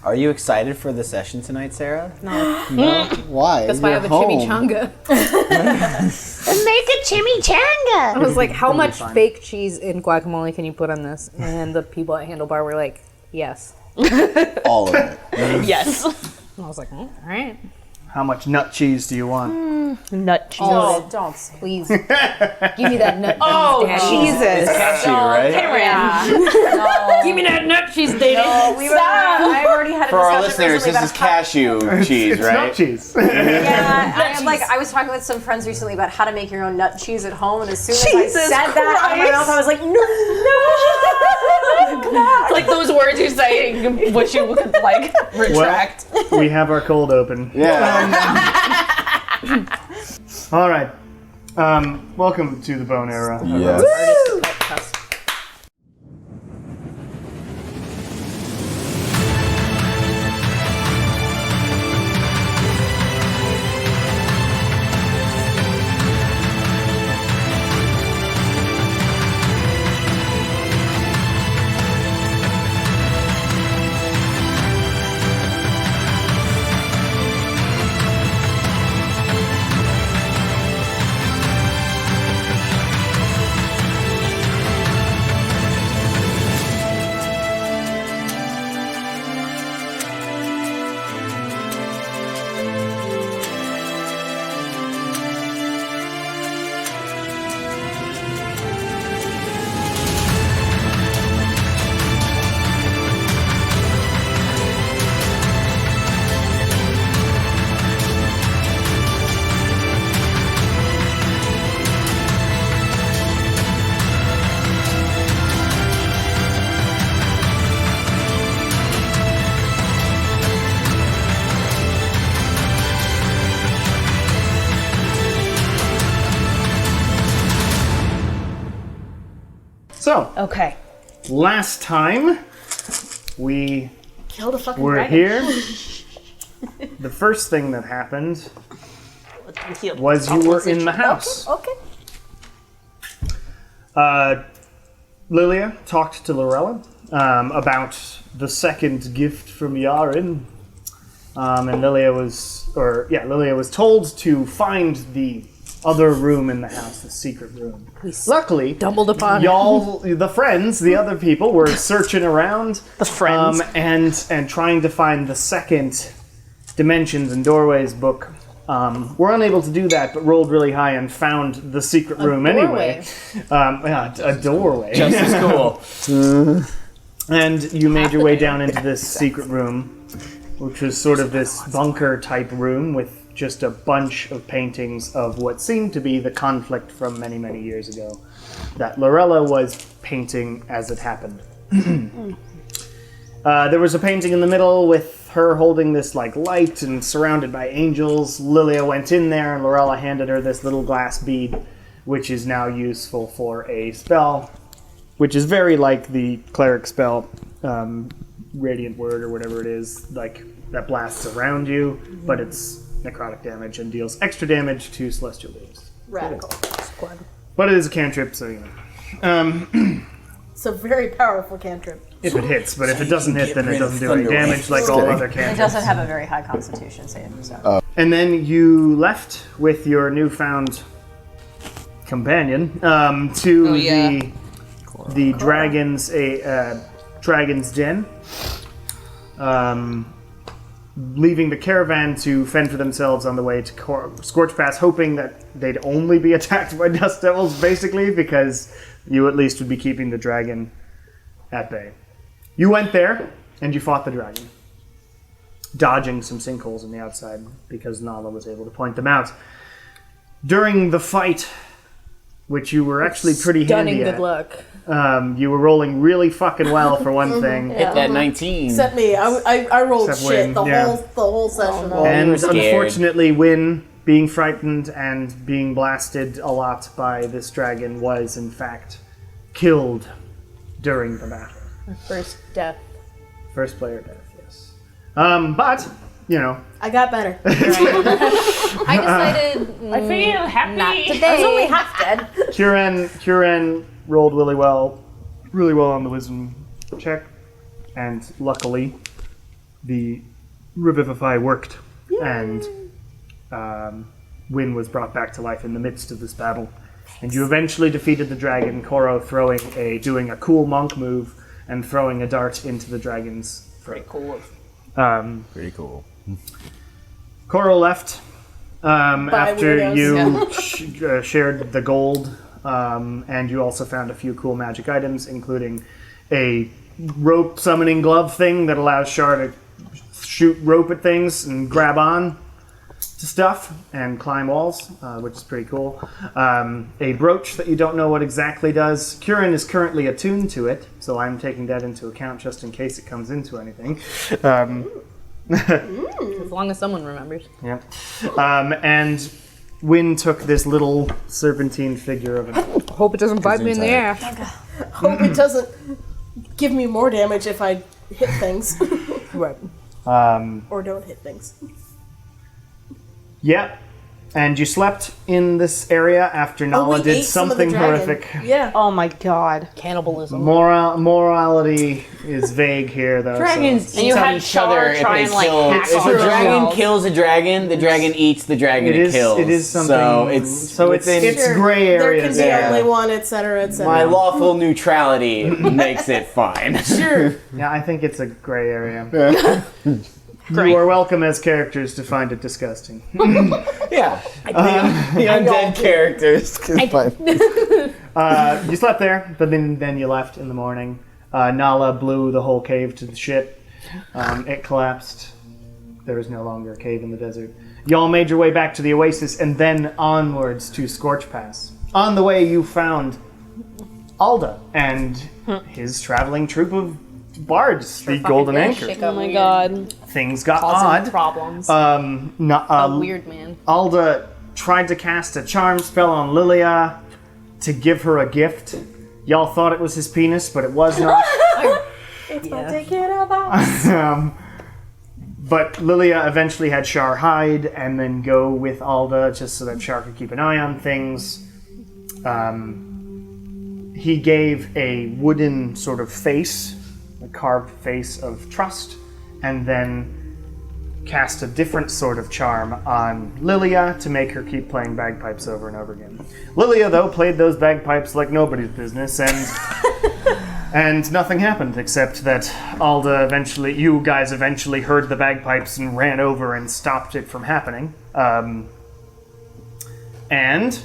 Are you excited for the session tonight, Sarah? No. No? Why? That's why I have a chimichanga. Make a chimichanga. I was like, how much fake cheese and guacamole can you put on this? And the people at Handlebar were like, yes. All of it. Yes. And I was like, all right. How much nut cheese do you want? Nut cheese. All of it. Don't. Please. Give me that nut cheese, Daddy. Jesus. Cashew, right? Qren. Give me that nut cheese, Daddy. I've already had a For our discussion listeners, recently this is about cashew cheese, It's right? nut cheese. Yeah, I was talking with some friends recently about how to make your own nut cheese at home, and as soon as I said that out of my mouth, I was like, no. Like those words you say, you wish you could like retract. We have our cold open. Yeah. All right. Welcome to the Bone Era. Yes. So, Okay. last time we Kill the fucking were dragon. here, the first thing that happened was you were in the house. Okay. Lilia talked to Lorella about the second gift from Yaren, and Lilia was told to find the other room in the house, the secret room. Luckily, Stumbled upon y'all, the friends, the other people, were searching around, The friends. and trying to find the second Dimensions and Doorways book. Were unable to do that, but rolled really high and found the secret room anyway. A doorway. Just as cool. And you made your way down into this secret room, which was sort of this bunker type room with just a bunch of paintings of what seemed to be the conflict from many, many years ago that Lorella was painting as it happened. There was a painting in the middle with her holding this like light and surrounded by angels. Lilia went in there and Lorella handed her this little glass bead, which is now useful for a spell, which is very like the cleric spell, Radiant Word or whatever it is, like that blasts around you, but it's necrotic damage and deals extra damage to celestial beings. Radical. But it is a cantrip, so you know. It's a very powerful cantrip. If it hits, but if it doesn't hit, then it rid of doesn't do any Thunderwave. damage like all other It cantrips. doesn't have a very high constitution save, so. And then you left with your newfound companion to the dragon's dragon's den, leaving the caravan to fend for themselves on the way to Scorchpass, hoping that they'd only be attacked by dust devils, basically, because you at least would be keeping the dragon at bay. You went there and you fought the dragon, dodging some sinkholes on the outside because Nala was able to point them out. During the fight, which you were actually pretty Stunning handy good luck. at, you were rolling really fucking well for one thing. Hit that 19. Except me. I rolled Except shit Wynn, the yeah. whole session. And were scared. unfortunately, Wynn, being frightened and being blasted a lot by this dragon, was in fact killed during the battle. First death. First player death, yes. But, you know, I got better. I decided I feel happy. not I was today. only half dead. Qren rolled really well on the wisdom check, and luckily the Revivify worked, and Wynn was brought back to life in the midst of this battle. And you eventually defeated the dragon, Koro doing a cool monk move and throwing a dart into the dragon's throat. Cool. Pretty cool. Koro left after weirdos. you shared the gold, and you also found a few cool magic items, including a rope summoning glove thing that allows Shar to shoot rope at things and grab on to stuff and climb walls, which is pretty cool. A brooch that you don't know what exactly does. Qren is currently attuned to it, so I'm taking that into account just in case it comes into anything. As long as someone remembers. Yeah. And Wynn took this little serpentine figure of an... Hope it doesn't bite me in the ass. Hope it doesn't give me more damage if I hit things. Right. Or don't hit things. Yeah. And you slept in this area after Nala we did ate some of the something dragon. horrific. Yeah. Oh my god. Cannibalism. Morality is vague here, though. Dragons And eat you on had each Char other if try they and, like, kill. hack If off a the dragon walls. kills a dragon, the dragon eats the dragon It it is. kills. It is something. So it's within gray There areas. can be there. only one, etc., etc. my lawful neutrality makes it fine. Sure. Yeah, I think it's a gray area. You are welcome as characters to find it disgusting. Yeah. The undead characters. You slept there, but then you left in the morning. Nala blew the whole cave to the shit. It collapsed. There was no longer a cave in the desert. Y'all made your way back to the oasis and then onwards to Scorchpass. On the way, you found Alda and his traveling troupe of bards, the Golden Anchor. Oh my god. Things got Causing odd. problems. A Weird man. Alda tried to cast a charm spell on Lilia to give her a gift. Y'all thought it was his penis, but it was not. Take it about. But Lilia eventually had Shar hide and then go with Alda just so that Shar could keep an eye on things. He gave a wooden sort of face, a carved face of trust, and then cast a different sort of charm on Lilia to make her keep playing bagpipes over and over again. Lilia, though, played those bagpipes like nobody's business, and nothing happened except that you guys eventually heard the bagpipes and ran over and stopped it from happening. And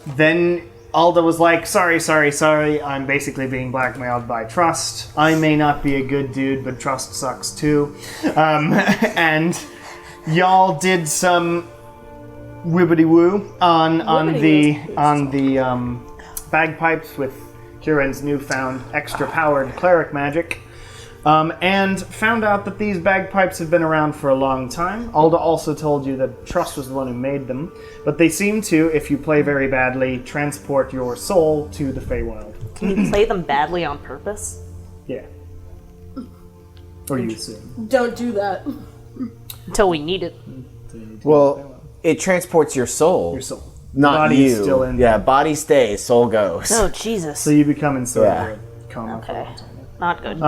then Alda was like, sorry, I'm basically being blackmailed by Trust. I may not be a good dude, but Trust sucks too. And y'all did some wibbity-woo on the bagpipes with Qren's newfound extra-powered cleric magic. And found out that these bagpipes have been around for a long time. Alda also told you that Trust was the one who made them, but they seem to, if you play very badly, transport your soul to the Feywild. Can you play them badly on purpose? Yeah. Or you assume. Don't do that. Until we need it. Well, it transports your soul. Your soul. Not Body's you. still in Yeah, body stays, soul goes. Oh, Jesus. So you become in sort Yeah. of a coma for a Okay. long time. Not good.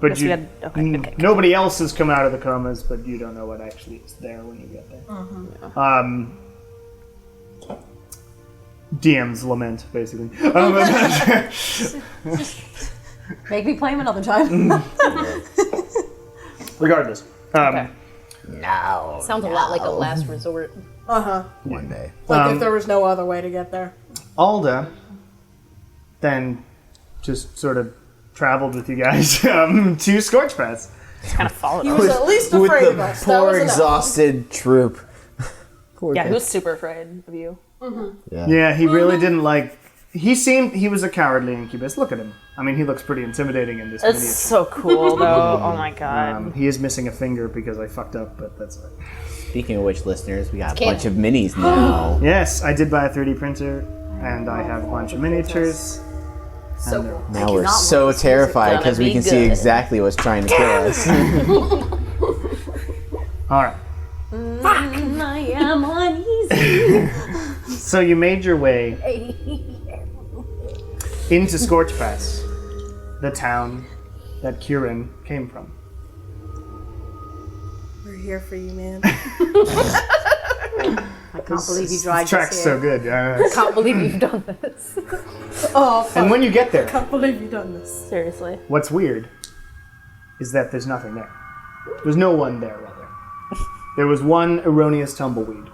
But Guess you, we had- okay. nobody else has come out of the comas, but you don't know what actually is there when you get there. DM's lament, basically. Make me play him another time. Regardless. Now. Sounds a lot like a last resort. One day. Like if there was no other way to get there. Alda then just sort of traveled with you guys to Scorchpass. Kind of followed He us. was at least With afraid of the us. That poor was enough. exhausted troop. Poor Yeah, thing. who's super afraid of you? Yeah, he really didn't like... He was a cowardly incubus. Look at him. I mean, he looks pretty intimidating in this It's miniature. so cool, though. Oh my god. He is missing a finger because I fucked up, but that's all right. Speaking of which, listeners, we got a canon. bunch of minis now. Yes, I did buy a 3D printer, and I have a bunch of miniatures. So And cool. Now we're so terrified because we be can see good. exactly what's trying to kill us. all right. I am uneasy. So you made your way into Scorchpass, the town that Qren came from. here for you, man. I can't believe you This dragged track's us so here. good. Can't believe you've done this. Oh, fuck. And when you get there, Can't believe you've done this. Seriously. what's weird is that there's nothing there. There's no one there, rather. There was one erroneous tumbleweed.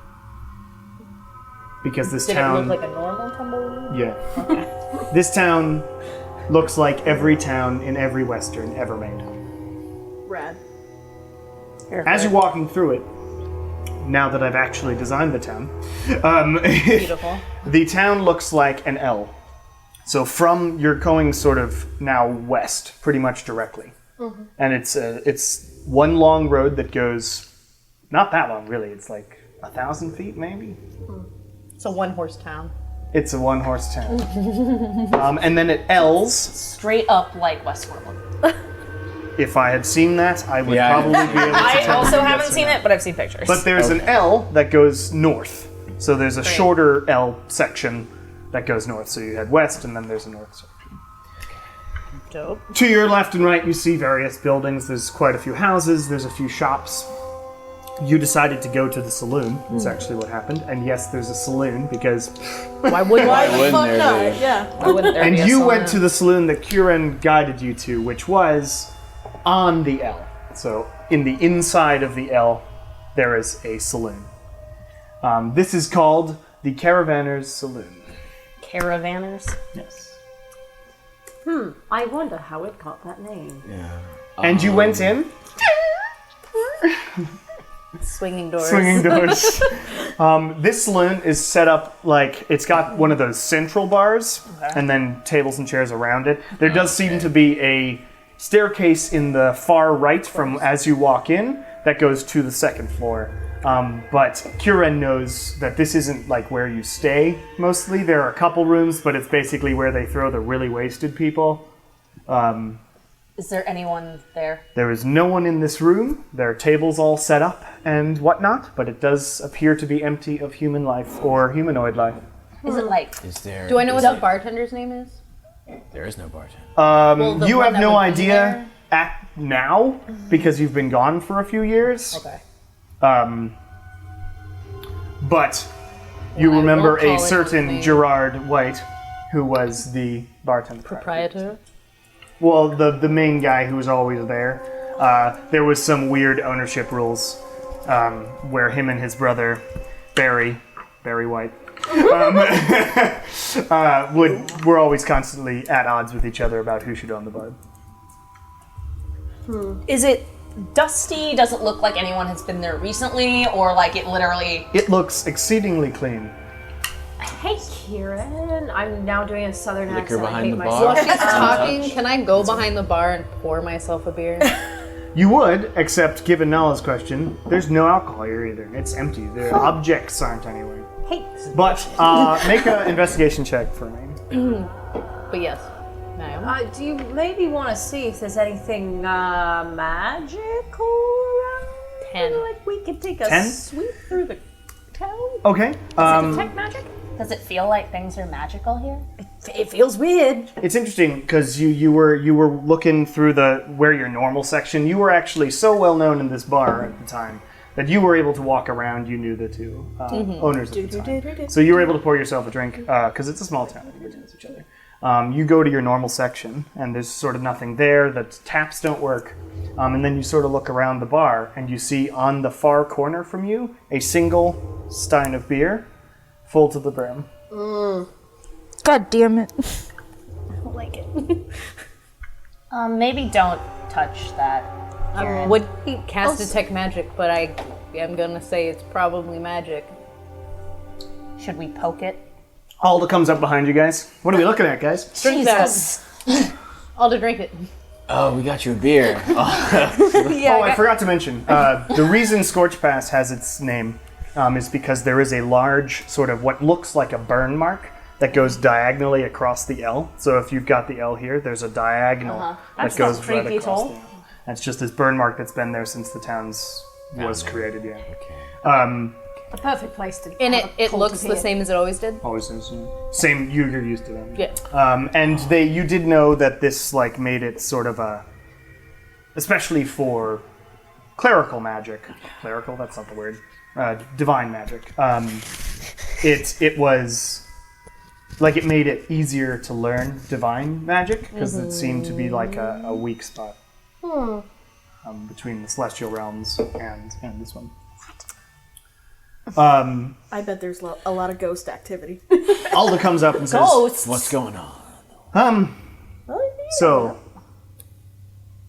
Because this Did town... it look like a normal tumbleweed? Yeah. This town looks like every town in every Western ever made. Rad. As you're walking through it, now that I've actually designed the town, Beautiful. the town looks like an L. So you're going sort of now west, pretty much directly. And it's one long road that goes, not that long really, it's like 1,000 feet maybe? It's a one-horse town. It's a one-horse town. And then it L's. Straight up like Westworld. If I had seen that, I would Yeah. probably be able to I tell also you haven't yes or seen no. it, but I've seen pictures. But there's an L that goes north. So there's a shorter L section that goes north. So you head west, and then there's a north section. Dope. To your left and right, you see various buildings. There's quite a few houses. There's a few shops. You decided to go to the saloon, is actually what happened. And yes, there's a saloon, because... Why wouldn't Why I? the wouldn't fuck there not? be? Yeah. Why wouldn't there And be a you saloon? went to the saloon that Qren guided you to, which was on the L. So in the inside of the L, there is a saloon. This is called the Caravanner's Saloon. Caravanners? Yes. I wonder how it got that name. And you went in, Swinging doors. swinging doors. This saloon is set up like it's got one of those central bars and then tables and chairs around it. There does seem to be a staircase in the far right from as you walk in that goes to the second floor. But Qren knows that this isn't like where you stay mostly. There are a couple rooms, but it's basically where they throw the really wasted people. Is there anyone there? There is no one in this room. There are tables all set up and whatnot, but it does appear to be empty of human life or humanoid life. Is it like Is there? Do I know what the bartender's name is? There is no bartender. the You one have that no would be idea at now because you've been gone for a few years. Okay. But you Well, I remember won't call a it certain name. Gerard White, who was the bartender. Proprietor? Well, the main guy who was always there. There was some weird ownership rules where him and his brother, Barry White, were always constantly at odds with each other about who should own the bar. is it dusty? Does it look like anyone has been there recently, or like it literally? It looks exceedingly clean. Hey, Qren. I'm now doing a southern Liquor accent. I behind hate the myself. bar. While she's talking, can I go behind the bar and pour myself a beer? You would, except given Nala's question, there's no alcohol here either. It's empty. The objects aren't anywhere. Hey. But make an investigation check for me. But yes. I am. Do you maybe want to see if there's anything magical around? 10. Like we could take a 10? sweep through the town? Okay. Detect magic? Does it feel like things are magical here? It feels weird. It's interesting because you were looking through where your normal section. You were actually so well known in this bar at the time that you were able to walk around. You knew the two owners at the time, so you were able to pour yourself a drink because it's a small town. Everybody knows each other. You go to your normal section and there's sort of nothing there. The taps don't work, and then you sort of look around the bar and you see on the far corner from you a single stein of beer, full to the brim. God damn it. Maybe don't touch that. I would cast detect magic, but I am gonna say it's probably magic. Should we poke it? Alda comes up behind you guys. What are we looking at, guys? Drink that. I'll drink it. Oh, we got you a beer. Oh, I forgot to mention, the reason Scorchpass has its name is because there is a large sort of what looks like a burn mark that goes diagonally across the L. So if you've got the L here, there's a diagonal that That's goes not right creepy across at all. the L. That's just this burn mark that's been there since the town's was created, yeah. Okay. The perfect place to. And have a it cult looks the appear. same as it always did? Always same, you're used to them. Yeah. And you did know that this like made it sort of a, especially for clerical magic. Clerical, that's not the word. Divine magic. It was like it made it easier to learn divine magic because it seemed to be like a weak spot between the celestial realms and this one. I bet there's a lot of ghost activity. Alda comes up and says, Ghosts. What's going on? So,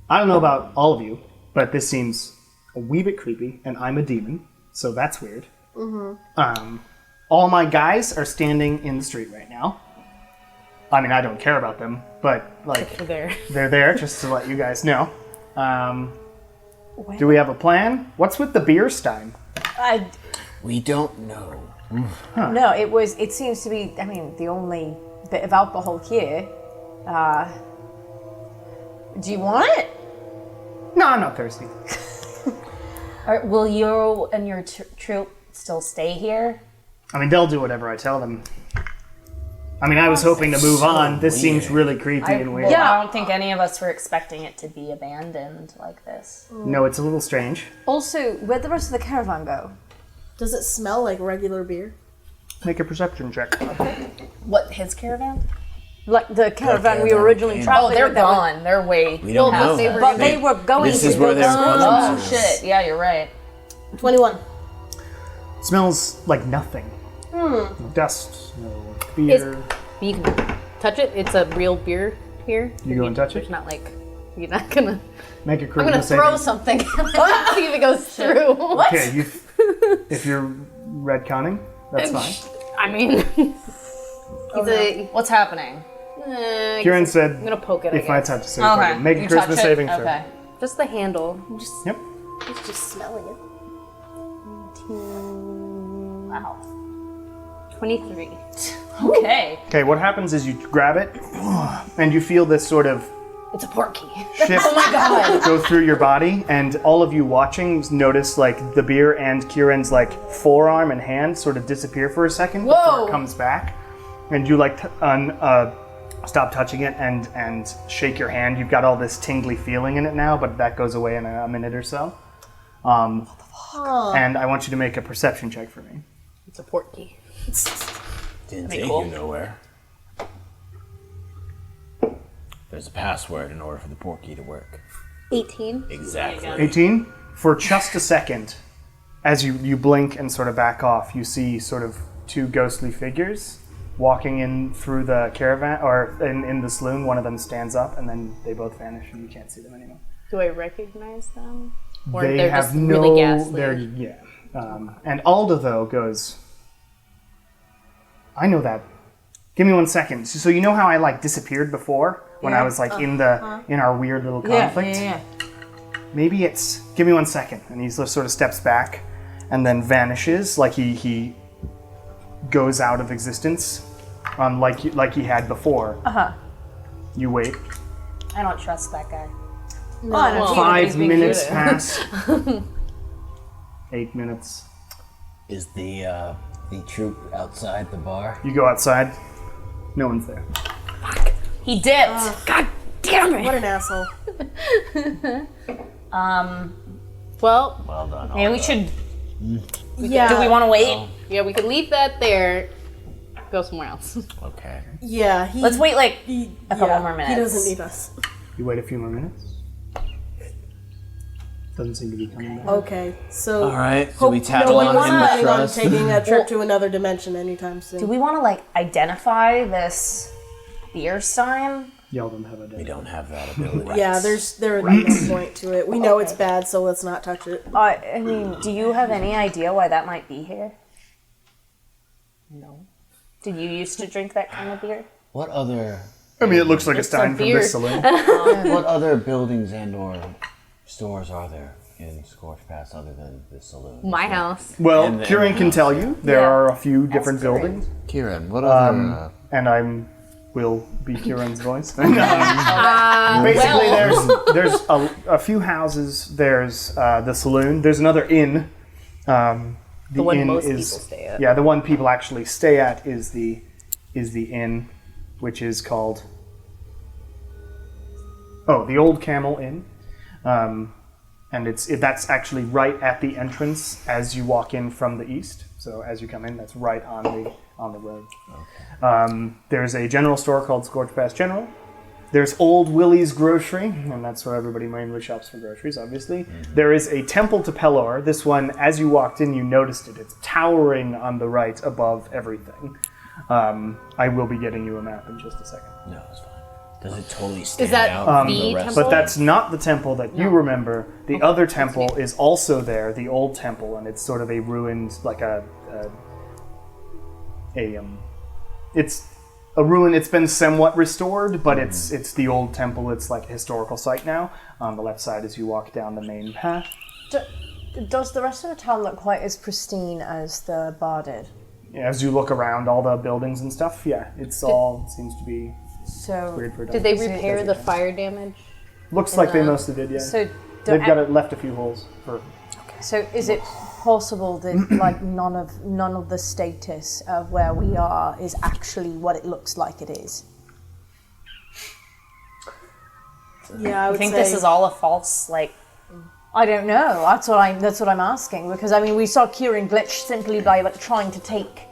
I don't know about all of you, but this seems a wee bit creepy, and I'm a demon, so that's weird. All my guys are standing in the street right now. I mean, I don't care about them, but, like, There. they're there just to let you guys know. Do we have a plan? What's with the beer stein? We don't know. No, it seems to be, I mean, the only bit of alcohol here. Do you want it? No, I'm not thirsty. Will you and your troop still stay here? I mean, they'll do whatever I tell them. I mean, I was hoping to move on. This seems really creepy and weird. Yeah, I don't think any of us were expecting it to be abandoned like this. No, it's a little strange. Also, where'd the rest of the caravan go? Does it smell like regular beer? Make a perception check. What, his caravan? Like the caravan we caravan originally came. traveled Oh, they're with that was- gone. They're way. We don't know. they were- But they were going This to is where go they're down. going. Oh shit! Yeah, you're right. 21. Smells like nothing. No dust, no beer. You can touch it. It's a real beer here. You go and touch There's it? not like you're not gonna. Make a I'm gonna charisma saving. throw something. See if it goes through. Okay, if you're retconning, that's fine. I mean, What's happening? Kieran said, I'm gonna poke it. if I touch a save Okay. target, make a You touch charisma it? saving throw. Okay. just the handle. Yep. It's just smelling it. Wow. 23. Okay. Okay, what happens is you grab it, and you feel this sort of It's a porky. shift go through your body, and all of you watching notice like the beer and Kieran's like forearm and hand sort of disappear for a second before it comes back, and you like stop touching it and shake your hand. You've got all this tingly feeling in it now, but that goes away in a minute or so. And I want you to make a perception check for me. It's a porky. Didn't take you nowhere. There's a password in order for the portkey to work. 18. Exactly. 18. For just a second, as you blink and sort of back off, you see sort of two ghostly figures walking in through the caravan, or in the saloon. One of them stands up, and then they both vanish, and you can't see them anymore. Do I recognize them? Or They they're have just no. really ghastly? They're and Alda though goes. I know that. Give me 1 second. So you know how I like disappeared before when I was like in our weird little conflict. Yeah. Maybe it's. Give me 1 second, and he sort of steps back, and then vanishes like he goes out of existence, like he had before. You wait. I don't trust that guy. Well, 5 minutes pass. 8 minutes. Is the troop outside the bar? You go outside. No one's there. He dipped. God damn it. What an asshole. Well, Well done. Maybe we should. Yeah. Do we want to wait? yeah, we could leave that there. Go somewhere else. Okay. Yeah. Let's wait like a couple more minutes. He doesn't need us. You wait a few more minutes. Doesn't seem to be coming back. Okay, so. All right. So Hope we no tattle one on was in the planning on trust. taking a trip to another dimension anytime soon. Do we want to like identify this beer sign? Y'all don't have a We day. don't have that ability. Yeah, there is no point to it. We know it's bad, so let's not touch it. I mean, do you have any idea why that might be here? No. Did you used to drink that kind of beer? What other I mean, it looks like a stein from beer. this saloon. what other buildings and/or stores are there in Scorchpass other than the saloon? My house. Well, And- Kieran can tell you there Yeah. are a few different buildings, Qren, what other? and will be Kieran's voice. Basically, there's a few houses. There's the saloon. There's another inn. The one inn most is people stay at. yeah. The one people actually stay at is the inn, which is called the Old Camel Inn. and that's actually right at the entrance as you walk in from the east. So as you come in, that's right on the road. Okay. There's a general store called Scorchpass General. There's Old Willie's Grocery, and that's where everybody mainly shops for groceries, obviously. Mm-hmm. There is a temple to Pelor. This one, as you walked in, you noticed it. It's towering on the right above everything. I will be getting you a map in just a second. No, it's fine. Does it totally stand that out the from the rest? temple? But that's not the temple that you remember. The other temple is also there, the old temple, and it's sort of a ruined, like it's a ruin. It's been somewhat restored, but it's the old temple. It's like a historical site now. On the left side as you walk down the main path. Does the rest of the town look quite as pristine as the bar did? As you look around all the buildings and stuff, yeah, it seems to be So weird for Did they repair the fire damage? Looks like they mostly did, yeah. So They've got it left a few holes for. So is it possible that like none of the status of where we are is actually what it looks like it is? Yeah, I I would think say this is all a false, like, I don't know. That's what I'm asking, because I mean we saw Qren glitch simply by like trying to take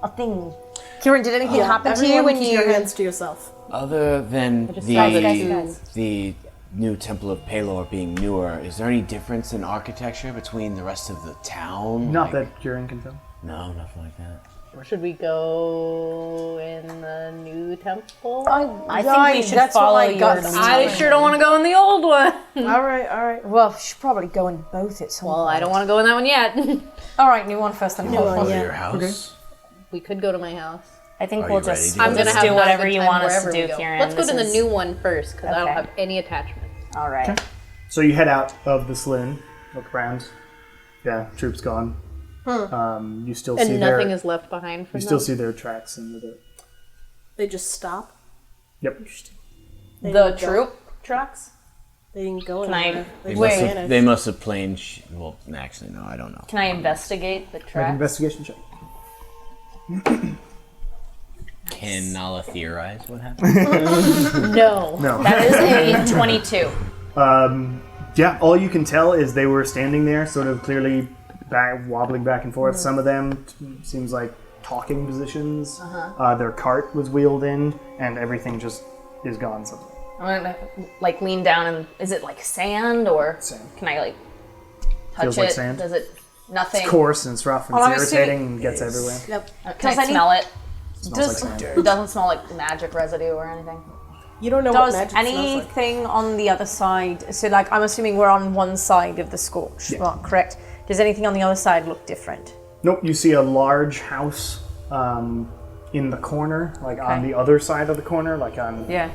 a thing. Qren, did anything happen to you everyone when keep you? your hands to yourself. Other than guys. the new Temple of Pelor being newer, is there any difference in architecture between the rest of the town? Not that Qren can tell. No, nothing like that. Should we go in the new temple? I think we should follow your lead. I sure don't want to go in the old one. All right. Well, we should probably go in both at some Well, point. I don't want to go in that one yet. All right, new one first, then New one, Go to yeah. your house. We could go to my house. I think Are we'll you ready just, to we'll go? I'm gonna just have do not a whatever good you time want us to wherever do, we go. Karen. Let's go to the This is- new one first, because I don't Okay. have any attachments. All right. So you head out of the saloon, look around. Yeah, troops gone. You still see And nothing is left behind from You them. still see their tracks in the dirt. They just stop. Yep. They The didn't go- troop trucks? They didn't go Can I- anywhere. They They just must vanished. have, they must have planed. Well, actually, no, I don't know. Can I investigate the Make an tracks? investigation check. Can Nala theorize what happened? No. No. That is a 22. Yeah, all you can tell is they were standing there, sort of clearly wobbling back and forth. Some of them seems like talking positions. Their cart was wheeled in, and everything just is gone somewhere. I'm gonna like lean down and is it like sand or Sand. can I like touch Feels it? like sand. Does it nothing? It's coarse and it's rough and I'm it's assuming- irritating and gets everywhere. Can I Does smell it? Smells like sand. It doesn't smell like magic residue or anything. You don't know what Does magic smells like. anything on the other side? So, like, I'm assuming we're on one side of the scorch, right, correct? Does anything on the other side look different? Nope, you see a large house in the corner, like on the other side of the corner, like on Yeah.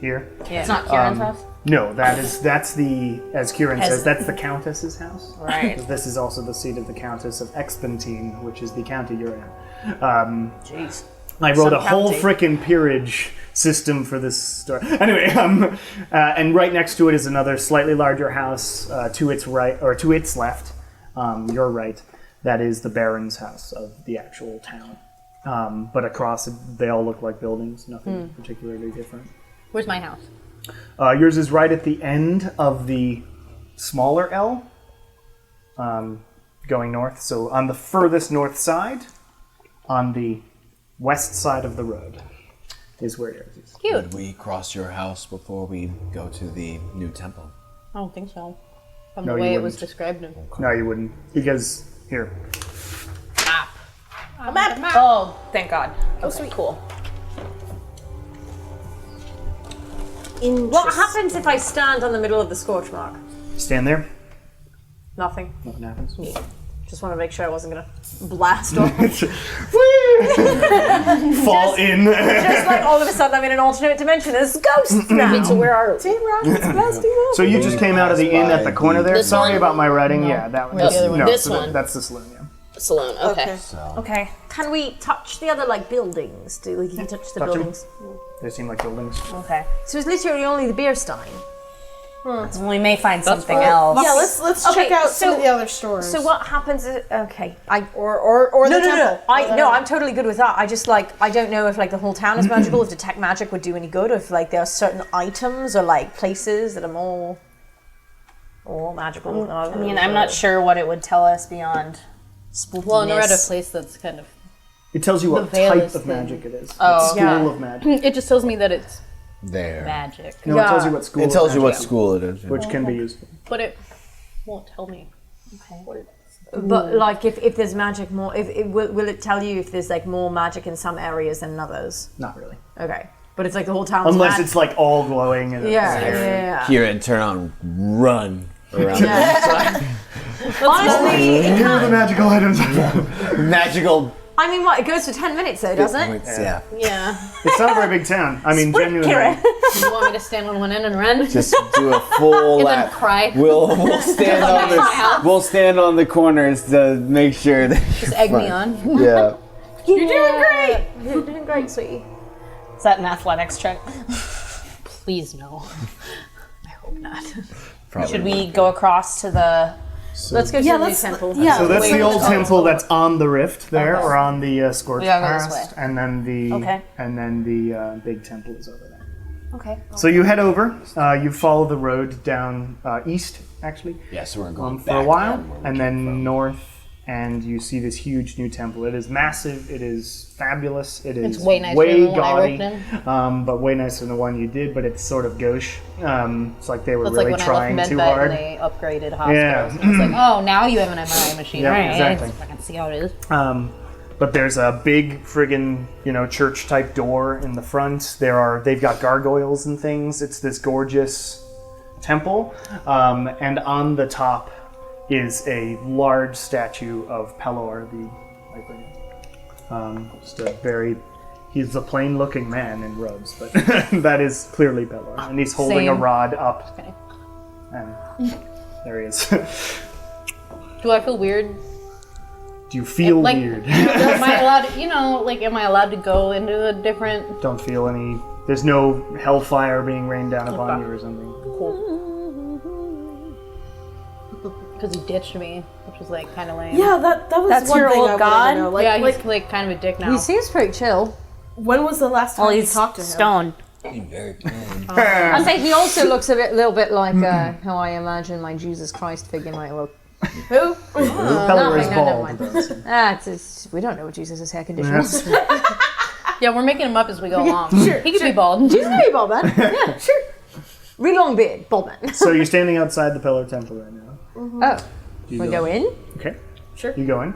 here. It's not Kieran's house? No, that's the, as Qren says, that's the Countess's house. Right. This is also the seat of the Countess of Expentine, which is the county you're in. Jeez. I wrote a Some whole county. frickin' peerage system for this story. Anyway, and right next to it is another slightly larger house to its right, or to its left, your right. That is the Baron's house of the actual town. But across it, they all look like buildings, nothing particularly different. Where's my house? Yours is right at the end of the smaller L, going north. So on the furthest north side, on the west side of the road, is where yours is. Cute. Would we cross your house before we go to the new temple? I don't think so. From No, the you way it was wouldn't. described to me. No, you wouldn't, because here. Oh, thank God. Okay, cool. What happens if I stand on the middle of the scorch mark? Stand there. Nothing. Nothing happens. Just want to make sure I wasn't gonna blast off. Fall in. Just like all of a sudden I'm in an alternate dimension. There's ghosts now. So where are we? Team Rocket's blasting off. So you just came out of the inn at the corner there. This Sorry one? about my writing. Yeah, that one. Where's the other one? No, This so that- one? That's the saloon. Yeah. Saloon. Okay. Okay. Can we touch the other like buildings? Do we can touch the Touch 'em. buildings? They seem like buildings. Okay. So it's literally only the beer stein. We may find something else. Yeah, let's Okay, check out some so- of the other stores. So what happens is okay. or No, the no, temple. I'm totally good with that. I just like I don't know if like the whole town is magical. If detect magic would do any good. Or if like there are certain items or like places that are more. or magical. I mean, I'm not sure what it would tell us beyond spookiness. Well, and we're at a place that's kind of. It tells you what veil type is of thin. magic it is. Oh. What school of magic. It just tells me that it's There. magic, No, it tells you what school. It tells of you what magic, school it is. which can be useful. but it won't tell me. But like, if there's magic more, if it will it tell you if there's like more magic in some areas than others? Not really. Okay, but it's like the whole town's Unless mad. it's like all glowing and yeah. Hear it and turn on, run around. Honestly, Here are the magical items. Magical I mean, what? It goes for 10 minutes though, doesn't it? points. Yeah. Yeah. It's not a very big town. I mean, genuinely. You want me to stand on one end and run? Just do a full And lap. then cry. We'll stand on the corners to make sure that Just egg me on. yeah. You're doing great. You're doing great, sweetie. Is that an athletics check? Please no. I hope not. Probably. Should we go across to the? Let's go to the new temple. Yeah. So that's wait, the old oh, temple that's on the rift there, Okay. or on the Scorchpass, We gotta go this way. and then the Okay. big temple is over there. Okay. So you head over. You follow the road down east, actually, Yeah, so we're going for a while, and then north, and you see this huge new temple. It is massive. It is fabulous. It is It's way nicer than the one I gaudy, walked but way nicer than the one you did. But it's sort of gauche. It's like they were That's really like when I trying left too MedVet hard. and they upgraded hospitals. Yeah. And it's like, oh, now you have an MRI machine. Yeah, All right, exactly. I can see how it is. But there's a big friggin', church type door in the front. They've got gargoyles and things. It's this gorgeous temple. And on the top is a large statue of Pelor, the Viper. Just a very, he's a plain looking man in robes, but that is clearly Pelor. And he's holding a Same. rod up. Okay. And there he is. Do I feel weird? Do you feel Like, weird? am I allowed to, am I allowed to go into a different... Don't feel any. There's no hellfire being rained down upon you or something. Because he ditched me, which was like kind of lame. Yeah, that was That's one your thing old I wanted god? to know. Like, Yeah, like he's like kind of a dick now. He seems pretty chill. when was the last time Well, you he's talked to him? stoned. Very plain. I think he also looks a little bit like how I imagine my Jesus Christ figure might look. Who? Pelor is no, bald. never we don't know what Jesus' hair condition was. Yeah, we're making him up as we go along. Sure, He could be bald. Jesus can be bald man. Yeah, sure. Really long beard, bald man. So you're standing outside the Pelor Temple right now. Oh, Do you we go in? Okay. Sure. You go in,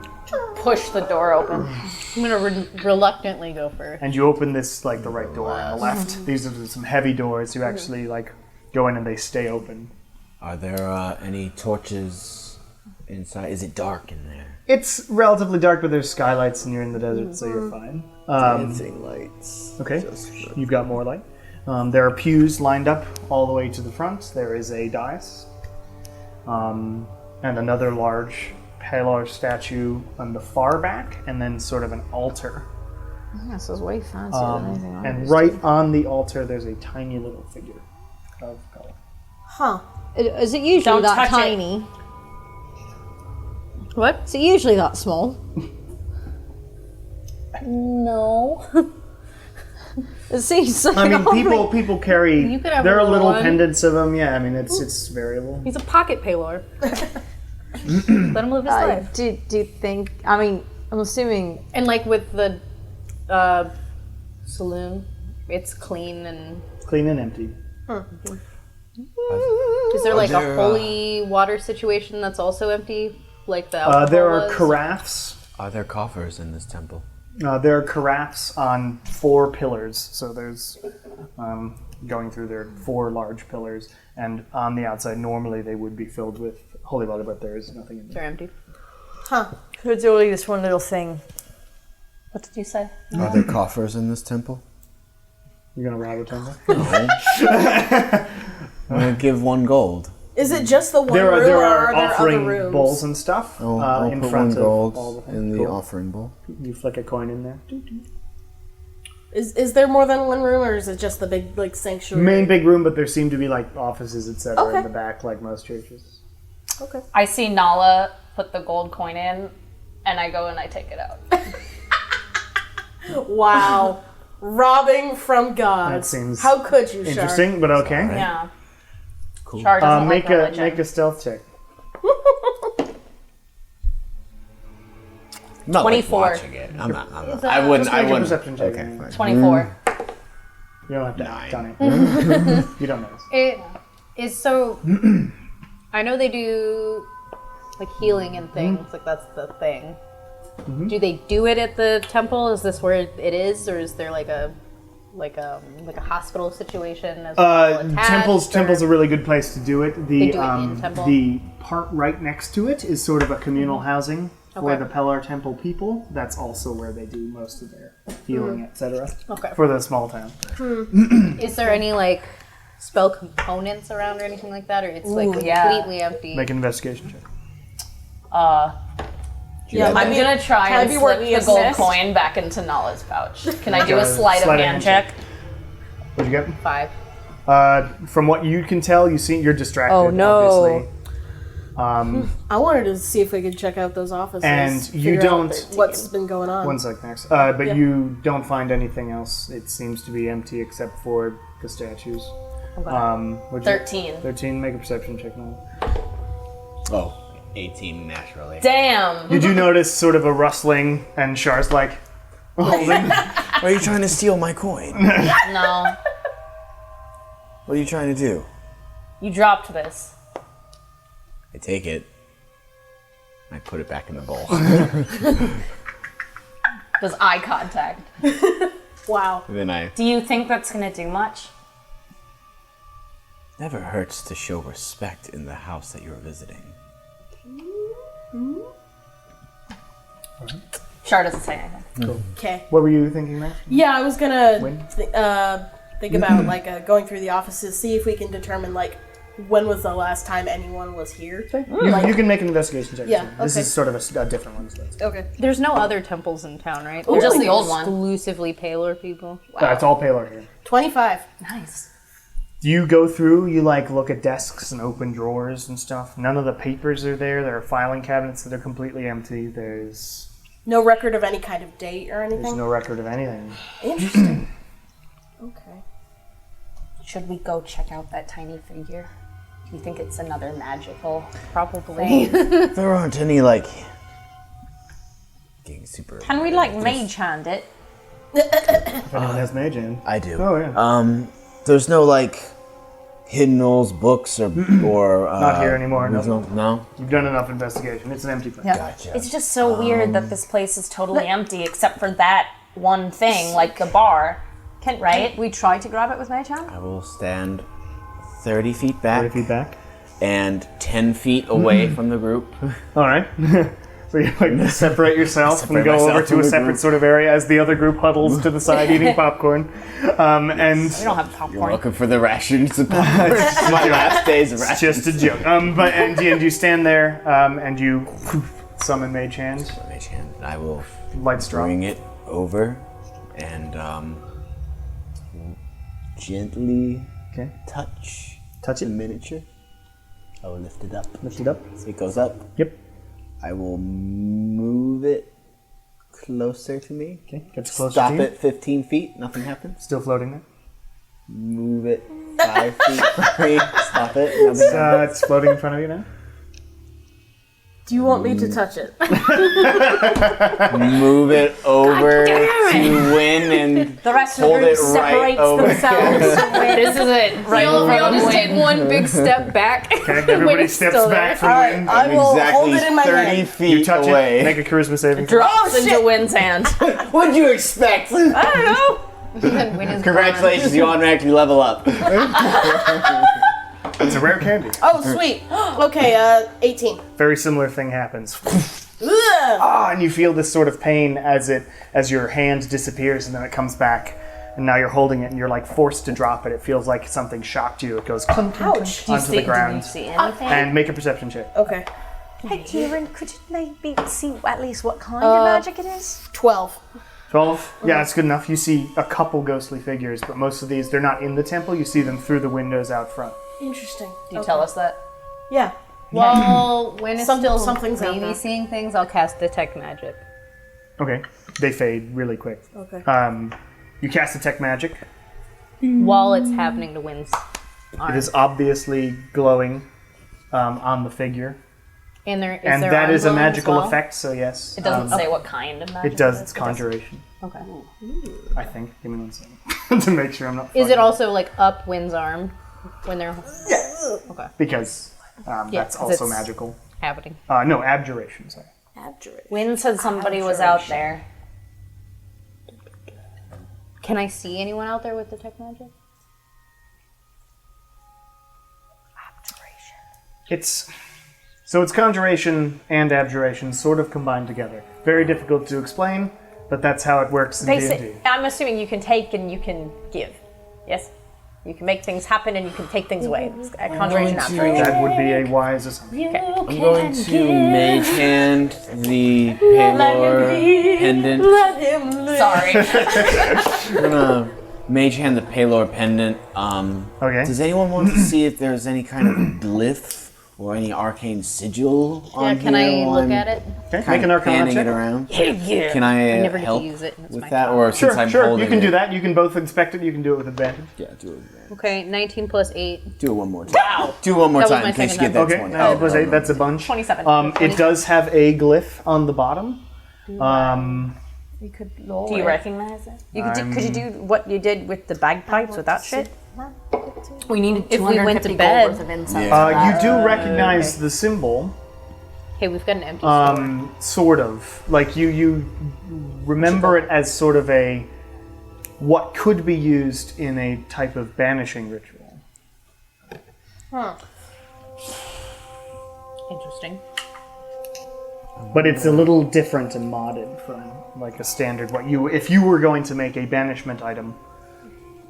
Push the door open. I'm going to reluctantly go first. and you open this, like, the right door on the left. These are some heavy doors. You actually, like, go in and they stay open. Are there any torches inside? Is it dark in there? It's relatively dark, but there's skylights and you're in the desert, so you're fine. Dancing lights. Okay, you've got more light. There are pews lined up all the way to the front. There is a dais. And another large Pelor statue on the far back, and then sort of an altar. This is way fancier than anything I And used right on the altar, there's a tiny little figure of Pelor. Huh. Is it usually Don't that touch it. tiny? What? Is it usually that small? No. It seems like I mean, people carry. You could have there a are little little one. pendants of them. Yeah, I mean, it's variable. He's a pocket paylor. Let him live his I life. do think. I mean, I'm assuming. And like with the saloon, it's clean and... Clean and empty. Is there like there, a holy water situation that's also empty? Like the alcohol There are was? carafes. Are there coffers in this temple? There are carafes on 4 pillars. So there's going through there 4 large pillars, and on the outside normally they would be filled with holy water, but there is nothing in there. They're empty. Could only this one little thing. What did you say? Are there coffers in this temple? You're gonna rob a temple? I'm gonna give 1 gold. Is it just the one There room, are or are there offering other rooms? bowls and stuff I'll in put front 1 of gold all the things. in the Cool. offering bowl. You flick a coin in there. Is there more than one room, or is it just the big like sanctuary? Main big room, but there seem to be like offices, etc. Okay. in the back, like most churches. Okay. I see Nala put the gold coin in, and I go and I take it out. Wow. Robbing from God. That seems How could you, Shar? Interesting, but okay. Yeah. Char doesn't like Make religion. a stealth check. I'm not 24. Like watching it. I'm not. I wouldn't. Just I make a wouldn't. perception check. Okay, fine. 24. You don't have to. 9. Johnny. You don't know. It is so. I know they do like healing and things. Like that's the thing. Do they do it at the temple? Is this where it is, or is there like a hospital situation? As well attached, Temple's a really good place to do it. They do it in temple? The part right next to it is sort of a communal housing for Okay. the Pellar Temple people. That's also where they do most of their healing, etc. Okay. For the small town. Is there any like spell components around or anything like that, or it's like Ooh, yeah. completely empty? Make an investigation check. Yeah, I'm gonna try can I and be slip working the gold assist? coin back into Nala's pouch. Can I do a Okay. sleight of Sleight of hand hand check? What'd you get? 5. From what you can tell, you're distracted. Oh, no. Obviously. I wanted to see if we could check out those offices. And you figure out don't- what's been going on. One sec, Max. But Yeah. you don't find anything else. It seems to be empty except for the statues. What'd you- 13. 13. Make a perception check now. Oh, 18 naturally. Damn. You do notice sort of a rustling, and Char's like, holding. Why are you trying to steal my coin? No. What are you trying to do? You dropped this. I take it. I put it back in the bowl. Does eye contact. Wow. Then I. Do you think that's gonna do much? Never hurts to show respect in the house that you're visiting. Char doesn't say anything. Okay. What were you thinking, Max? Yeah, I was gonna When? think about like going through the offices, see if we can determine like when was the last time anyone was here. You can make an investigation check. Yeah, too. This okay. is sort of a different one. So it's- Okay. There's no other temples in town, right? Well, just the old one. Exclusively Paler people. It's all Paler here. 25. Nice. Do you go through, you like look at desks and open drawers and stuff? None of the papers are there. There are filing cabinets that are completely empty. There's No record of any kind of date or anything. no record of anything. Interesting. Okay. Should we go check out that tiny figure? Do you think it's another magical? Probably. There aren't any, like. Getting super. Can we like mage hand it? If anyone has mage hand. I do. Oh, yeah. There's no, like. Hiddenals, books, or. Not here anymore, no. No? You've done enough investigation. It's an empty place. Gotcha. It's just so weird that this place is totally empty except for that one thing, like the bar. Right? We try to grab it with mage hand. I will stand 30 feet back. 30 feet back. And 10 feet away from the group. All right. So you like separate yourself Separate and go myself over to from a the separate group. sort of area as the other group huddles to the side eating popcorn. And We don't have You're popcorn. welcome for the rations of popcorn. It's my last day's it's rations. just a joke. And you stand there and you summon Mage Hand. Mage hand. I will Lights drop. bring it over and gently Okay. touch Touch the it. miniature. I will lift it up. Lift it up. So it goes up. Yep. I will move it closer to me. Okay. Gets closer Stop to you. it 15 feet. Nothing happens. Still floating there. Move it 5 feet from me. Stop it. Nothing happens. It's floating in front of you now. Do you want me to touch it? Move it over to Win and The rest of the hold group it right separates over. themselves. This is it. Right We all from just take Win. one big step back. Okay. Everybody it's steps still back there. from Win. I will exactly hold it in my 30 hand. You feet touch away. it. Make a charisma saving throw. Drops into Win's hand. What'd you expect? I don't know. Win is Congratulations, you automatically level up. It's a rare candy. Oh, sweet. Okay, 18. Very similar thing happens. Ugh. And you feel this sort of pain as your hand disappears and then it comes back. And now you're holding it and you're like forced to drop it. It feels like something shocked you. It goes clunk, clunk, Ouch. clunk onto the Do you ground. see anything? And make a perception check. Okay. Hey, Qren, could you maybe see at least what kind of magic it is? 12. 12? Yeah, that's good enough. You see a couple ghostly figures, but most of these, they're not in the temple. You see them through the windows out front. Interesting. Do you tell us that? Yeah. Well, when it's still something's out maybe there. seeing things, I'll cast Detect Magic. Okay. They fade really quick. Okay. You cast Detect Magic. While it's happening to Win's It is obviously glowing on the figure. And there is And their that arm is a glowing as magical well? effect, so yes. It doesn't say what kind of magic. It does, it's conjuration, Okay. I think. Give me 1 second. To make sure I'm not Is fucking it also like up Wynn's arm when they're because that's 'cause also it's- magical. happening? No, abjuration, sorry. Wynn said somebody was out there. Can I see anyone out there with detect magic? It's conjuration and abjuration sort of combined together. Very difficult to explain, but that's how it works in D&D. I'm assuming you can take and you can give. Yes? You can make things happen and you can take things away. It's a conjuration abjuration. That would be a wise assumption. I'm going to mage hand the Paylor pendant. Sorry. I'm gonna mage hand the Paylor pendant. Okay. Does anyone want to see if there's any kind of glyph or any arcane sigil on Yeah, can here I while look I'm at it? Okay, kind make an of arcana panning check. it around? Can I never get to help use it, and it's with my that, turn. or since I'm Sure, holding you can it? do that. You can both inspect it, you can do it with advantage. Yeah, do it. Okay, 19 plus 8. Do it one more time. Wow. Do it one more That was time my in case you second get that Okay, 20. 9 plus 8, that's a bunch. 27. It does have a glyph on the bottom. You could Do you recognize it? You could you do what you did with the bagpipes with that shit? We needed If we went to 250 bed. gold worth of incense. Yeah. You do recognize the symbol, Hey, we've got an empty store. sort of. Like you remember it as sort of a what could be used in a type of banishing ritual. Interesting. But it's a little different and modded from like a standard if you were going to make a banishment item,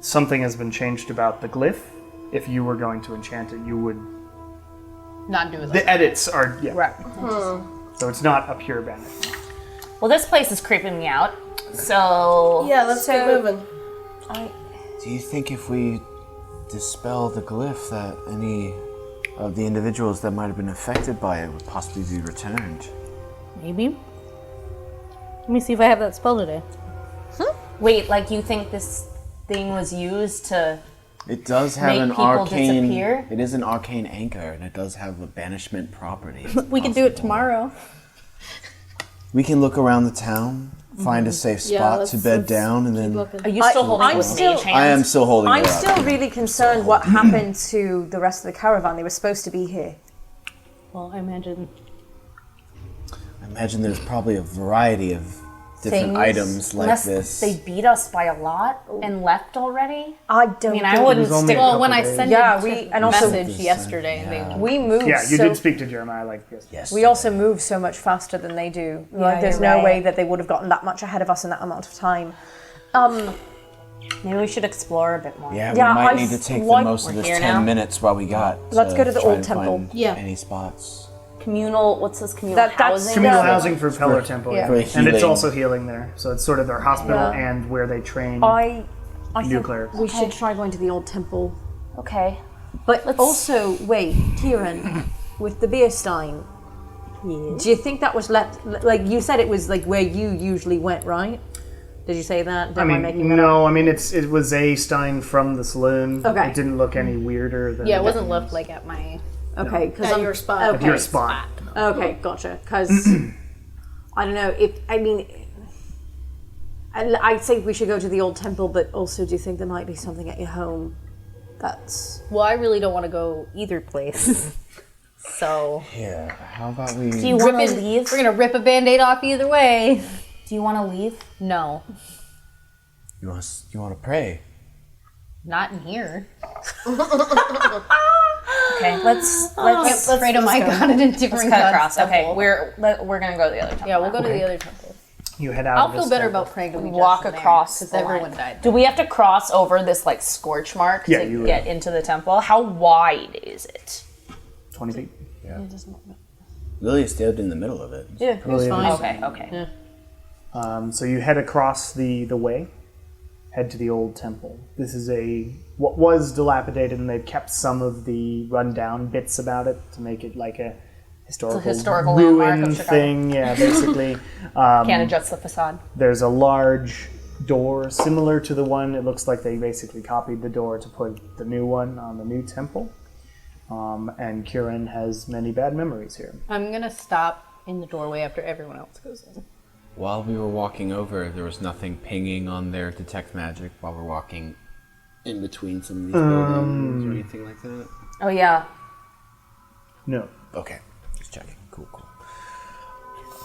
something has been changed about the glyph. If you were going to enchant it, you would Not do that. the edits are Right. so it's not a pure banishment. Well, this place is creeping me out. So Yeah, let's get moving. Do you think if we dispel the glyph that any of the individuals that might have been affected by it would possibly be returned? Maybe. Let me see if I have that spell today. wait, like you think this thing was used to? It does have Make an people arcane. disappear? It is an arcane anchor, and it does have a banishment property. We can do it tomorrow. We can look around the town, find a safe spot to bed down, and then Are you still holding I'm it with still- mage hands? I am still holding I'm it up. still really concerned what happened to the rest of the caravan. They were supposed to be here. Well, I imagine. I imagine there's probably a variety of different Things, items like unless this. they beat us by a lot and left already. I don't. I mean, I think- wouldn't was only stick. a Well, couple when I days. sent Yeah, a and also- message yesterday, we moved. Yeah, you so, did speak to Jeremiah like this. Yes. We also move so much faster than they do. Like, there's you're no right. way that they would have gotten that much ahead of us in that amount of time. Maybe we should explore a bit more. Yeah, Yeah, we might I need to take the want- most of We're this here 10 now. minutes while we got. Let's go to the try old and temple. find Yeah. Any spots. Communal. What's this communal That's housing? Communal Yeah. housing for Pellar Temple, yeah. For and it's healing. also healing there. So it's sort of their hospital Yeah. and where they train I new think clerics. we should try going to the old temple. Okay. But also, wait, Qren, with the beer stein, do you think that was left? Like you said, it was like where you usually went, right? Did you say that? I mean, making that up? no, I mean it was a stein from the saloon. Okay. It didn't look any weirder than Yeah, it wasn't left like at my. Okay, because At your spot. Okay, your spot. okay, gotcha. Because I don't know if I'd say we should go to the old temple, but also, do you think there might be something at your home that's Well, I really don't want to go either place. So. Yeah, how about we... Do you want to leave? We're gonna rip a band-aid off either way. Do you want to leave? No. You want to pray? Not in here. Okay, let's Pray to my God in a different cut God's across. Okay, temple. we're gonna go to the other temple. Yeah, we'll go to the other temple. You head out. I'll of feel this better temple. about praying to be Walk across because the line. everyone died. Do we have to cross over this like scorch mark Yeah, to you get will. into the temple? How wide is it? 20 feet. Lily stood in the middle of it. Yeah, it was fine. Okay. So you head across the way, head to the old temple. This is what was dilapidated, and they've kept some of the rundown bits about it to make it like a historical landmark ruin of Chicago. thing. Yeah, basically. Can't adjust the facade. There's a large door similar to the one. It looks like they basically copied the door to put the new one on the new temple. And Qren has many bad memories here. I'm gonna stop in the doorway after everyone else goes in. While we were walking over, there was nothing pinging on their detect magic while we're walking in between some of these buildings or anything like that? Oh yeah. No. Okay, just checking. Cool.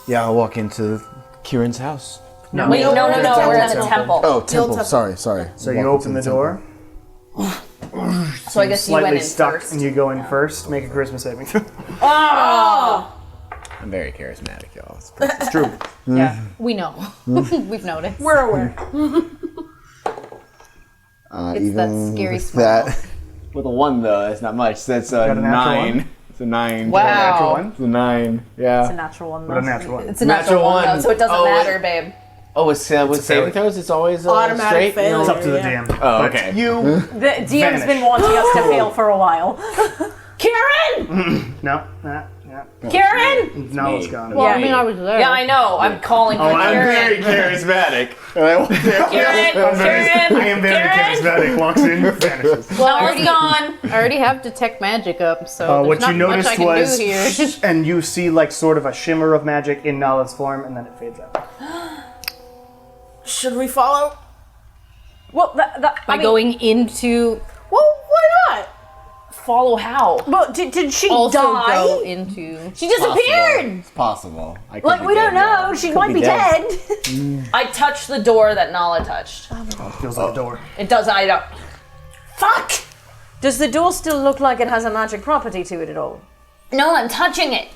Yeah, I'll walk into Kieran's house. No. Wait, no, we're at a temple. Oh, temple. temple. Sorry. So you open the door. So I guess you went Slightly in stuck, first. and you go in first. Make a charisma saving throw. I'm very charismatic, y'all. It's It's true. Yeah. We know. We've noticed. We're aware. It's that scary smile. With a 1 though, that's not much. That's a Got a natural 9. one? It's a 9. Wow. Natural one. It's a 9. Yeah. It's a natural one. What a though. natural one. It's a natural one, though, so it doesn't matter, babe. Oh, with saving failure. throws, it's always Automatic straight. failure. It's up to the Yeah. DM. Oh, But okay. You The DM's Vanish. been wanting us to fail for a while. Karen! no. Karen! No, it's gone. Well, I mean, I was there. Yeah, I know. I'm calling for Oh, I'm Karen. charismatic. Karen! I am very Karen! charismatic. Walks in, vanishes. Well, I was gone. I already have detect magic up, so there's What not you much noticed I can was, do here. and you see like sort of a shimmer of magic in Nala's form, and then it fades out. Should we follow? Well, By going into Well, why not? Follow how? Well, did she also die? go into. She disappeared. It's possible. I could Like be we don't dead, know. y'all. She Could might be dead. I touched the door that Nala touched. Feels like a door. It does. I don't. Fuck! Does the door still look like it has a magic property to it at all? No, I'm touching it.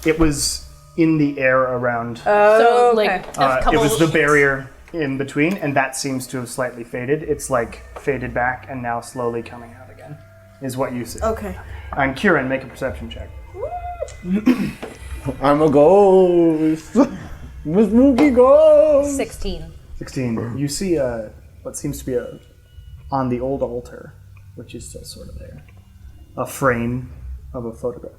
It was in the air around. So, okay. like, a It couple was the barrier in between, and that seems to have slightly faded. It's like faded back and now slowly coming out again, is what you see. Okay. And Qren, make a perception check. I'm a ghost. I'm a spooky ghost. 16. 16. You see what seems to be on the old altar, which is still sort of there, a frame of a photograph.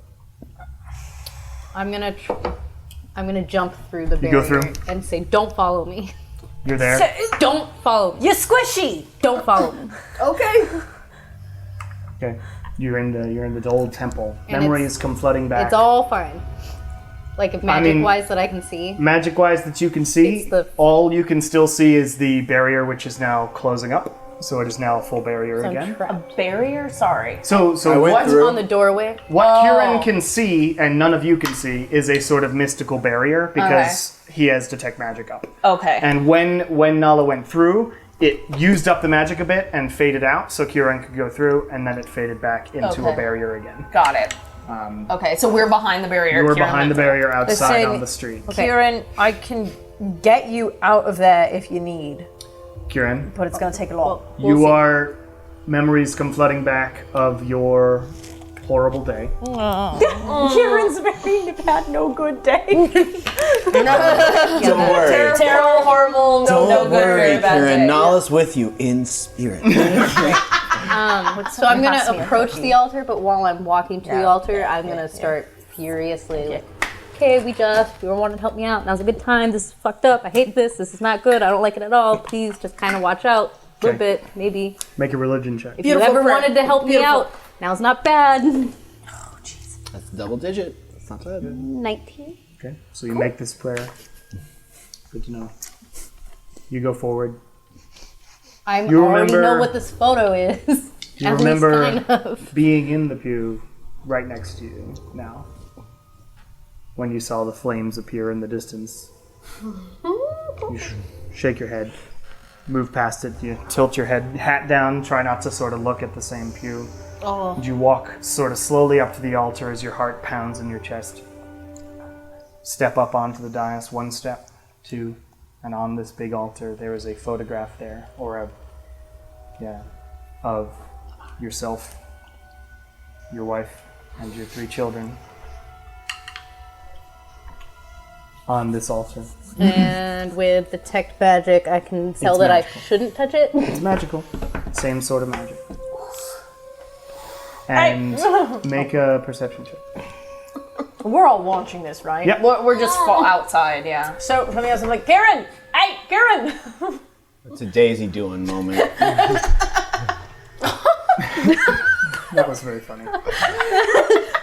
I'm gonna jump through the go barrier through? and say, "Don't follow me. You're there. Don't follow me. You're squishy. Don't follow me." Okay. Okay. You're in the old temple. And Memories come flooding back. It's all fine. Like, if magic-wise that I can see. Magic-wise that you can see, It's the- all you can still see is the barrier, which is now closing up. So it is now a full barrier again. Barrier? Sorry. So went what through. On the doorway. what Qren can see and none of you can see is a sort of mystical barrier because he has detect magic up. Okay. And when Nala went through, it used up the magic a bit and faded out, so Qren could go through, and then it faded back into a Okay. barrier again. Got it. Okay, so we're behind the barrier. You were Kieran behind the went barrier outside saying- on the street. Kieran, I can get you out of there if you need, Qren, but it's going to take a lot. you are memories come flooding back of your horrible day. Kieran's had no good day. Don't worry. Terrible, horrible, Don't no good, worry, very bad Karen. day. Nala's with you in spirit. So I'm gonna approach the altar, but while I'm walking to the altar, I'm gonna start furiously like, "Okay, you were wanting to help me out. Now's a good time. This is fucked up. I hate this. This is not good. I don't like it at all. Please just kind of watch out a little Okay. bit, maybe. Make a religion check. If you ever wanted to help me out, now's not bad." That's double digit. That's not bad. 19. Okay, so you make this prayer. Good to know. You go forward. I You already remember- know what this photo is. Do you At least remember kind of. being in the pew right next to you now? When you saw the flames appear in the distance. You shake your head, move past it, you tilt your hat down, try not to sort of look at the same pew. Oh. And you walk sort of slowly up to the altar as your heart pounds in your chest. Step up onto the dais, 1 step, 2, and on this big altar there is a photograph there, of yourself, your wife, and your 3 children on this altar. And with detect magic, I can tell that magical. I shouldn't touch it. It's magical. Same sort of magic. And make a perception check. We're all watching this, right? Yep. We're just outside, yeah. So from the outside, I'm like, Kieran, Hey! Hey, Qren! It's a Daisy doing moment. That was very funny.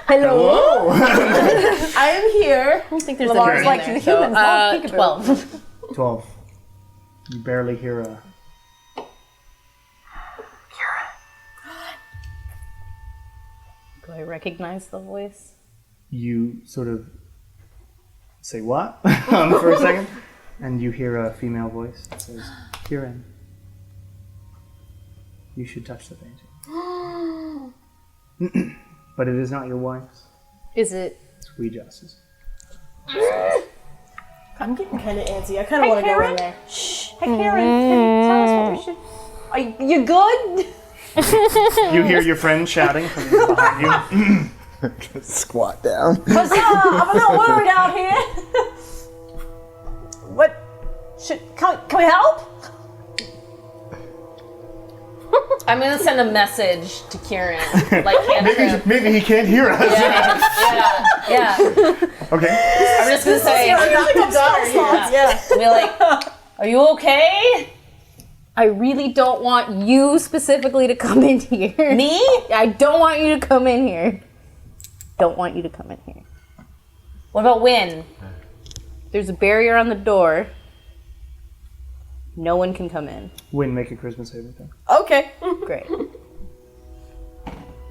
Hello. I am here. I don't think there's Lamar's anything like in the there, humans. Oh, peekaboo. 12. 12. You barely hear a. Do I recognize the voice? You sort of say what for a second, and you hear a female voice that says, "Qren, you should touch the painting." But it is not your wife's. Is it? It's Ouija's. I'm getting kind of antsy. I kind of want to go in there. Hey, Karen, tell us what we should. Are you good? You hear your friend shouting from behind you. Squat down. What's up? I'm a little worried out here. What? Can we help? I'm gonna send a message to Qren. Like, cantrip. Maybe he can't hear us. Yeah. Okay. I'm just gonna say, Adopted daughter. Yeah. be like, are you okay? I really don't want you specifically to come in here. Me? I don't want you to come in here. Don't want you to come in here. What about Win? There's a barrier on the door. No one can come in. Win, make a Charisma saving throw. Okay. Great.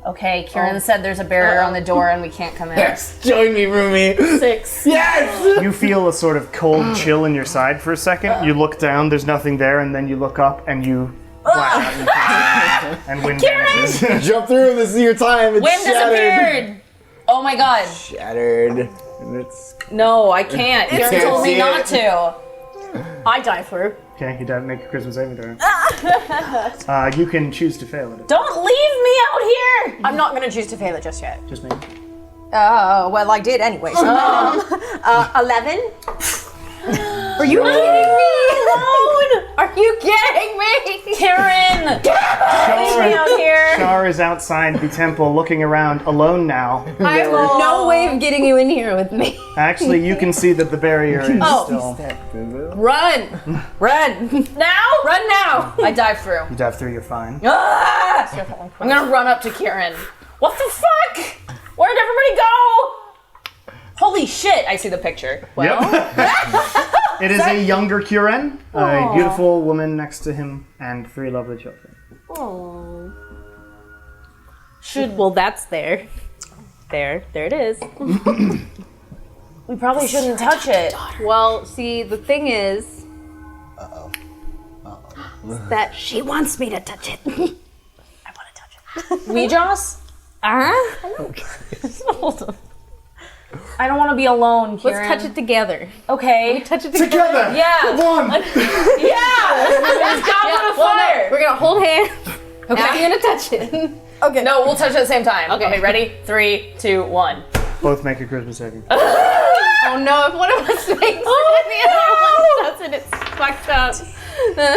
Okay, Qren said there's a barrier on the door and we can't come in. Join me, Rumi. 6. Yes! You feel a sort of cold chill in your side for a second. You look down, there's nothing there, and then you look up and you flash out and Win vanishes. Jump through. This is your time. It's Win disappeared! Oh my god. Shattered. And it's No, I can't. Qren can't told me see not it. to. I die through. Okay, you don't make a Charisma saving throw. You can choose to fail it. Don't leave me out here! I'm not going to choose to fail it just yet. Just me. Well, I did anyway. So. 11. Are you kidding me? Are you kidding me? Qren! Leave me out here! Char is outside the temple looking around alone now. I have no way of getting you in here with me. Actually, you can see that the barrier is still. Run! Run. Now? Run now! I dive through. You dive through, you're fine. I'm gonna run up to Qren. What the fuck? Where'd everybody go? Holy shit, I see the picture. Yep. It is a younger Qren, a beautiful woman next to him, and 3 lovely children. Well, that's there. There it is. We probably shouldn't touch it. Well, see, the thing is that she wants me to touch it. I want to touch it. Ouija's? Hold on. I don't want to be alone, Qren. Let's touch it together. Okay. Touch it together. Together! Yeah. One! Yeah! It's Goblet of Fire! We're gonna hold hands. Okay. I'm gonna touch it. Okay. No, we'll touch it at the same time. Okay, ready? 3, 2, 1. Both make a Charisma saving. Oh no, if one of us makes it, the other one doesn't, it's fucked up.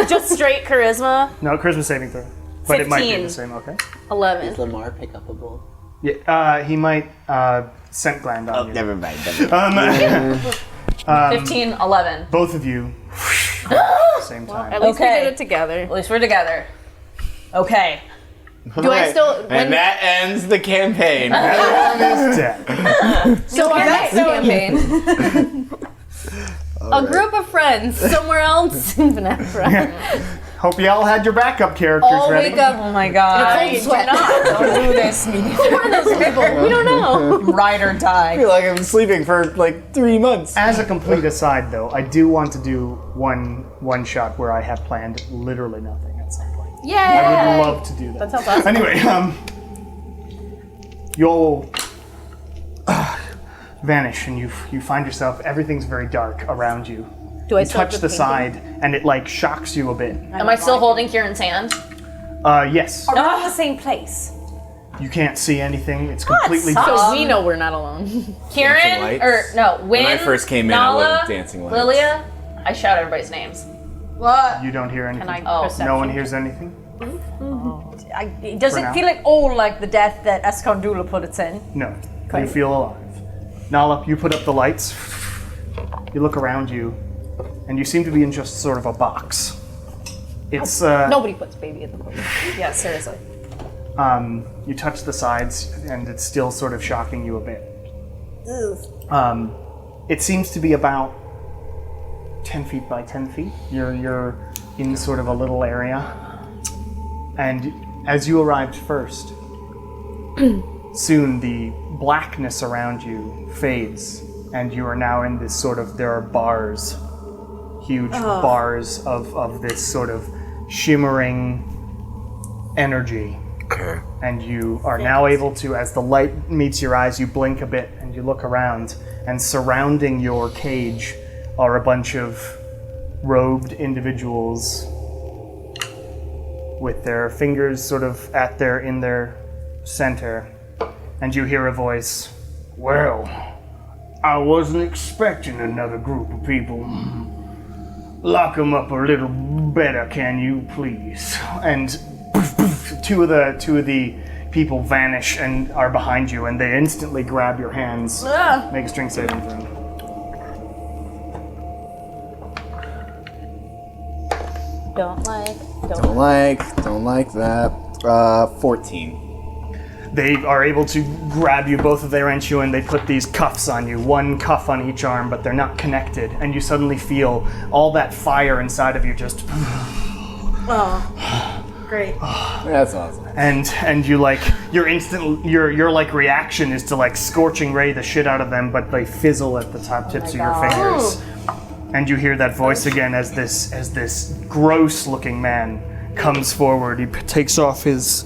Just straight charisma. No, Charisma saving throw. But it might be 15. the same, okay? 11. Lamar pick up a bowl? Yeah, he might scent gland on you. Never mind. Never mind. 15, 11. Both of you, same time. At least we Okay. did it together. At least we're together. Okay. Do I still? When, And that ends the campaign. Everyone is dead. so our next campaign. A group of friends somewhere else in Venefra. Hope you all had your backup characters All ready. wake up Oh my god. cold sweat. Don't do this. One of those people. We don't know. Ride or I die. feel like I've been sleeping for like 3 months. As a complete aside, though, I do want to do one shot where I have planned literally nothing at some point. Yay! I would love to do that. That sounds awesome. Anyway, you'll vanish and you find yourself, everything's very dark around you. Do I You still have touch the the painting? side and it like shocks you a bit. Am I still holding Kieran's hand? Yes. Are we in the same place? You can't see anything. It's completely So we know we're not alone. Kieran? lights? Or no, Win, I first came in, I Nala, loved dancing lights. Lilia. I shout everybody's names. What? You don't hear anything. Oh. No one hears anything? Does For it now. feel like all like the death that Escondula put it in? No. You feel alive. Nala, you put up the lights. You look around you. and you seem to be in just sort of a box. It's Nobody puts baby in the book. Yeah, seriously. you touch the sides, and it's still sort of shocking you a bit. It seems to be about 10 feet by 10 feet. You're in sort of a little area, and as you arrived first, soon the blackness around you fades, and you are now in this sort of, there are bars, huge bars of this sort of shimmering energy. Okay. And you are now able to, as the light meets your eyes, you blink a bit and you look around, and surrounding your cage are a bunch of robed individuals with their fingers sort of in their center. And you hear a voice, "Well, I wasn't expecting another group of people. Lock them up a little better, can you, please?" And two of the people vanish and are behind you, and they instantly grab your hands. Make a strength saving throw. Don't like that. 14. They are able to grab you, both of their you, and they put these cuffs on you, one cuff on each arm, but they're not connected, and you suddenly feel all that fire inside of you just, Great. That's awesome. and you like, your like reaction is to like scorching ray the shit out of them, but they fizzle at the top tips of your fingers. And you hear that voice again as this gross looking man comes forward. He takes off his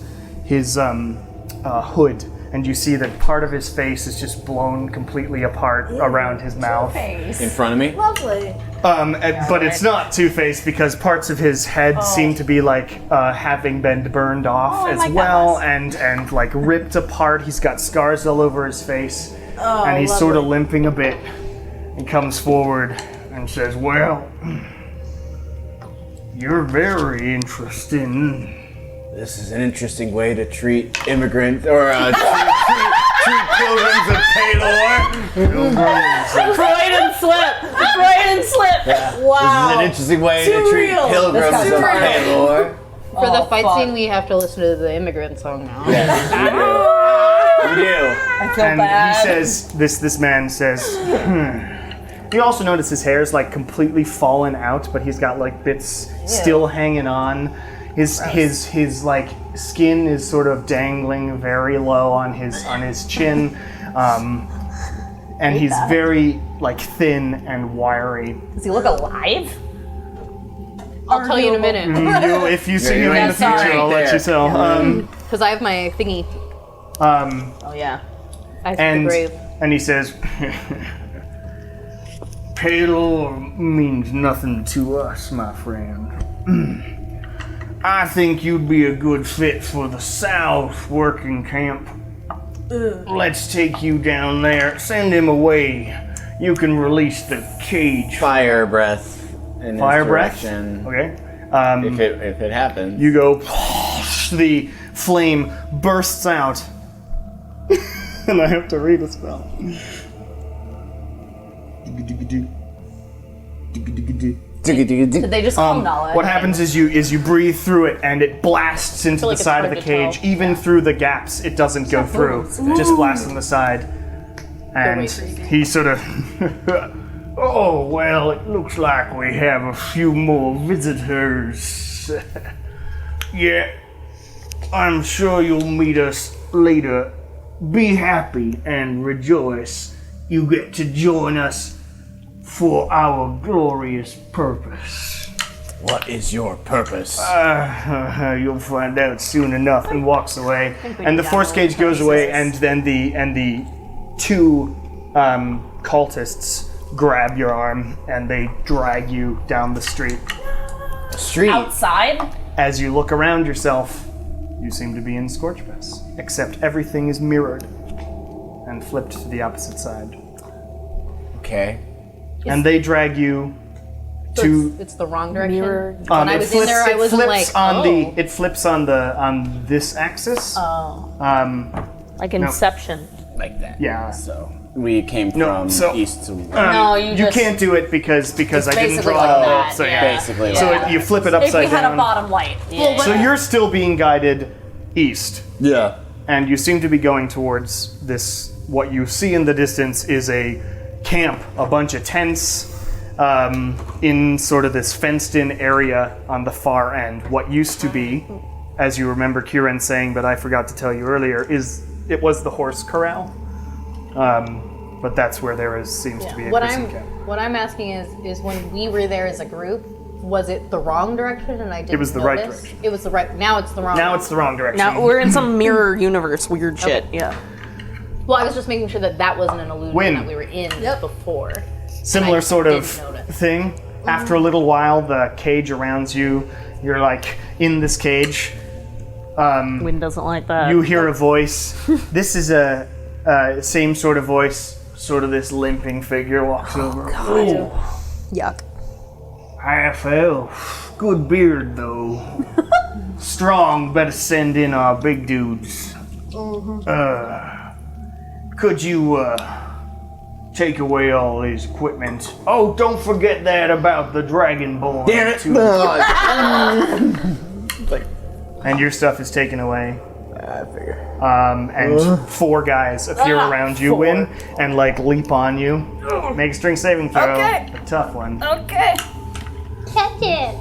hood, and you see that part of his face is just blown completely apart around his mouth. In front of me? Lovely. But it's not Two-Face, because parts of his head seem to be like having been burned off as well, and like ripped apart. He's got scars all over his face, and he's sort of limping a bit. He comes forward and says, "Well, you're very interesting." This is an interesting way to treat immigrants, or treat pilgrims of Palor. Freudian slip! Freudian slip! Wow. This is an interesting way to treat real. pilgrims of Palor. For the fight scene, we have to listen to the immigrant song now. We do. I feel And bad. he says, this man says, You also notice his hair is like completely fallen out, but he's got like bits still hanging on. His like skin is sort of dangling very low on his chin, and he's very like thin and wiry. Does he look alive? I'll tell you in a minute. If you see you're him in the right future, there. I'll let you tell. Because I have my thingy. Oh yeah. I have the grave. And he says, "Palor means nothing to us, my friend. I think you'd be a good fit for the South working camp. Let's take you down there. Send him away. You can release the cage." Fire breath in Fire his breath? direction. Okay. If it happens. You go, the flame bursts out. And I have to read a spell. Did they just call knowledge? What happens is you breathe through it, and it blasts into the like it's side of hard the to cage. tell. Even through the gaps, it doesn't go through. It just blasts on the side. And he sort of, "Oh, well, it looks like we have a few more visitors. Yeah, I'm sure you'll meet us later. Be happy and rejoice. You get to join us for our glorious purpose." What is your purpose? You'll find out soon enough, and walks away. And the force cage goes away, and then the two cultists grab your arm and they drag you down the street. Street. Outside? As you look around yourself, you seem to be in Scorchpass, except everything is mirrored and flipped to the opposite side. Okay. And they drag you So to. it's the wrong direction. When I It was in there, I it wasn't flips like, on oh. it flips on this axis. Oh. Um, Like Inception. Like that. Yeah. So. we came from east to west. No, you can't do it because I didn't basically draw like it. that, So yeah. Basically. So Yeah. you flip it If upside we had down. a bottom light. Yeah. So you're still being guided east, Yeah. and you seem to be going towards this. What you see in the distance is a camp, a bunch of tents, in sort of this fenced-in area on the far end. What used to be, as you remember Qren saying, but I forgot to tell you earlier, it was the horse corral. But that's where seems to be a prison camp. What I'm asking is when we were there as a group, was it the wrong direction and I didn't was the right notice? direction. It was the right. Now it's the wrong. Now it's the wrong direction. Now we're in some mirror universe weird shit. Yeah. Well, I was just making sure that wasn't an illusion Win. that we were in before. Similar I sort of didn't notice. thing. After a little while, the cage around you, you're like in this cage. Wind doesn't like that. You hear a voice. This is a same sort of voice. Sort of this limping figure walks over. Oh, Yuck. half elf. Good beard though. Strong. Better send in our big dudes. Could you take away all his equipment? Oh, don't forget that about the Dragonborn. Damn it! too. Like, And your stuff is taken away. I figure. And 4 guys appear around you, Win, and like leap on you. Make a strength saving throw. Okay. A tough one. Okay. Catch it.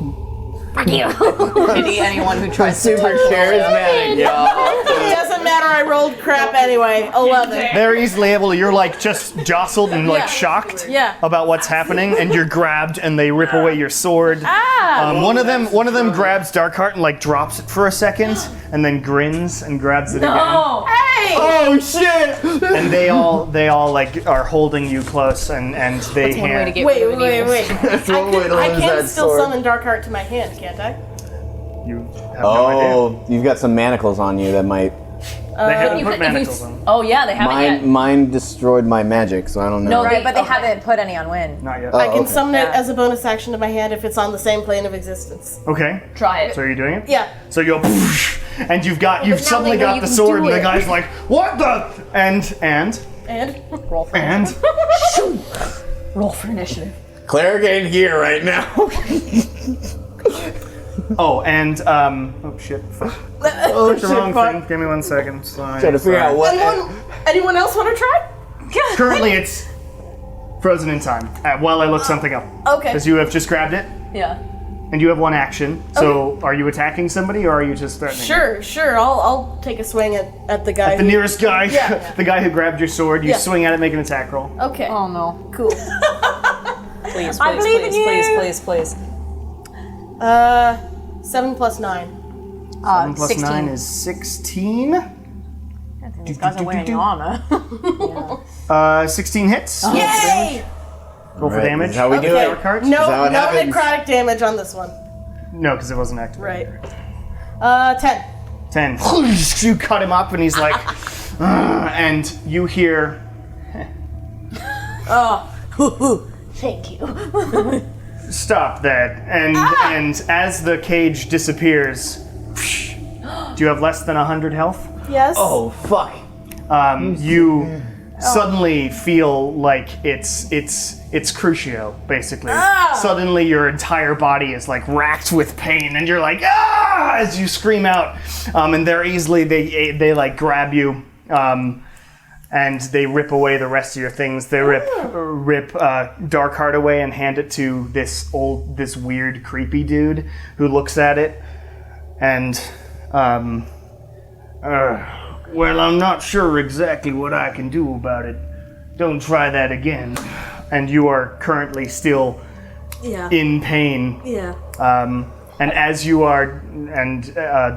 Pity anyone who tries to Super touch charismatic, y'all. It doesn't matter. I rolled crap anyway. 11. They're easily able to, you're like just jostled and like shocked Yeah. about what's happening, and you're grabbed and they rip away your sword. One of them grabs Darkheart and like drops it for a second, and then grins and grabs it again. Hey. Oh shit! And they all like are holding you close, and they One way to get Wait, rid of wait, evil. wait. That's one way to I lose can that still sword. summon Darkheart to my hand, can't I? You have no idea. Oh, you've got some manacles on you that might. They haven't you put could- if you manacles s- on. Oh yeah, they haven't yet. Mine destroyed my magic, so I don't know. No, Right, but they okay. haven't put any on Win. Not yet. I can okay. summon it as a bonus action to my hand if it's on the same plane of existence. Okay. Try it. So are you doing it? Yeah. So you go, and you've now suddenly they know got you the can sword, do and the it. guy's like, what the? And And? Roll for initiative. Cleric ain't here right now. oh, and oh shit, fuck. Clicked the wrong thing. Give me 1 second. Sorry. Trying to figure out what. Anyone else want to try? Currently, it's frozen in time while I look something up. Okay. Because you have just grabbed it, Yeah. and you have 1 action. So, are you attacking somebody, or are you just threatening? Sure. I'll take a swing at the guy. The nearest guy, Yeah. the guy who grabbed your sword. You Yeah. swing at it, make an attack roll. Okay. Oh no. Cool. Please, I please, believe in please, you. please, please. 7 plus 9. 7 plus 16. 9 is 16. These guys are wearing armor. 16 hits. Yay! Roll for Right, damage. this is how we do Okay. it. Card? No, how it no happens. necrotic damage on this one. No, because it wasn't activated. Right. 10. 10. You cut him up, and he's like, "Ugh," and you hear. Thank you. Stop that. And as the cage disappears, do you have less than 100 health? Yes. Oh fuck! You suddenly feel like it's Crucio, basically. Suddenly your entire body is like racked with pain, and you're like, ah, as you scream out. And they're easily, they like grab you, and they rip away the rest of your things. They rip Darkheart away and hand it to this weird, creepy dude who looks at it, and well, I'm not sure exactly what I can do about it. Don't try that again. And you are currently still Yeah. in pain. Yeah. And as you are, and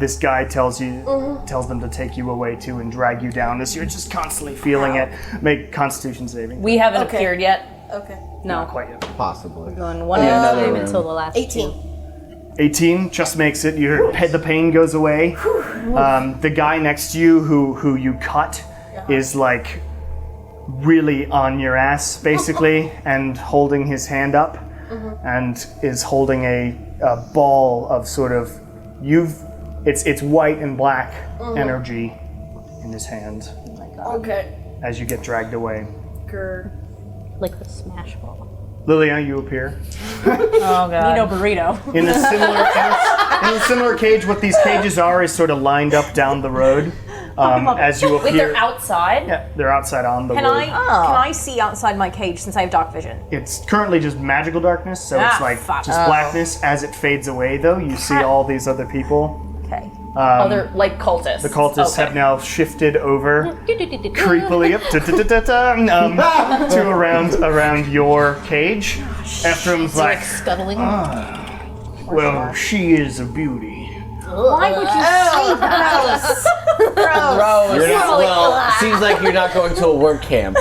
this guy tells them to take you away too and drag you down as you're just constantly feeling it. Make Constitution saving. We haven't Okay. appeared yet. Okay. No. Not quite yet. Possibly. Going one at a another time room. until the last 18. 18 just makes it. The pain goes away. The guy next to you who you cut is like really on your ass basically, and holding his hand up, and is holding a ball of sort of it's white and black energy in his hand Okay. as you get dragged away. Liquor. Like the smash ball. Lilia, you appear Oh god. Nino burrito. in a similar cage. What these cages are is sort of lined up down the road. As you Wait, appear, they're outside? yeah, they're outside on the Can road. I see outside my cage since I have dark vision? It's currently just magical darkness, so it's like fuck. just blackness. As it fades away, though, you see all these other people. Okay. Other, like, cultists. The cultists have now shifted over creepily up to around your cage. Ephraim's like, Scuttling. well, she is a beauty. Why would you say that? You're not, well, seems like you're not going to a work camp.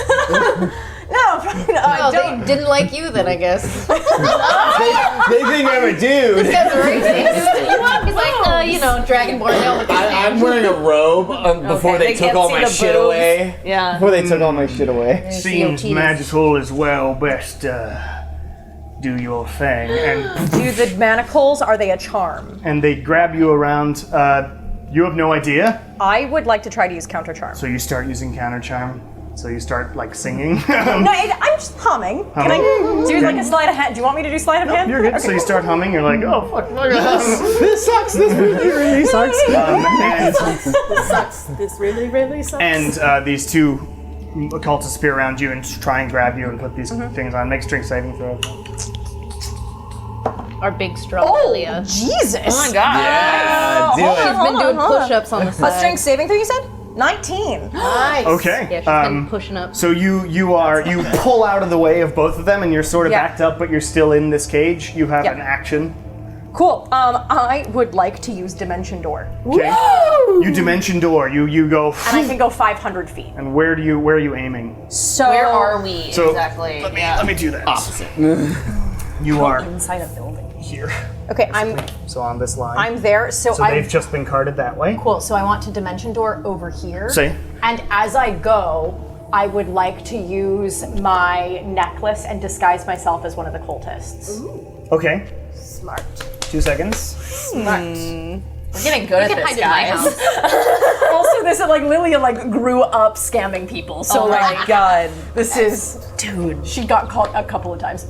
No, I Oh, don't. they didn't like you then, I guess. They think I'm a dude. That's racist. He's like, Dragonborn. I'm wearing a robe before they took can't all see my the shit boobs. away. Yeah. Before they took all my shit away. Seems Titties. magical as well. Best do your thing. And Do the manacles, are they a charm? they grab you around. You have no idea, I would like to try to use counter charm. so you start using counter charm. So you start like singing. No, I'm just humming. Can I do like a sleight of hand? Do you want me to do sleight of hand? You're good. Okay, So you cool. start humming. You're like, oh fuck, look at this. This sucks. This really sucks. This really, really sucks. And these two occultists appear around you and try and grab you and put these things on. Make strength saving throw. Our big strong Lilia. Jesus. Oh my god. Yeah, do She's it. been doing push-ups on the What's side. strength saving throw you said? 19. Nice. Okay. Yeah, she's been pushing up. So you pull out of the way of both of them, and you're sort of Yeah. backed up, but you're still in this cage. You have Yeah. an action. Cool. I would like to use Dimension Door. Okay. You dimension door. You go. And I can go 500 feet. And where are you aiming? So Where are we So exactly? let me do that. Opposite. You are inside a building. here. Okay, I'm So on this line. I'm there. So they've just been carted that way. cool. So I want to Dimension Door over here. Say. And as I go, I would like to use my necklace and disguise myself as one of the cultists. Okay. Smart. 2 seconds. Smart. We're getting good at Hide this, in my guys. house. Also, this is like Lilia grew up scamming people. So Oh my god. this is She got caught a couple of times.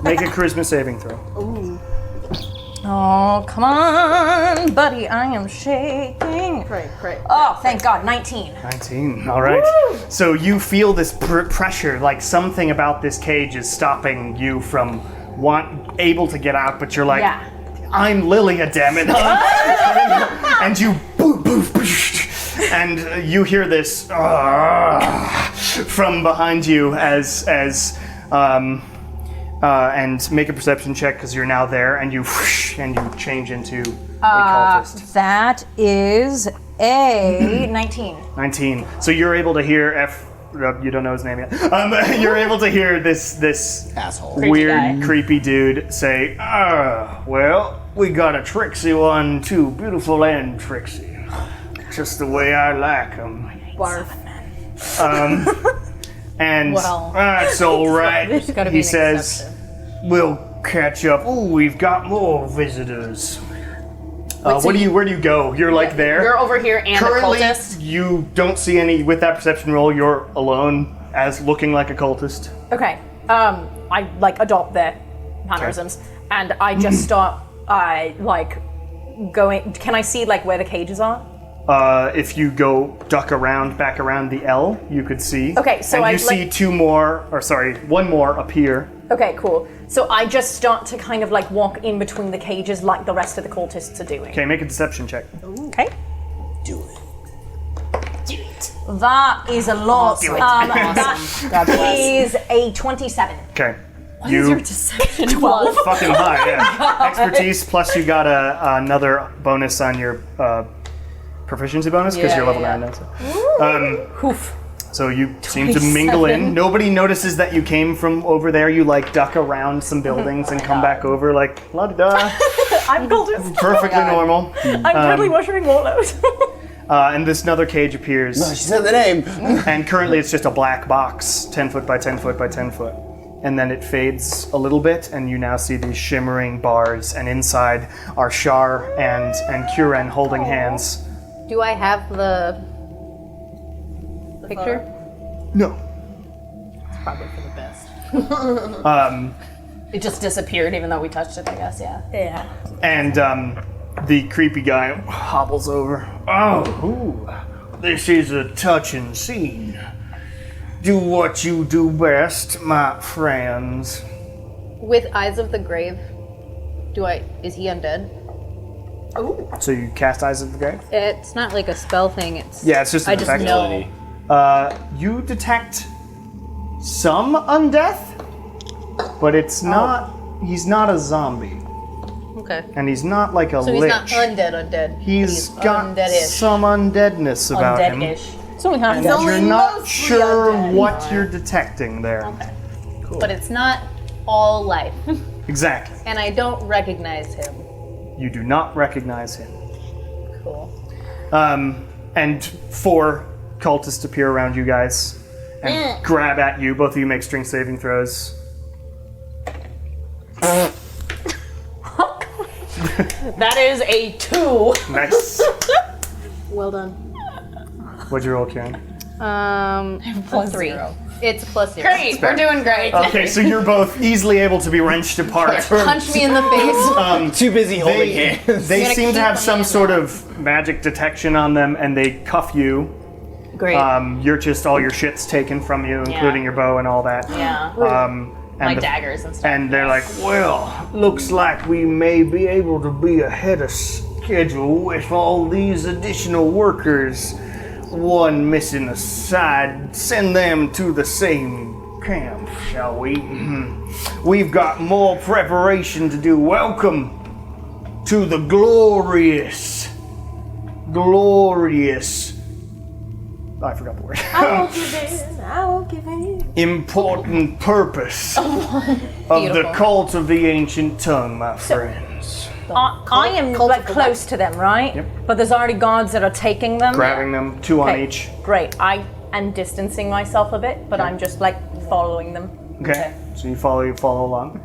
Make a charisma saving throw. Oh, come on, buddy. I am shaking. Great. Oh, thank God. 19. 19. All right. So you feel this pressure, like something about this cage is stopping you from able to get out, but you're like, Yeah. I'm Lilia, damn it. And you boof, boof, boof, and you hear this from behind you and make a perception check because you're now there, and you change into a cultist. That is a 19. 19. So you're able to hear you don't know his name yet. You're able to hear this Asshole. weird, creepy dude say, well, we got a tricksy one too, beautiful and tricksy. Just the way I like them. Barf. And Well. that's all right. There's gotta be He an says, exception. we'll catch up. Oh, we've got more visitors. Where do you go? You're like there. You're over here and Currently, a cultist. you don't see any, with that perception roll, you're alone as looking like a cultist. Okay. I adopt their mannerisms, and I just start going. Can I see where the cages are? If you go back around the L, you could see. Okay, so and I, you see one more appear. Okay, cool. So I just start to kind of walk in between the cages like the rest of the cultists are doing. Okay, make a deception check. Okay. Do it. That is a lot. That is a 27. Okay. You Deception 12. fucking high, yeah. Expertise plus you got another bonus on your proficiency bonus because you're level 9 now. So. So you seem to mingle in. Nobody notices that you came from over there. You duck around some buildings and come back over la da. I'm cultist. Perfectly normal. I'm totally mushrooming Warlord. And this another cage appears. She said the name. And currently it's just a black box, 10 foot by 10 foot by 10 foot. And then it fades a little bit, and you now see these shimmering bars, and inside are Shar and Qren holding hands. Do I have the picture? No. probably for the best. It just disappeared, even though we touched it. I guess. Yeah. Yeah. And the creepy guy hobbles over. Oh, ooh, this is a touching scene. Do what you do best, my friends. With Eyes of the Grave, is he undead? So you cast Eyes of the Grave? It's not like a spell thing. It's Yeah, it's just an I just effect. know. You detect some undeath, but it's not. He's not a zombie, Okay. and he's not like a So he's lich. not undead. He's got undead-ish. some undeadness about him. Undead-ish. So we have And to. only you're not mostly sure undead. what you're detecting there. But it's not all life. Exactly. And I don't recognize him. You do not recognize him. Cool. And 4 cultists appear around you guys and grab at you. Both of you make strength saving throws. That is a 2. Nice. Well done. What'd you roll, Qren? Plus 3. 0. It's +0. Great. We're doing great. Okay, so you're both easily able to be wrenched apart. Punch me in the face. Too busy holding hands. They gonna seem to keep have my some hand sort of magic detection on them, and they cuff you. Great. You're just all your shit's taken from you, including your bow and all that. Yeah. And My the- daggers and stuff. And they're like, well, looks like we may be able to be ahead of schedule with all these additional workers. One missing aside, send them to the same camp, shall we? We've got more preparation to do. Welcome to the glorious. I forgot the word. I won't give in. Important purpose of the cult of the ancient tongue, my friends. I am like close to them, right? Yep. But there's already guards that are taking them. Grabbing them, 2 on Okay, each. Great. I am distancing myself a bit, but I'm just like following them. Okay. So you follow along.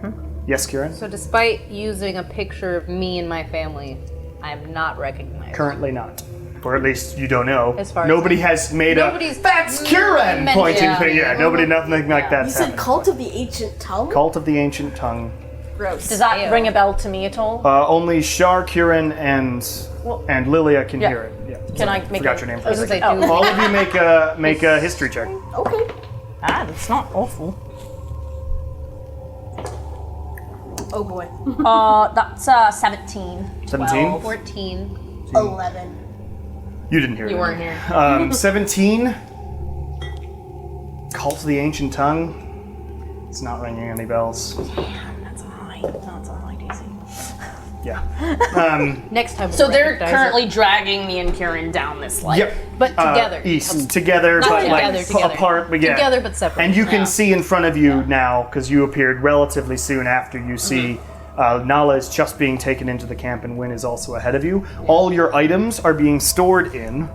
Yes, Qren? So despite using a picture of me and my family, I am not recognized. Currently not. Or at least you don't know. As far as nobody has made Nobody's a that's Qren mentioned pointing it. thing. Yeah, nobody, nothing like You that's said happened. Cult of the Ancient Tongue? Cult of the ancient tongue. Gross. Does that Ew. ring a bell to me at all? Only Shar, Qren, and Lilia can Yeah. hear it. Yeah. Can I make Forgot a- your name I for a was gonna say, second. do All of you make a history check. Okay. That's not awful. Oh boy. That's 17. 17. 14. 11. You didn't hear it. You weren't here. 17. Cult of the ancient tongue. It's not ringing any bells. That's a high DC. Yeah. Next time. So we'll they're recognize currently dragging me and Qren down this like. Yep. it. But together. East. Together, Not but together, like together. apart. But yeah. Together but separate. And you can see in front of you now, because you appeared relatively soon after, you see Nala is just being taken into the camp and Wynn is also ahead of you. All your items are being stored in.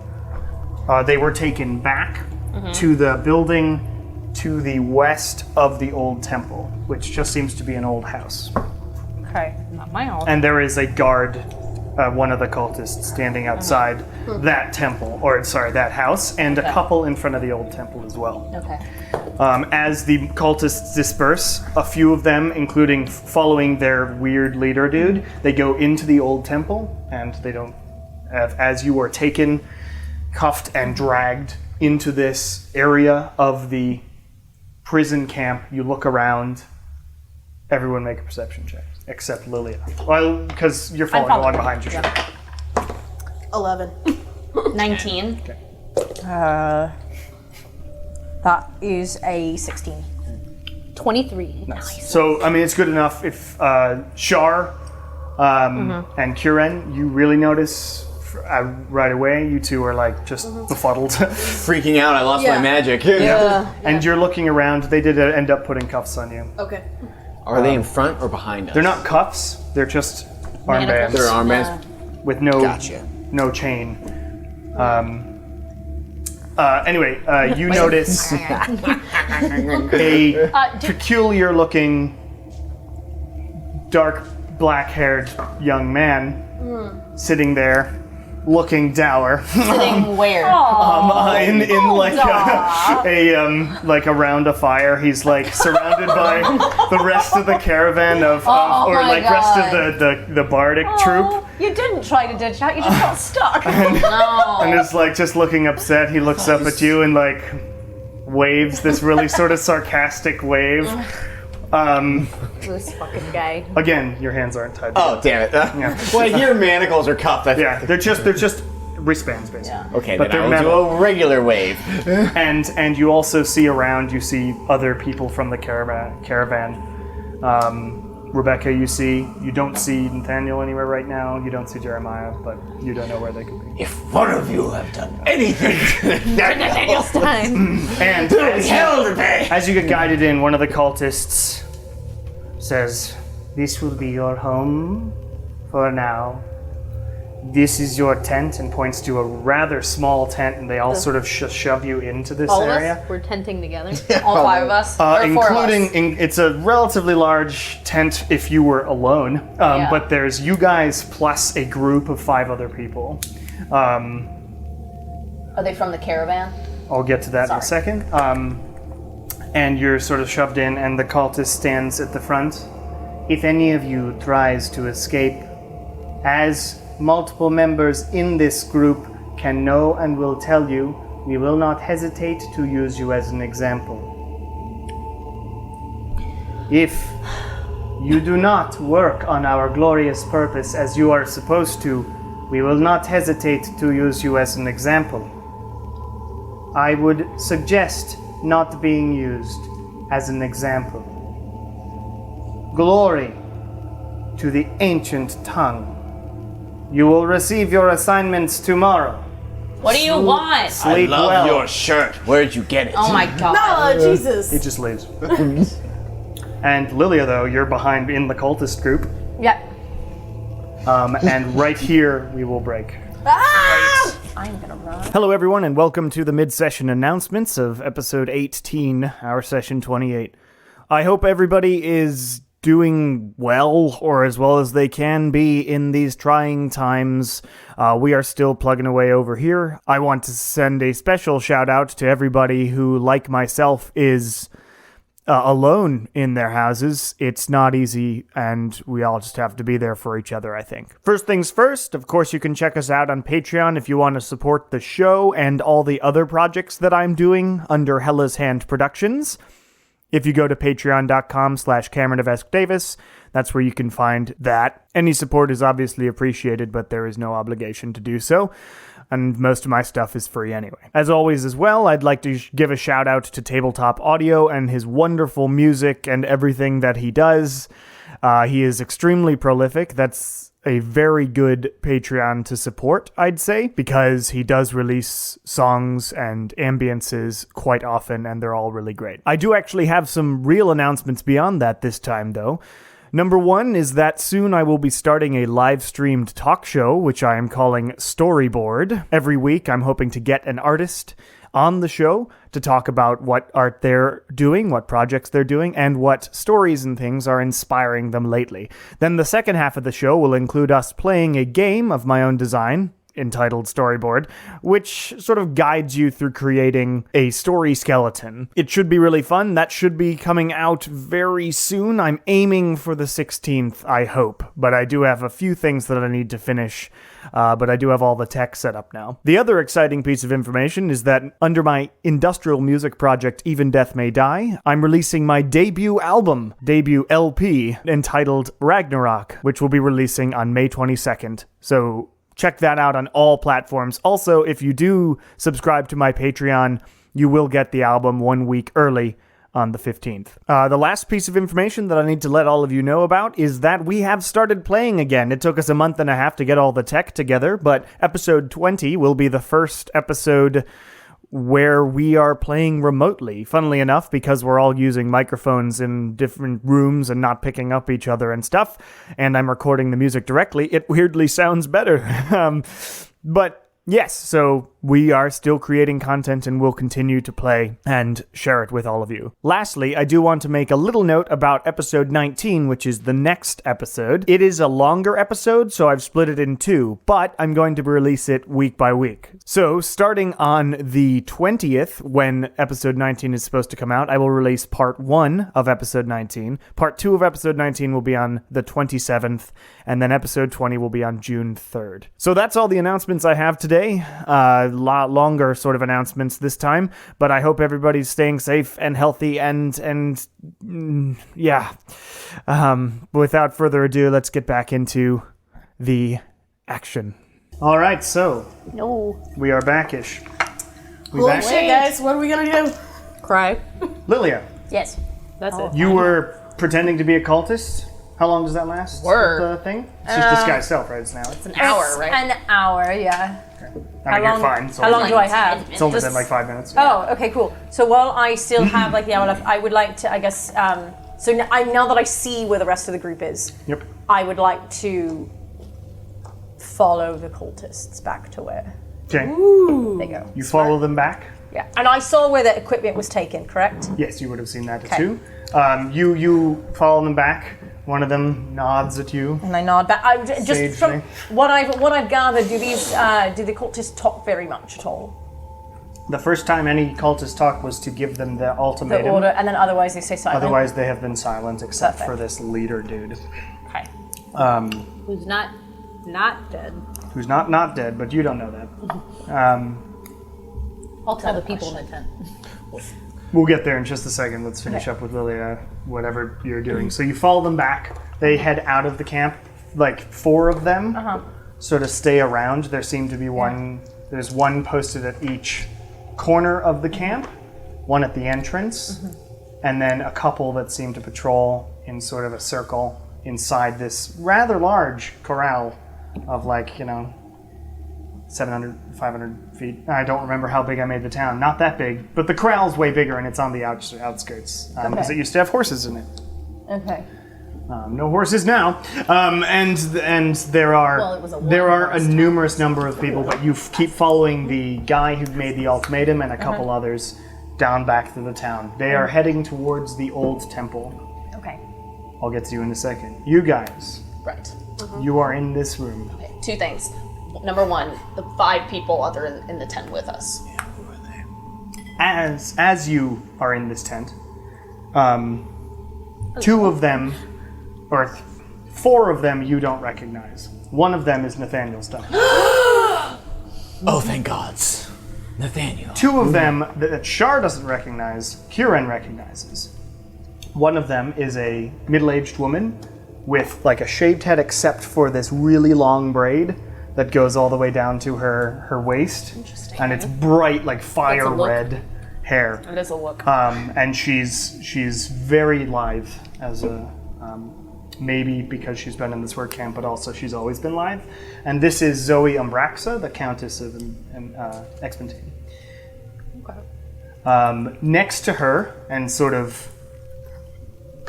They were taken back to the building to the west of the old temple, which just seems to be an old house. Okay. Not my own. And there is a guard, one of the cultists, standing outside that temple, or sorry, that house, and a couple in front of the old temple as well. Okay. As the cultists disperse, a few of them, including following their weird leader dude, they go into the old temple, and they don't have, as you are taken, cuffed, and dragged into this area of the prison camp, you look around. Everyone make a perception check, except Lilia. Well, because you're following along behind you. 11. 19. That is a 16. 23. So, I mean, it's good enough if Shar and Qren, you really notice right away, you two are like just befuddled. Freaking out, I lost my magic. And you're looking around, they did end up putting cuffs on you. Okay. Are they in front or behind us? They're not cuffs, they're just armbands They're armbands. with no Gotcha. no chain. Anyway, you notice a peculiar looking, dark black haired young man sitting there looking dour. Sitting where? In like around a fire. He's like surrounded by the rest of the caravan rest of the bardic troop. You didn't try to ditch out, you just got stuck. And is like just looking upset. He looks up at you and like waves this really sort of sarcastic wave. This fucking guy. Again, your hands aren't tied. Oh, damn it. Well, your manacles are cuffed. Yeah, they're just wristbands basically. Yeah. Okay, But then they're I'll do a regular wave. And you also see around. You see other people from the caravan. Rebecca, you don't see Nathaniel anywhere right now. You don't see Jeremiah, but you don't know where they could be. If one of you have done anything to Nathaniel's Time. And hell to pay. as you get guided in, one of the cultists says, "This will be your home for now. This is your tent," and points to a rather small tent, and they all sort of shove you into this All of area. us, we're tenting together. All 5 of us? Or 4 of us? It's a relatively large tent if you were alone, but there's you guys plus a group of 5 other people. Are they from the caravan? I'll get to that in a second. And you're sort of shoved in, and the cultist stands at the front. "If any of you tries to escape, as multiple members in this group can know and will tell you, we will not hesitate to use you as an example. If you do not work on our glorious purpose as you are supposed to, we will not hesitate to use you as an example. I would suggest not being used as an example. Glory to the ancient tongue. You will receive your assignments tomorrow. What do you want? I Sleep love well." your shirt. Where'd you get it? Oh my god. Oh, Jesus. He just leaves. And Lilia, though, you're behind in the cultist group. Yeah. And right here, we will break. I'm gonna run. Hello, everyone, and welcome to the mid-session announcements of episode 18, our session 28. I hope everybody is doing well, or as well as they can be in these trying times. We are still plugging away over here. I want to send a special shout out to everybody who, like myself, is alone in their houses. It's not easy, and we all just have to be there for each other, I think. First things first, of course, you can check us out on Patreon if you want to support the show and all the other projects that I'm doing under Hella's Hand Productions. If you go to patreon.com/CameronDavis, that's where you can find that. Any support is obviously appreciated, but there is no obligation to do so. And most of my stuff is free anyway. As always as well, I'd like to give a shout out to Tabletop Audio and his wonderful music and everything that he does. He is extremely prolific. That's a very good Patreon to support, I'd say, because he does release songs and ambiences quite often, and they're all really great. I do actually have some real announcements beyond that this time, though. Number one is that soon I will be starting a live-streamed talk show, which I am calling Storyboard. Every week, I'm hoping to get an artist on the show to talk about what art they're doing, what projects they're doing, and what stories and things are inspiring them lately. Then the second half of the show will include us playing a game of my own design, entitled Storyboard, which sort of guides you through creating a story skeleton. It should be really fun. That should be coming out very soon. I'm aiming for the 16th, I hope, but I do have a few things that I need to finish, but I do have all the tech set up now. The other exciting piece of information is that under my industrial music project, Even Death May Die, I'm releasing my debut LP, entitled Ragnarok, which will be releasing on May 22nd. So check that out on all platforms. Also, if you do subscribe to my Patreon, you will get the album 1 week early on the 15th. The last piece of information that I need to let all of you know about is that we have started playing again. It took us a month and a half to get all the tech together, but episode 20 will be the first episode where we are playing remotely, funnily enough, because we're all using microphones in different rooms and not picking up each other and stuff, and I'm recording the music directly. It weirdly sounds better. But Yes, so we are still creating content and will continue to play and share it with all of you. Lastly, I do want to make a little note about episode 19, which is the next episode. It is a longer episode, so I've split it in two, but I'm going to release it week by week. So starting on the 20th, when episode 19 is supposed to come out, I will release part 1 of episode 19. Part 2 of episode 19 will be on the 27th, and then episode 20 will be on June 3rd. So that's all the announcements I have today. A lot longer sort of announcements this time, but I hope everybody's staying safe and healthy and yeah. Without further ado, let's get back into the action. All right, so we are backish. Holy shit, guys! What are we gonna do? Cry. Lilia, Yes. That's it. you were pretending to be a cultist. How long does that last? The thing? It's just disguise self, right? It's An hour, right? An hour, yeah. I mean, you're fine. How long do I have? It's only been like 5 minutes. Oh, okay, cool. So while I still have like the hour left, I would like to, I guess, so now that I see where the rest of the group is, Yep. I would like to follow the cultists back to where Okay. they go. You follow them back? Yeah, and I saw where the equipment was taken, correct? Yes, you would have seen that too. You follow them back. One of them nods at you. And I nod back. Just Sagely. from what I've gathered, do the cultists talk very much at all? The first time any cultist talked was to give them the The ultimatum. order, and then otherwise they stay silent. Otherwise, they have been silent, except Perfect. for this leader dude, Okay. Who's not dead. who's not dead, but you don't know that. I'll tell the people in the tent. We'll get there in just a second. Let's finish up with Lilia, whatever you're doing. So you follow them back. They head out of the camp. Like 4 of them sort of stay around. There seem to be one. There's one posted at each corner of the camp, one at the entrance, and then a couple that seem to patrol in sort of a circle inside this rather large corral of 700, 500 feet. I don't remember how big I made the town. Not that big, but the corral's way bigger and it's on the outskirts because it used to have horses in it. Okay. No horses now, and there are it was a a numerous number of people, but you keep following the guy who made the ultimatum and a couple others down back to the town. They are heading towards the old temple. Okay. I'll get to you in a second. You guys, Right. you are in this room. Okay, 2 things. Number 1, the 5 people other in the tent with us. As you are in this tent, 2 of them, or 4 of them, you don't recognize. One of them is Nathaniel's done. Oh, thank gods. Nathaniel. 2 of them that Shar doesn't recognize, Qren recognizes. One of them is a middle-aged woman with like a shaved head except for this really long braid that goes all the way down to her waist. Interesting. And it's bright, like fire That's a look. red hair. It is a look. And she's very lithe as a maybe because she's been in this work camp, but also she's always been lithe. And this is Zoe Umbraxa, the Countess of Expentine. Next to her, and sort of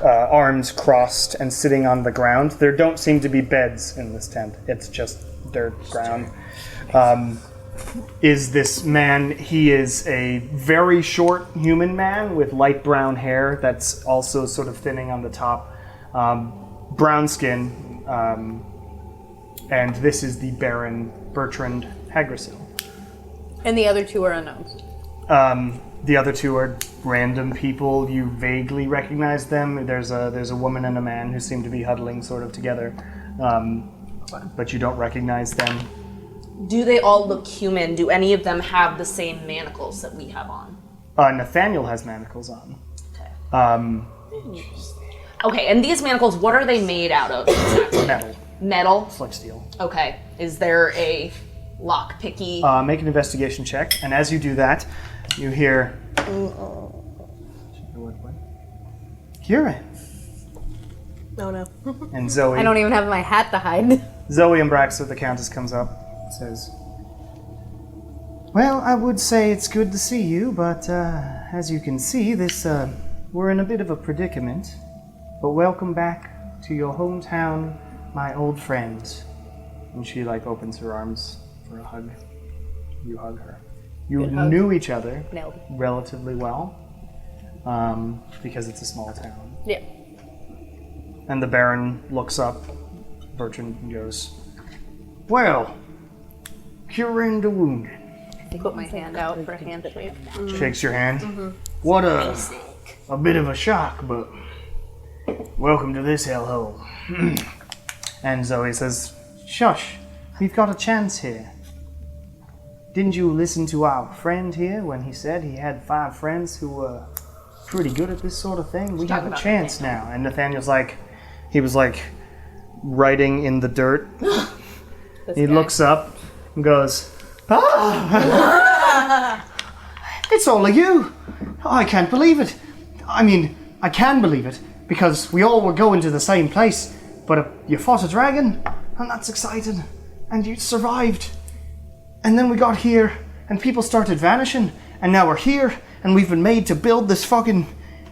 arms crossed and sitting on the ground, there don't seem to be beds in this tent. It's just dirt ground. Is this man. He is a very short human man with light brown hair that's also sort of thinning on the top. Brown skin. And this is the Baron Bertrand Hagrasil. And the other 2 are unknowns. The other 2 are random people. You vaguely recognize them. There's a woman and a man who seem to be huddling sort of together. But you don't recognize them. Do they all look human? Do any of them have the same manacles that we have on? Nathaniel has manacles on. Okay, and these manacles, what are they made out of exactly? Metal. Metal? It's like steel. Okay. Is there a lock-picky? Make an investigation check, and as you do that, you hear... Qren. Oh no. And Zoe... I don't even have my hat to hide. Zoe Umbraxa, the Countess, comes up and says, "Well, I would say it's good to see you, but as you can see, we're in a bit of a predicament. But welcome back to your hometown, my old friend." And she opens her arms for a hug. You hug her. You knew each other Nailed it. relatively well because it's a small town. Yeah. And the Baron looks up, Bertrand, and goes, "Well, Qren the Wounded." Put my hand out for a handshake. Shakes your hand. What a bit of a shock, but welcome to this hellhole. And Zoe says, "Shush, we've got a chance here. Didn't you listen to our friend here when he said he had 5 friends who were pretty good at this sort of thing? We have a chance now." And Nathaniel's like, he was like writing in the dirt. He looks up and goes, "Ah! It's all of you. I can't believe it. I mean, I can believe it because we all were going to the same place, but you fought a dragon, and that's exciting, and you survived. And then we got here, and people started vanishing, and now we're here, and we've been made to build this fucking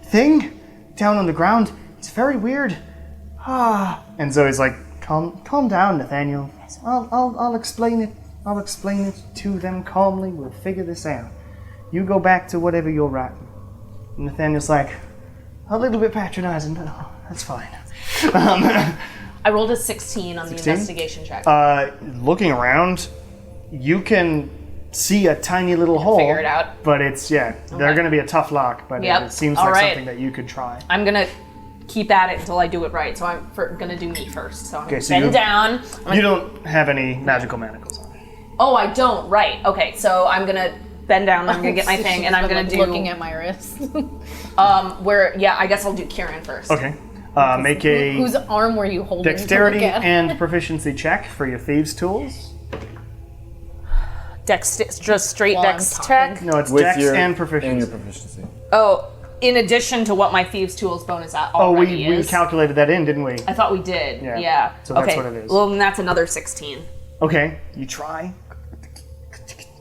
thing down on the ground. It's very weird. Ah." And Zoe's like, calm down, Nathaniel. I'll explain it. I'll explain it to them calmly. We'll figure this out. You go back to whatever you're writing." And Nathaniel's like, a little bit patronizing, but that's fine. I rolled a 16 on 16? the investigation check. Looking around, you can see a tiny little hole. Figure it out. But it's, they're going to be a tough lock, but Yep. it seems All like right. something that you could try. I'm gonna keep at it until I do it right. So I'm gonna do me first. So I'm gonna so bend you- down. You don't have any magical manacles on. Oh, I don't. Right. Okay. So I'm gonna bend down. I'm gonna get my thing, and I'm gonna do looking at my wrist. I guess I'll do Qren first. Okay. Make a Whose arm were you holding? dexterity to look at? and proficiency check for your thieves' tools. Just straight While dex I'm check. talking. No, it's With dex your and proficiency. proficiency. Oh, in addition to what my thieves' tools bonus Oh, already we is. calculated that in, didn't we? I thought we did. Yeah. Yeah. So that's okay. what it is. Well, then that's another 16. Okay, you try.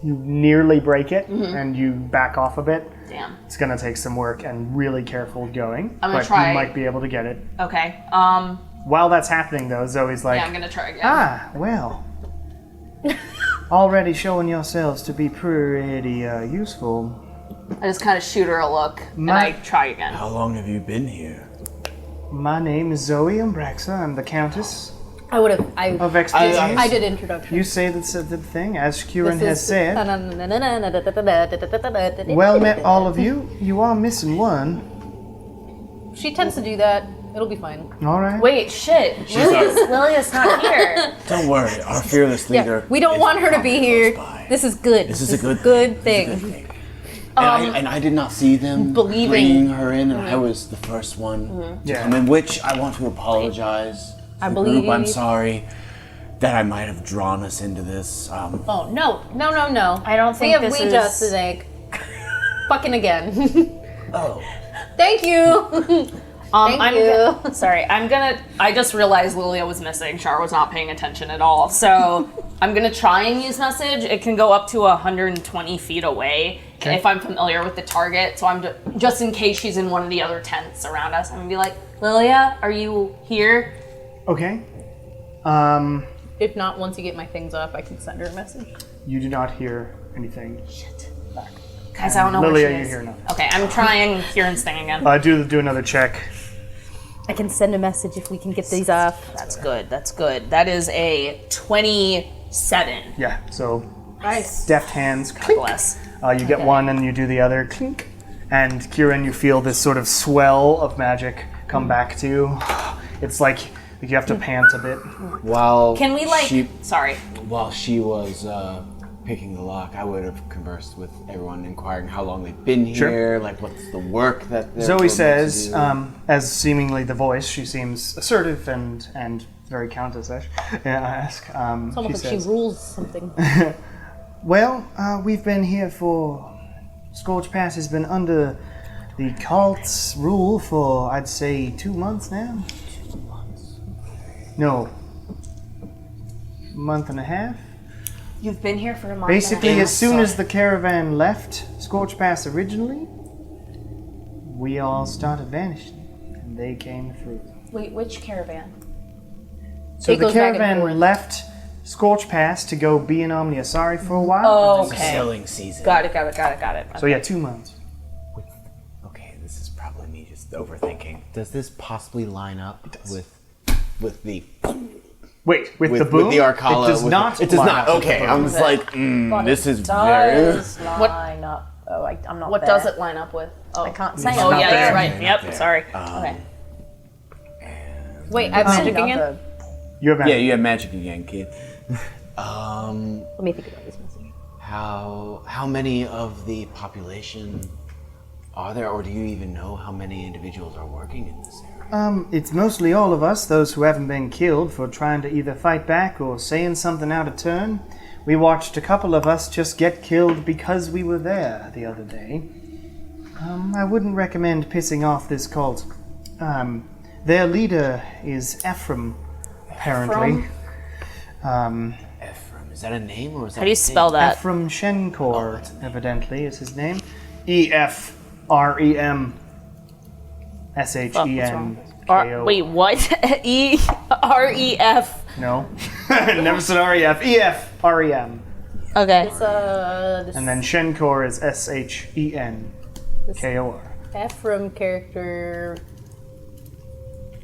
You nearly break it, and you back off a bit. Damn. It's gonna take some work and really careful going, I'm gonna but try. you might be able to get it. Okay. While that's happening, though, Zoe's like, Yeah, I'm gonna try again. "Ah, well, already showing yourselves to be pretty useful. I just kind of shoot her a look, and I try again. How long have you been here? My name is Zoe Umbraxa. I'm the Countess I would have. of Expertise. I did introduction. You say the thing, as Qren has This is- said. Well met, all of you. You are missing one. She tends to do that. It'll be fine. All right. Wait, shit. Lilia's not here. Don't worry, our fearless leader. We don't is want her to be probably here. close by. This is good. This is a good thing. This is a good thing. And I did not see them believing- bringing her in, and I was the first one to Yeah. come in, which I want to apologize to the group. I'm believe- sorry that I might have drawn us into this. Oh no! I don't We think have this we is... just today. Fucking again. Oh. Thank you. Thank you. I just realized Lilia was missing. Char was not paying attention at all. So I'm gonna try and use message. It can go up to 120 feet away if I'm familiar with the target. So I'm just in case she's in one of the other tents around us. I'm gonna be like, Lilia, are you here? Okay. If not, once you get my things off, I can send her a message. You do not hear anything. Guys, I don't know Lilia, where she you is. hear nothing. Okay, I'm trying Kieran's thing again. Do another check. I can send a message if we can get these off. That's good. That's good. That is a 27. Yeah. So Nice. deft hands. Bless. You get one and you do the other. Clink. And Qren, you feel this sort of swell of magic come back to you. It's like you have to pant a bit. While Can we sorry. while she was picking the lock, I would have conversed with everyone, inquiring how long they've been Sure. here, like what's the work that they're Zoe meant to says, do. as seemingly the voice, she seems assertive and very countess-ish. Yeah, I ask. It's almost like says, she rules something. Well, we've been here for... Scorchpass has been under the cult's rule for, I'd say, 2 months now. 2 months. No. Month and a half. You've been here for a month. Basically, as soon as the caravan left Scorchpass originally, we all started vanishing, and they came through. Wait, which caravan? So It the goes back and caravan forth. left Scorchpass to go be in Omniasari for a while. Oh, It's a okay. selling season. Got it. So yeah, 2 months. Okay, this is probably me just overthinking. Does this possibly line up with the Wait, with the boom? with the Arcala? It does not. It does line not. up with the Okay, boom. I was like, this is very. Does line up. Oh, I'm not What there. does it line up with? Oh, I can't say. Oh I'm yeah, not you're there. right. Yep. there. Sorry. Okay. Wait, I have magic again? Another- You have Yeah, you have magic again, kid. Let me think about this message. How many of the population are there, or do you even know how many individuals are working in this area? It's mostly all of us, those who haven't been killed for trying to either fight back or saying something out of turn. We watched a couple of us just get killed because we were there the other day. I wouldn't recommend pissing off this cult. Their leader is Ephraim, apparently. Ephraim. Is that a name or is that How do you spell that? Ephraim Shenkor, evidently, is his name. Efrem. Shenko. Wait, what? EREF. No. Never said REF. EFREM. Okay. This And then Shenkor is SHENKOR. Ephraim character.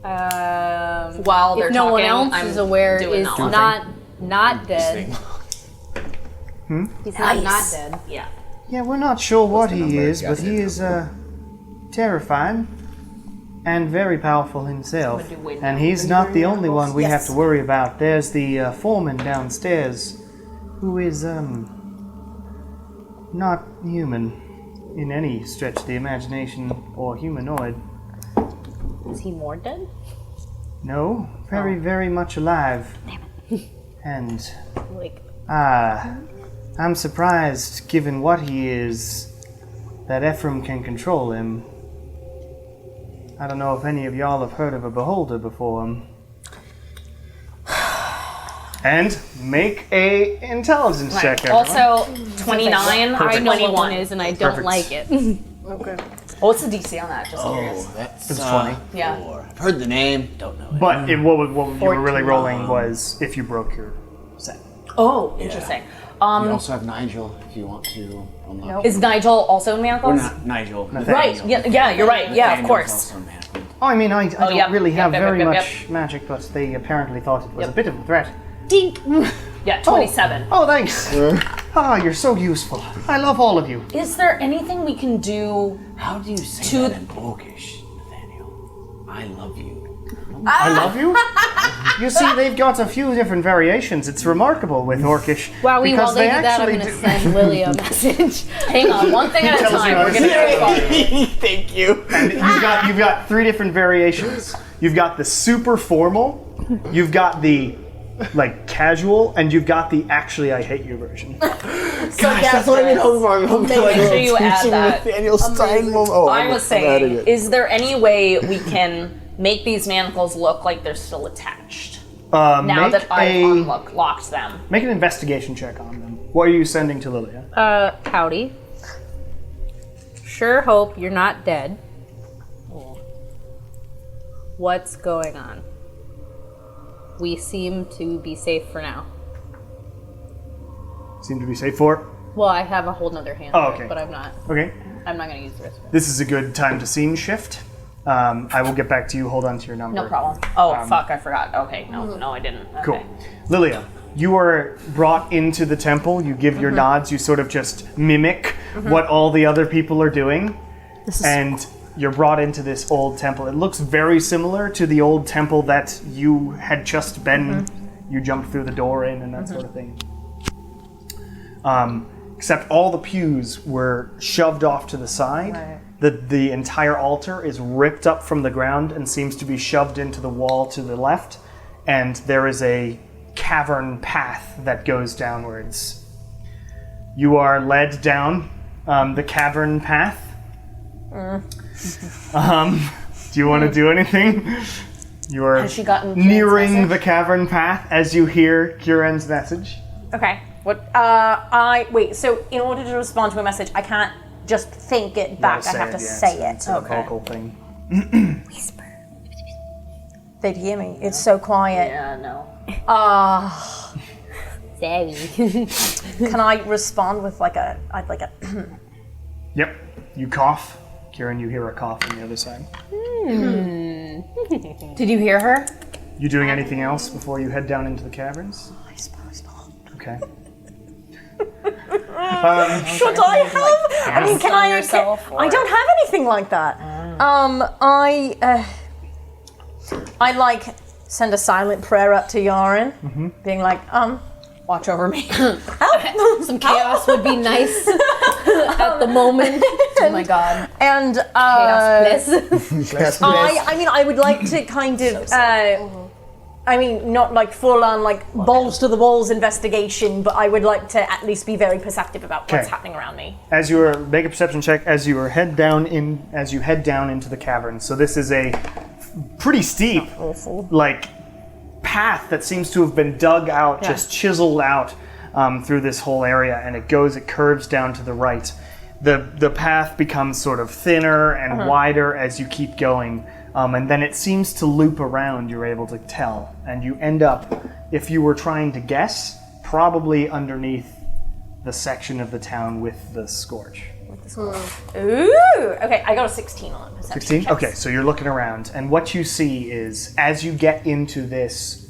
While they're if no one talking, else I'm is aware, doing is knowledge. not dead. He's not dead. Yeah. Yeah, we're not sure what the he number? is, Yeah, but I he said is terrifying and very powerful himself. do wind And he's not the only one we have Yes. to worry about. There's the foreman downstairs who is not human in any stretch of the imagination or humanoid. Is he more dead? No, very, very much alive. And Like, I'm surprised, given what he is, that Ephraim can control him. I don't know if any of y'all have heard of a beholder before him. And make a intelligence check. everyone. Also, 29 or I know what 21. one is, and I don't Perfect. like it. What's the DC on that? Just curious. Oh, that's It's 20. Yeah. 4. I've heard the name, don't know it. But what you were really 14. rolling was if you broke your set. Oh, interesting. You also have Nigel if you want to unlock. Is Nigel also in Or Manacles? not Nigel. Right. Nathaniel. Yeah, you're right. Yeah, of Nathaniel's course. also manacled. Oh, I mean, I don't yep, really yep, have yep, very yep, yep, much magic, but they apparently thought it was a bit of a threat. Dink! Yeah, 27. Oh, thanks. You're so useful. I love all of you. Is there anything we can do? How do you say To- that in Orcish, Nathaniel? I love you. I love you. You see, they've got a few different variations. It's remarkable with Orcish. While while because they do that, I'm actually going to send Lily a message. Hang on, one thing at a Tells you time. how We're to gonna say go it. far. Thank you. You've got 3 different variations. You've got the super formal, you've got the like casual, and you've got the actually I hate you version. Gosh, that's what I've been hoping for. I'm hoping for like Make sure a you add that. Nathaniel Stein moment. Oh, I was I'm adding saying, it. is there any way we can make these manacles look like they're still attached? Now Make that I've unlocked them. Make an investigation check on them. What are you sending to Lilia? Howdy. Sure hope you're not dead. What's going on? We seem to be safe for now. Seem to be safe for it. Well, I have a whole nother hand, Oh, okay. but I'm not Okay. going to use the rest of it. This is a good time to scene shift. I will get back to you. Hold on to your number. No problem. Oh, fuck, I forgot. Okay, no, I didn't. Okay. Cool. Lilia, you are brought into the temple. You give your nods. You sort of just mimic what all the other people are doing. And you're brought into this old temple. It looks very similar to the old temple that you had just been. You jumped through the door in and that sort of thing. Except all the pews were shoved off to the side. Right. The entire altar is ripped up from the ground and seems to be shoved into the wall to the left. And there is a cavern path that goes downwards. You are led down the cavern path. Do you want to do anything? You are Has she gotten Qren's nearing message? the cavern path as you hear Qren's message. Okay. What? Wait. So in order to respond to a message, I can't just think it back. I have to say it. It's a Okay. vocal thing. They'd hear me. It's so quiet. Yeah, no. Sorry. Can I respond with like a Yep. You cough. Qren, you hear a cough on the other side. Did you hear her? You doing anything else before you head down into the caverns? I suppose not. Okay. Should I have? I mean, can I? I don't have anything like that. I like send a silent prayer up to Yaren, being like, watch over me. Some chaos would be nice at the moment. Oh my god. And Chaos bliss. I mean, I would like to kind of, I mean, not like full on like balls to the walls investigation, but I would like to at least be very perceptive about what's Okay. happening around me. As you are make a perception check as you head down into the cavern. So this is a pretty steep, like path that seems to have been dug out, just chiseled out through this whole area, and it curves down to the right. The path becomes sort of thinner and wider as you keep going, and then it seems to loop around. You're able to tell, and you end up, if you were trying to guess, probably underneath the section of the town with the scorch. Ooh, okay, I got a 16 on perception. 16? checks. Okay, so you're looking around, and what you see is, as you get into this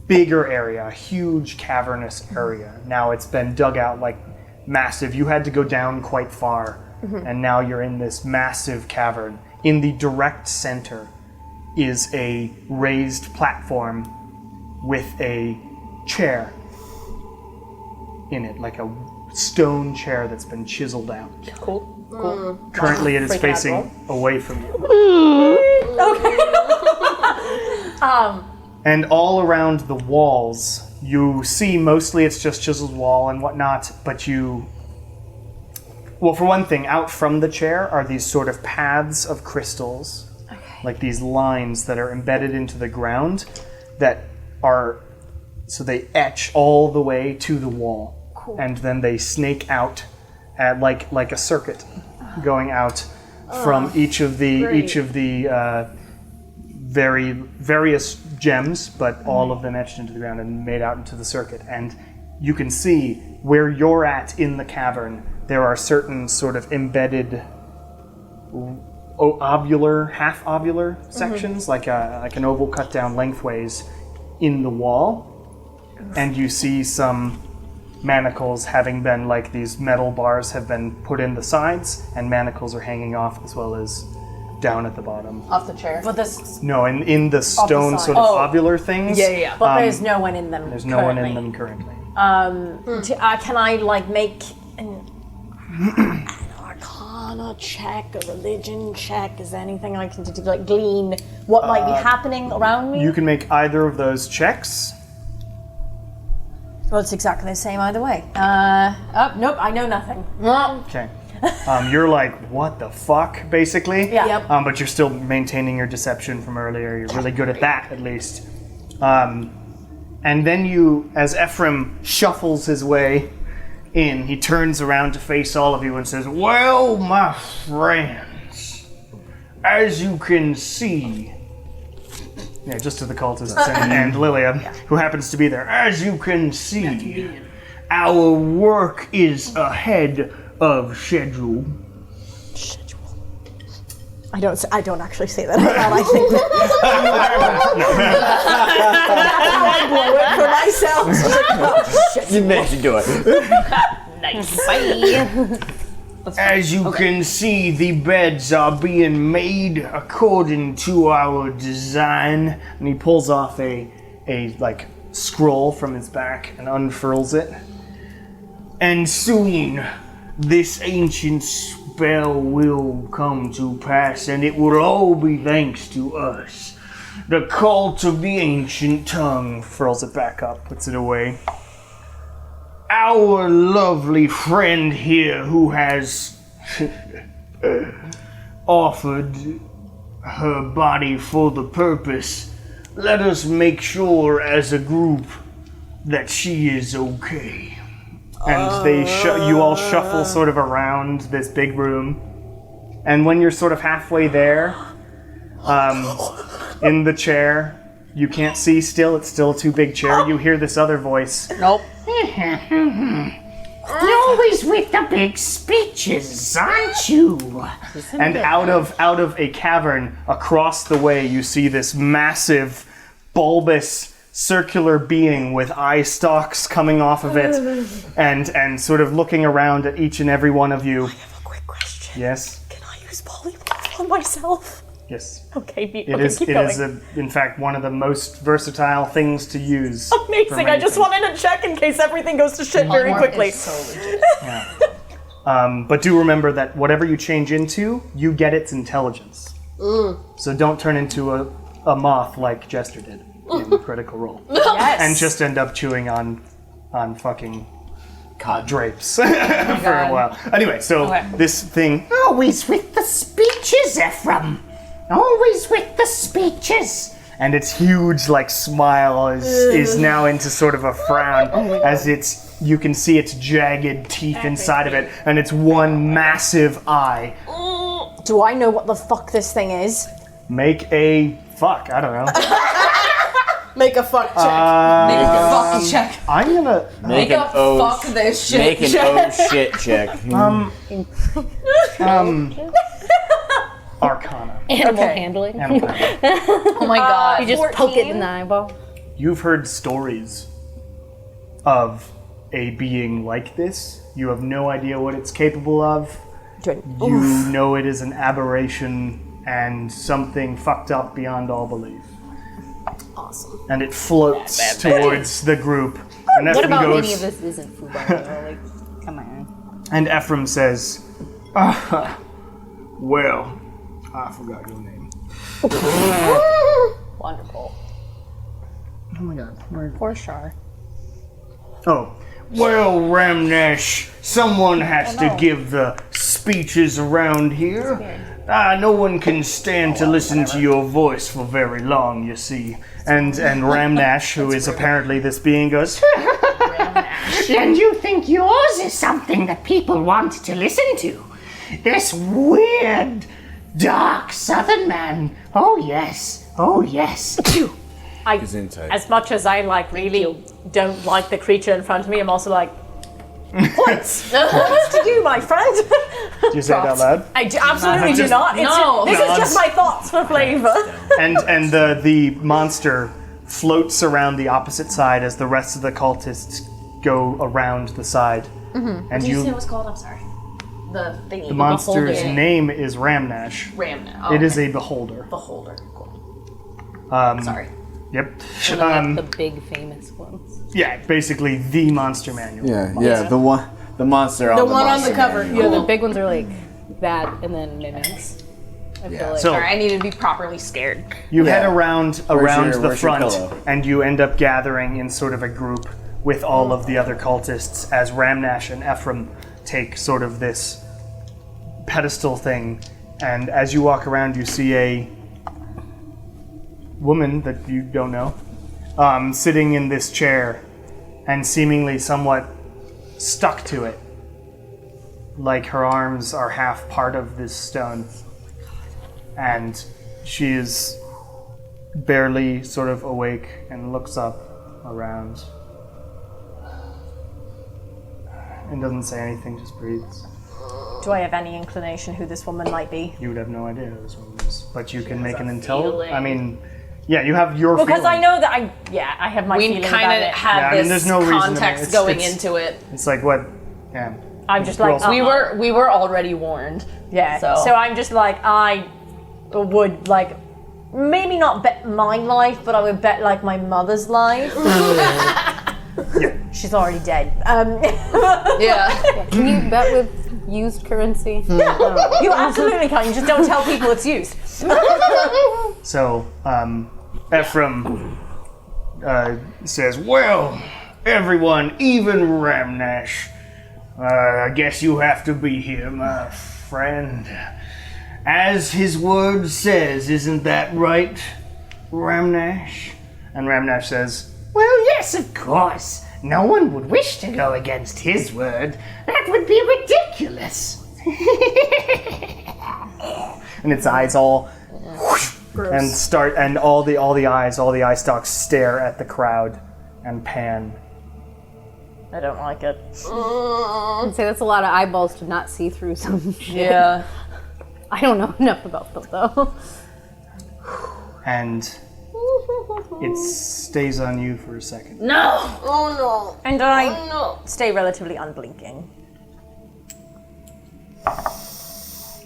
bigger area, a huge cavernous area, now it's been dug out like massive. You had to go down quite far, and now you're in this massive cavern. In the direct center is a raised platform with a chair in it, like a stone chair that's been chiseled out. Cool. Currently, it is facing away from you. And all around the walls, you see mostly it's just chiseled wall and whatnot, but well, for one thing, out from the chair are these sort of paths of crystals, like these lines that are embedded into the ground that are, so they etch all the way to the wall. And then they snake out at like a circuit going out from each of the various gems, but all of them etched into the ground and made out into the circuit. And you can see where you're at in the cavern, there are certain sort of embedded half-ovular sections, like an oval cut down lengthways in the wall. And you see some manacles having been, like these metal bars have been put in the sides, and manacles are hanging off as well as down at the bottom. Off the chair. But this, No, in the stone side. sort of ovular things. Yeah. but there's no one in them. There's no one in them currently. Can I like make an Arcana check, a religion check? Is there anything I can do to like glean what might be happening around me? You can make either of those checks. Well, it's exactly the same either way. Nope, I know nothing. Okay. You're like, what the fuck, basically? Yeah. Yep. But you're still maintaining your deception from earlier. You're really good at that, at least. And then you, as Ephraim shuffles his way in, he turns around to face all of you and says, "Well, my friends, as you can see," yeah, just to the cultists and Lilia, who happens to be there. "As you can see, our work is ahead of schedule." I don't actually say that out loud. I think that You managed to do it. Nice. Bye. As you can see, the beds are being made according to our design. And he pulls off a like scroll from his back and unfurls it. And soon, this ancient spell will come to pass, and it will all be thanks to us. The cult of the ancient tongue. Furls it back up, puts it away. Our lovely friend here who has offered her body for the purpose, let us make sure as a group that she is okay. And you all shuffle sort of around this big room. And when you're sort of halfway there, in the chair, You can't see still. It's still a too big chair. You hear this other voice. Nope. You're always with the big speeches, aren't you? And out of a cavern across the way, you see this massive, bulbous, circular being with eye stalks coming off of it, and sort of looking around at each and every one of you. I have a quick question. Yes. Can I use polymorph on myself? Yes. Okay, It is. In fact, one of the most versatile things to use. for Amazing. I many just things. wanted to check in case everything goes to shit very quickly. Is so legit. But do remember that whatever you change into, you get its intelligence. So don't turn into a moth like Jester did in Critical Role. Yes. And just end up chewing on fucking drapes for a while. Anyway, so this thing. Always with the speeches, Ephraim. Always with the speeches. And its huge like smile is now into sort of a frown as you can see its jagged teeth inside of it, and it's one massive eye. Do I know what the fuck this thing is? Make a fuck, I don't know. Make a fuck check. Make a fuck check. I'm gonna Make Make an a oh fuck this shit Make an check. oh shit check. Arcana. Animal handling. Oh my god. You just poke it in the eyeball. You've heard stories of a being like this. You have no idea what it's capable of. You know it is an aberration and something fucked up beyond all belief. Awesome. And it floats towards the group. And What Ephraim about goes, any of this isn't football? Like, come on. and Ephraim says, well, I forgot your name. Wonderful. Oh my god. Poor Shar. Oh. Well, Ramnesh, someone has to give the speeches around here. No one can stand to listen to your voice for very long, you see. And Ramnash, who is apparently this being, goes, And you think yours is something that people want to listen to? This weird, dark southern man. Oh yes, oh yes. As much as I really don't like the creature in front of me, I'm also like, points! Points to you, my friend! do you say it out loud? I absolutely do not. No. This is just my thoughts for flavor. And the monster floats around the opposite side as the rest of the cultists go around the side. And What did you say it was called? I'm sorry. The thingy. the monster's Beholder. name is Ramnash. Ram now. It is a beholder. beholder. Cool. Yep. Sorry. The big famous ones. Yeah, basically the monster manual. Yeah, the monster on The the one on monster the cover. manual. Yeah, the big ones are like that, and then mimics. I feel like. So Sorry, I needed to be properly scared. you head Yeah. around the where's your front, pillow? and you end up gathering in sort of a group with all of the other cultists as Ramnash and Ephraim take sort of this pedestal thing. And as you walk around, you see a woman that you don't know sitting in this chair and seemingly somewhat stuck to it. Like her arms are half part of this stone. And she is barely sort of awake and looks up around. And doesn't say anything, just breathes. Do I have any inclination who this woman might be? You would have no idea who this woman is. But you can make an intelligence. I mean, yeah, you have your Because feeling. I know that I have my We feeling kind about of it. had Yeah, I mean, this there's no reason to make- context it's- going it's- into it. It's like what? Yeah. I'm just like, Well, We were already warned. yeah. So- So I'm just like, I would like, maybe not bet my life, but I would bet like my mother's life. She's already dead. Yeah. Can you bet with used currency? You absolutely can. You just don't tell people it's used. So, Ephraim says, well, everyone, even Ramnash, I guess you have to be here, my friend. As his word says, isn't that right, Ramnash? And Ramnash says, Well, yes, of course. No one would wish to go against his word. That would be ridiculous. and its eyes all and all the eye stalks stare at the crowd and pan. I don't like it. I'd say that's a lot of eyeballs to not see through some shit. Yeah. I don't know enough about them though. And it stays on you for a second. No! Oh no. And I stay relatively unblinking.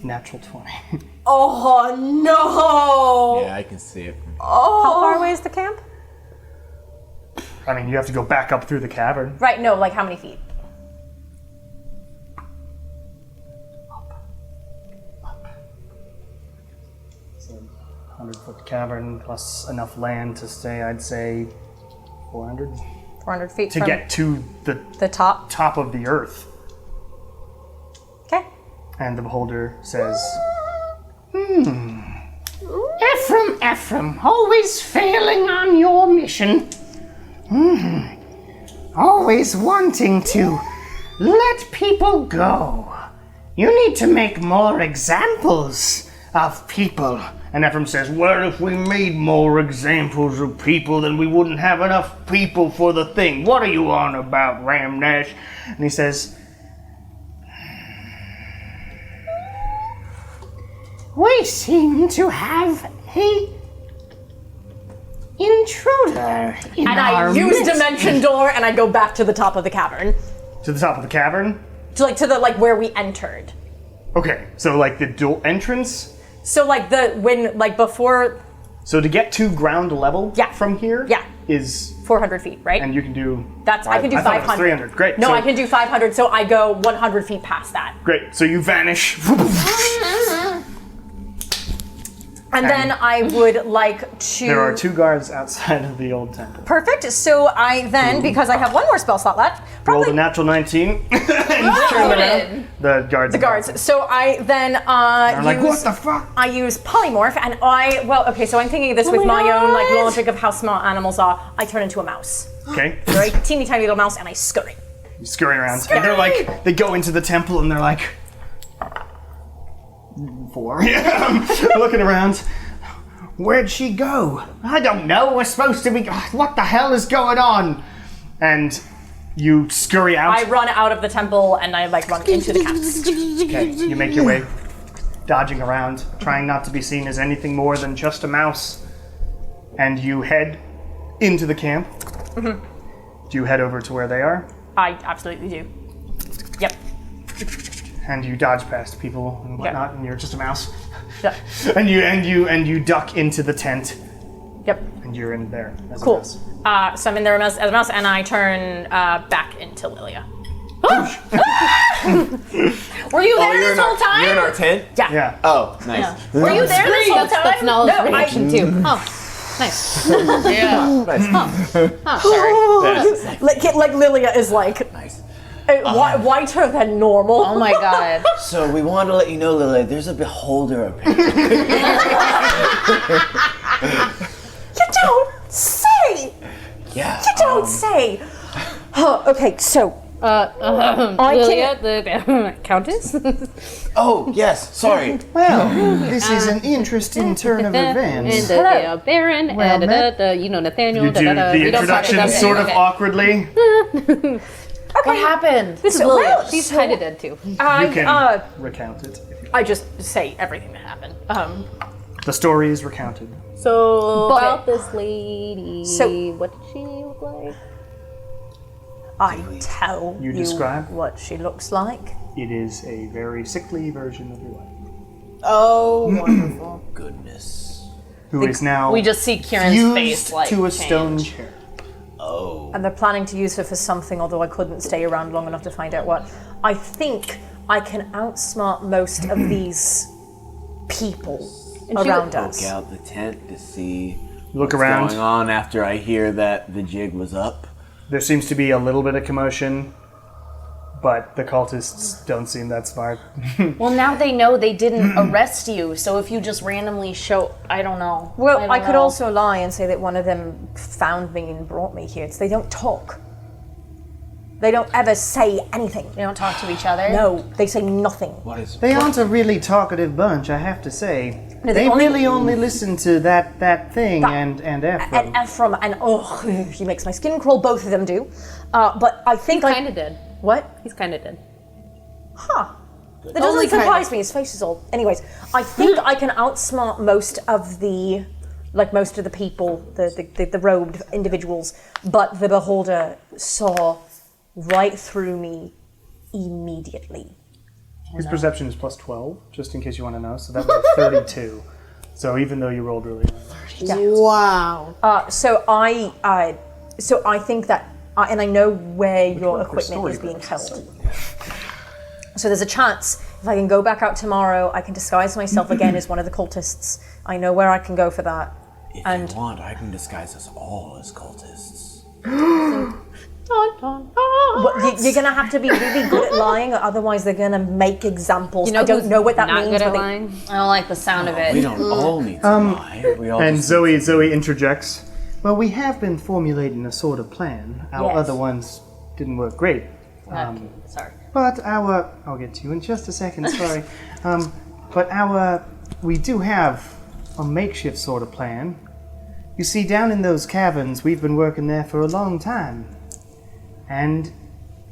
Natural 20. Oh no. Yeah, I can see it. How far away is the camp? I mean, you have to go back up through the cavern. Right, no, like how many feet? It's a 100-foot cavern plus enough land to stay, I'd say, 400. 400 feet To from get to the top. top of the earth. Okay. And the beholder says, Ephraim, always failing on your mission. Always wanting to let people go. You need to make more examples of people. and Ephraim says, well, if we made more examples of people, then we wouldn't have enough people for the thing. What are you on about, Ramnash? And he says, We seem to have a intruder in And our I use midst. Dimension Door, and I go back to the top of the cavern, to the top of the cavern? to the where we entered. Okay, so like the door entrance? So before So to get to ground level Yeah. from here Yeah. is, 400 feet, right? and you can do... I can do I thought it was 500. 300, great. No, so, I can do 500, so I go 100 feet past that. Great, so you vanish. And then I would like to... There are 2 guards outside of the old temple. Perfect. So I then, because I have one more spell slot left, Roll probably the natural 19. The guards. the guards. So I then They're like, use... what the fuck? I use polymorph, and so I'm thinking of this with my own logic of how small animals are. I turn into a mouse, Okay. very teeny tiny little mouse, and I scurry. You scurry around. And they're like, they go into the temple and they're like, 4. Looking around. Where'd she go? I don't know. We're supposed to be. What the hell is going on? And you scurry out. I run out of the temple, and I run into the camp. Okay. You make your way, dodging around, trying not to be seen as anything more than just a mouse. And you head into the camp. Mm-hmm. Do you head over to where they are? I absolutely do. Yep. And you dodge past people and whatnot, and you're just a mouse. Yep. And you duck into the tent, Yep. and you're in there as Cool. a mouse. So I'm in there as a mouse, and I turn back into Lilia. Were you there this whole time? You're in our tent? Yeah. Oh, nice. Were you there this whole time? That's Nala's No, reaction too. Oh, nice. Like Lilia is Nice. whiter than normal. Oh my god. So we wanted to let you know, Lily, there's a beholder up here. You don't say. Yeah. You don't say. Okay, so Lilia, the Countess? Oh, yes. Sorry. Well, this is an interesting turn of and events. the Baron, and met. Nathaniel. You do the We don't talk to introduction them. sort of awkwardly. What happened? This is Lilia. She's kind of dead too. You can recount it. If you I just say everything that happened. The story is recounted. So about this lady. So- what did she look like? I tell You describe? what she looks like. It is a very sickly version of your wife, Oh, wonderful. Goodness. who is now We just see Qren's fused face like to a change. stone chair. Oh. And they're planning to use her for something, although I couldn't stay around long enough to find out what. I think I can outsmart most of these people around us. Poke out the tent to see Look what's around. going on after I hear that the jig was up. There seems to be a little bit of commotion, but the cultists don't seem that smart. Well, now they know they didn't arrest you, so if you just randomly show, I don't know. Well, don't I could know. also lie and say that one of them found me and brought me here. They don't talk. They don't ever say anything. They don't talk to each other. No, they say nothing. What is? They aren't a really talkative bunch, I have to say. No, They only- really only listen to that thing and Ephraim. And Ephraim, and he makes my skin crawl, both of them do. But I think He kind of did. What? He's kind of did. Huh. That Only doesn't kind surprise of. me. His face is all. Anyways, I think I can outsmart most of the people, the robed individuals. But the beholder saw right through me immediately. His perception is plus 12, just in case you want to know. So that was a 32. So even though you rolled really high. Wow. So I think that, and I know where your equipment is being held. So there's a chance if I can go back out tomorrow, I can disguise myself again as one of the cultists. I know where I can go for that. If And- you want, I can disguise us all as cultists. You're gonna have to be really good at lying, or otherwise they're gonna make examples. I don't who's know what that not means. good at but they- lying? I don't like the sound of it. We don't all need to lie. We all And just Zoe interjects. Well, we have been formulating a sort of plan. Our Yes. other ones didn't work great. Sorry. But I'll get to you in just a second, sorry. We do have a makeshift sort of plan. You see, down in those caverns, we've been working there for a long time. And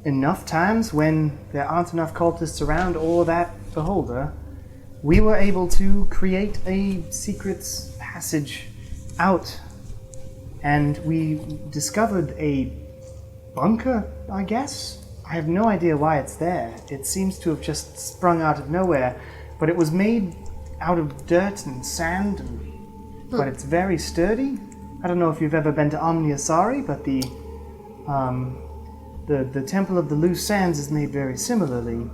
enough times when there aren't enough cultists around or that beholder, we were able to create a secret passage out. And we discovered a bunker, I guess? I have no idea why it's there. It seems to have just sprung out of nowhere, but it was made out of dirt and sand, but it's very sturdy. I don't know if you've ever been to Omniasari, but the Temple of the Loose Sands is made very similarly.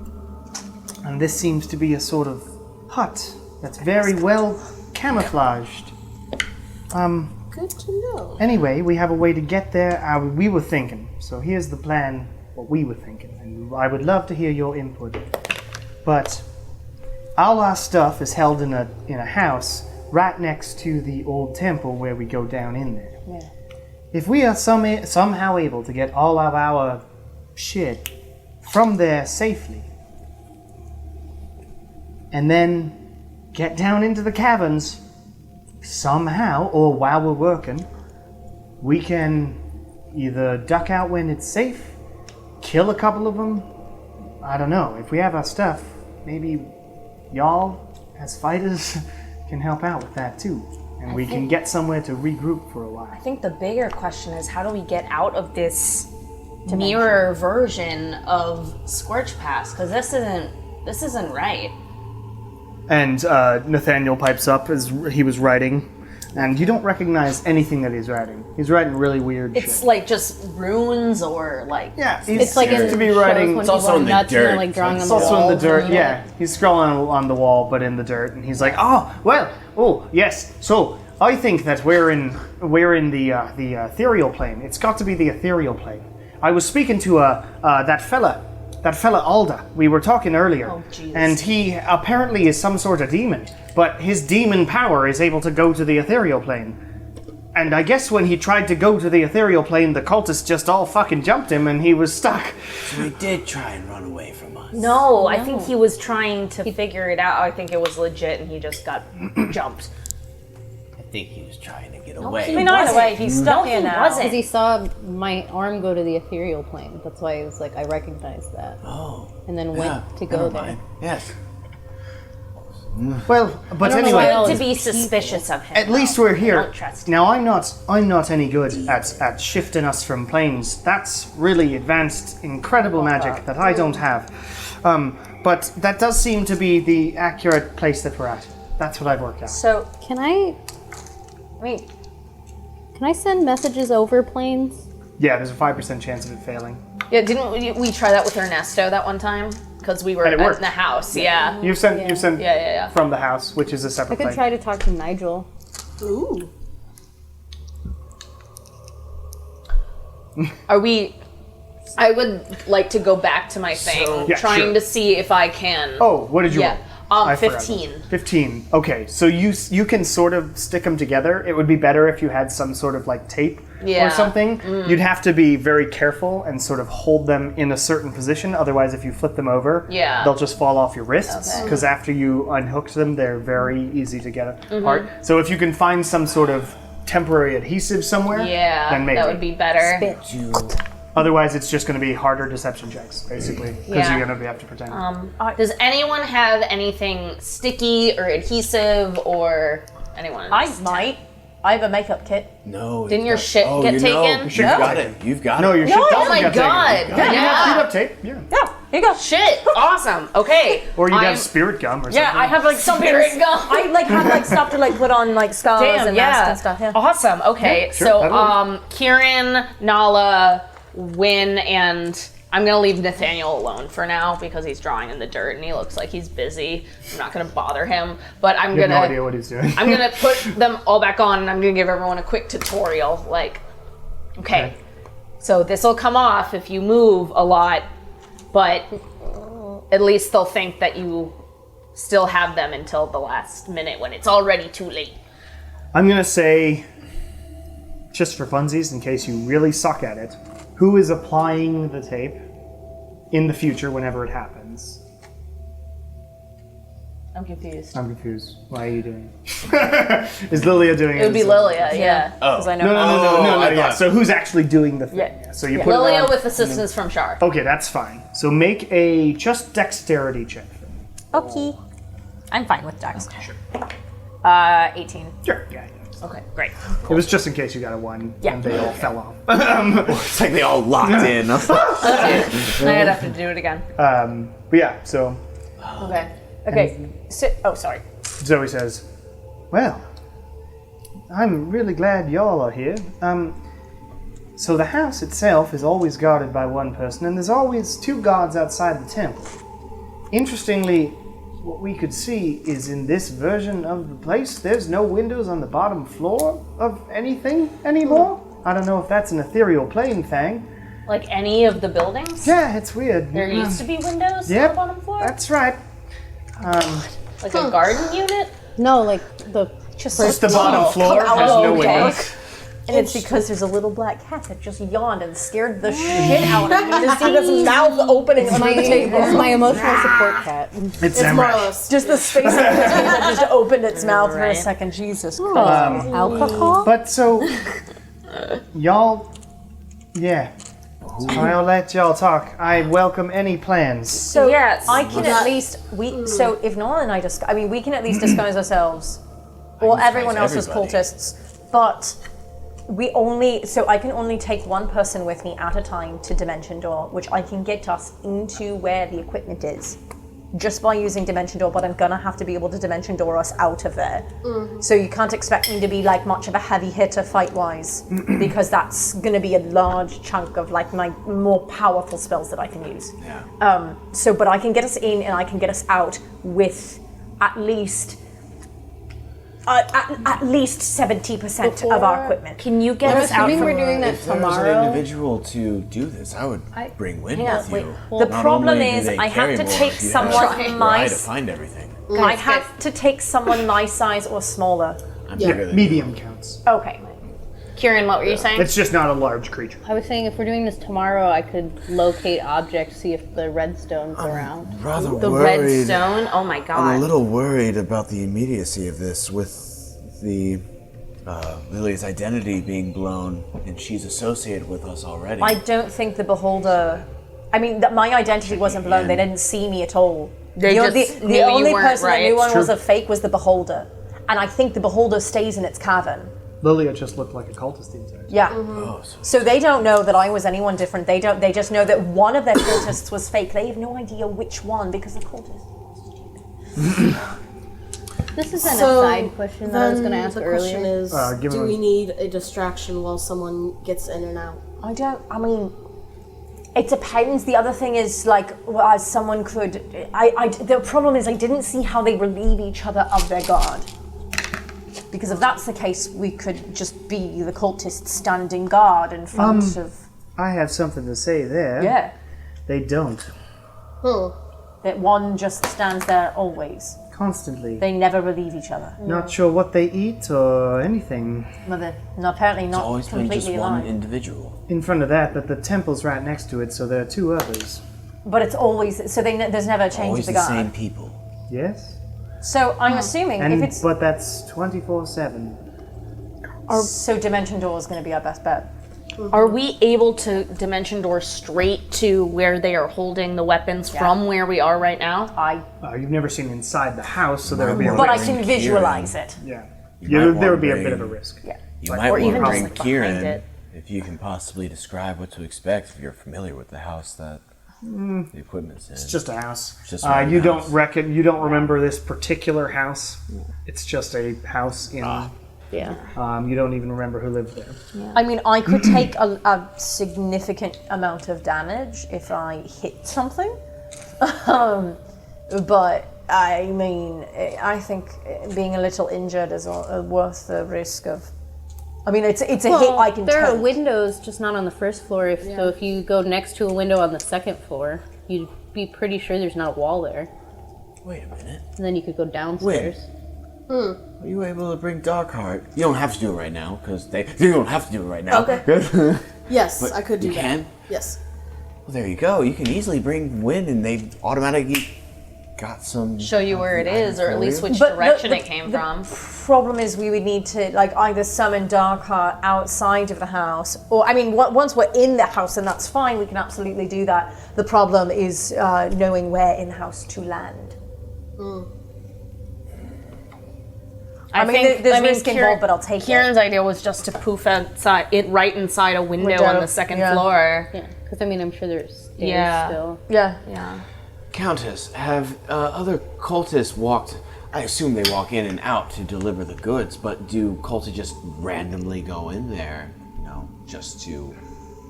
And this seems to be a sort of hut that's very well camouflaged. Good to know. Anyway, we have a way to get there. We were thinking. So here's the plan, what we were thinking. And I would love to hear your input. But all our stuff is held in a house right next to the old temple where we go down in there. Yeah. If we are somehow able to get all of our shit from there safely, and then get down into the caverns somehow, or while we're working, we can either duck out when it's safe, kill a couple of them. I don't know. If we have our stuff, maybe y'all, as fighters, can help out with that too. And we can get somewhere to regroup for a while. I think the bigger question is how do we get out of this mirror version of Scorchpass? Because this isn't right. And Nathaniel pipes up as he was writing, and you don't recognize anything that he's writing. He's writing really weird It's shit. like just runes or like. Yeah, It's like seems in to be shows writing. when It's also people are in the nuts and they're dirt. like drawing It's on It's the also in the walls dirt, and- yeah. He's scrolling on the wall, but in the dirt, and he's like, yes. So I think that we're in the ethereal plane. It's got to be the ethereal plane. I was speaking to that fella Alda. We were talking earlier, and he apparently is some sort of demon. But his demon power is able to go to the ethereal plane. And I guess when he tried to go to the ethereal plane, the cultists just all fucking jumped him, and he was stuck. So he did try and run away from us. No, I think he was trying to figure it out. I think it was legit and he just got jumped. I think he was trying to get away. I mean, either way, he's stuck here now. Because he saw my arm go to the ethereal plane. That's why I was like, I recognized that. Oh. And then Yeah, went to go never there. mind. Yes. Well, but don't know anyway, why I all to these be suspicious of him. at least we're I here. don't trust him. Now I'm not any good at shifting us from planes. That's really advanced, incredible magic that I don't have. But that does seem to be the accurate place that we're at. That's what I've worked out. So, Can I send messages over planes? Yeah, there's a 5% chance of it failing. Yeah, didn't we try that with Ernesto that one time? Because we were And it in worked. the house. Yeah. You've sent Yeah. from the house, which is a I separate could plane. try to talk to Nigel. Ooh. Are we? I would like to go back to my thing, Yeah, trying sure. to see if I can. Oh, what did you yeah. I forgot. 15. 15. Okay, so you can sort of stick them together. It would be better if you had some sort of like tape Yeah. or something. You'd have to be very careful and sort of hold them in a certain position. Otherwise, if you flip them over, Yeah. they'll just fall off your wrists. Because after you unhook them, they're very easy to get apart. So if you can find some sort of temporary adhesive somewhere, then maybe. that would be better. Otherwise, it's just going to be harder deception checks, basically, because Yeah. you're going to have to pretend. Does anyone have anything sticky or adhesive or anyone? I might. I have a makeup kit. No. Didn't you've your got- shit get taken? You've got it. You've got No, it. your shit doesn't Oh my get god! taken. Yeah, you have heat up tape. Yeah. Yeah, here you go. Shit! Awesome. Okay. Or you'd I'm- have spirit gum or something. Yeah, I have like something. Spirit gum. I like have like stuff to like put on like scars Damn, and yeah. masks and stuff. Yeah. Awesome. Okay. sure, So, that'll Qren, Nala, Win, and I'm gonna leave Nathaniel alone for now because he's drawing in the dirt and he looks like he's busy. I'm not gonna bother him, but I'm You have gonna no idea what he's doing. I'm gonna put them all back on and I'm gonna give everyone a quick tutorial. Like, okay, so this will come off if you move a lot, but at least they'll think that you still have them until the last minute when it's already too late. I'm going to say, just for funsies, in case you really suck at it, who is applying the tape in the future whenever it happens? I'm confused. I'm confused. Why are you doing it? Is Lilia doing it? It would be Lilia, yeah. Because I know. No, I yeah. thought- So who's actually doing the thing? Yeah. So you put it Lilia on- with assistance from Shar. Okay, that's fine. So make a just dexterity check for me. Okay. I'm fine with Dex. 18. Sure. Yeah. Okay, great. It was just in case you got a 1 Yeah. and they all fell off. It's like they all locked in. I'd have to do it again. But yeah, so Okay. Okay. Oh, sorry. Zoe says, "Well, I'm really glad y'all are here. So the house itself is always guarded by one person, and there's always 2 guards outside the temple. Interestingly, what we could see is in this version of the place, there's no windows on the bottom floor of anything anymore. I don't know if that's an ethereal plane thing. Like any of the buildings? Yeah, it's weird. There used to be windows on Yep, the bottom floor? that's right. Like a garden unit? No, like the Just the bottom floor has no windows. And it's because there's a little black cat that just yawned and scared the shit out of me to see this mouth opening under the table. It's my emotional support cat. It's It's more or Zamrak. less. Just the space in between that just opened its mouth for a second. Jesus Christ. Alcohol? But so, y'all, yeah. I'll let y'all talk. I welcome any plans. So Yes. I can at least so if Nolan and I we can at least disguise ourselves, or everyone else as everybody. cultists. But I can only take one person with me at a time to Dimension Door, which I can get us into where the equipment is, just by using Dimension Door. But I'm gonna have to be able to Dimension Door us out of there. So you can't expect me to be like much of a heavy hitter fight wise, because that's gonna be a large chunk of like my more powerful spells that I can use. Yeah. But I can get us in and I can get us out with at least 70% of our equipment. Can you get us out Assuming from we're doing that If there was an tomorrow. individual to do this, I would bring Win Yeah, with wait. you. The Not problem only do is they I have carry to more, take you someone have my eye to s- find everything. I have to take someone my size or smaller. I'm Yeah. bigger than Medium counts. Okay. Kieran, what were you saying? It's just not a large creature. I was saying if we're doing this tomorrow, I could locate objects, see if the redstone's around. Rather The worried. red stone? Oh my I'm a god. little worried about the immediacy of this with the Lily's identity being blown, and she's associated with us already. I don't think the beholder. I mean, my identity wasn't blown. They didn't see me at all. They the just knew the you only weren't person that right. knew one It's was true. a fake was the beholder, and I think the beholder stays in its cavern. Lilia just looked like a cultist these days. Yeah. Oh, So they don't know that I was anyone different. They don't. They just know that one of their cultists was fake. They have no idea which one because the cultist. This is an So aside question that I was going to ask the earlier. question is, give do him a- we need a distraction while someone gets in and out? I don't. I mean, it depends. The other thing is like, well, as someone could. The problem is I didn't see how they relieve each other of their guard. Because if that's the case, we could just be the cultists standing guard in front of. I have something to say there. Yeah. They don't. That one just stands there always. constantly. They never relieve each other. Not sure what they eat or anything. Well, they're apparently It's not always been just completely one alive. individual. In front of that, but the temple's right next to it, so there are two others. But it's always so. There's never a change Always of the the guard. same people. Yes? So I'm assuming if it's But that's 24/7. so, Dimension Door is going to be our best bet. Are we able to dimension door straight to where they are holding the weapons from where we are right now? You've never seen inside the house, so there would be a But I risk. can visualize it. Yeah. might There would be a wanna bit of a bring- risk. You might or want even to just, bring like, behind Qren it. if you can possibly describe what to expect if you're familiar with the house that the equipment's in. It's just a house. Just a you house. You don't remember this particular house. It's just a house in. Yeah. You don't even remember who lived there. I mean, I could take a significant amount of damage if I hit something. But I mean, I think being a little injured is worth the risk of. I mean, it's a hit I can there are take. windows, just not on the first floor. So if you go next to a window on the second floor, you'd be pretty sure there's not a wall there. Wait a minute. And then you could go downstairs. Are you able to bring Darkheart? You don't have to do it right now, because you don't have to do it right now. Okay. Yes, But I could do you that. can? Yes. Well, there you go. You can easily bring wind, and they automatically got some. Show you where it is, or at least which But direction the- it came the from. Problem is, we would need to either summon Darkheart outside of the house, or I mean, once we're in the house, and that's fine. We can absolutely do that. The problem is knowing where in house to land. I mean, there's risk involved, but I'll take it. Kieran's idea was just to poof right inside a window on the second floor. Yeah. Because I mean, I'm sure there's stairs Yeah. still. Yeah. Countess, have other cultists walked? I assume they walk in and out to deliver the goods, but do cultists just randomly go in there? Just to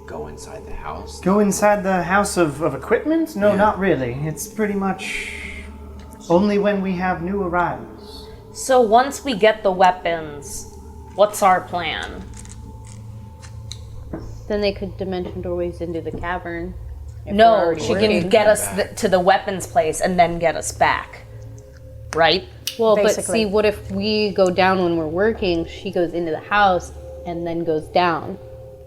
go inside the house? Go inside the house of equipment? No, not really. It's pretty much only when we have new arrivals. So once we get the weapons, what's our plan? Then they could dimension doorways into the cavern. if we're No, already she working. can get us to the weapons place and then get us back. Right? Well, but basically. see, what if we go down when we're working, she goes into the house, and then goes down?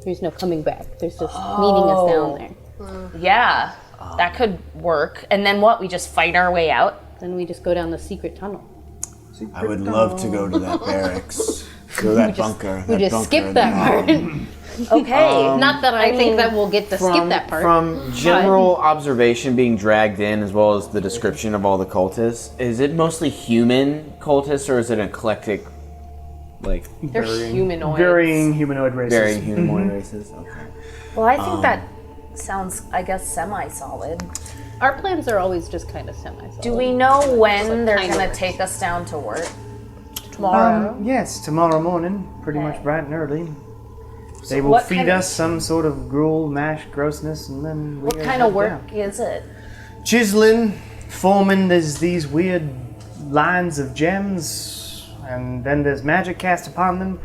There's no coming back. There's just meeting us down there. Yeah. That could work. And then what? We just fight our way out? Then we just go down the secret tunnel. I would love to go to that barracks, to that bunker. We that just bunker skip in that the- part. Okay. Not that I think that we'll get to skip that part. From general observation being dragged in, as well as the description of all the cultists, is it mostly human cultists, or is it an eclectic, like, They're humanoids. Varying humanoid races. varying humanoid races? Okay. Well, I think that sounds, I guess, semi-solid. Our plans are always just kind of semi-solid. Do we know when they're kind of going to works. take us down to work? Tomorrow. Yes, tomorrow morning, pretty much bright and early. They will what feed kind of- us some sort of gruel, mash, grossness, and then we What kind of work is it? Chiseling, forming these weird lines of gems, and then there's magic cast upon them.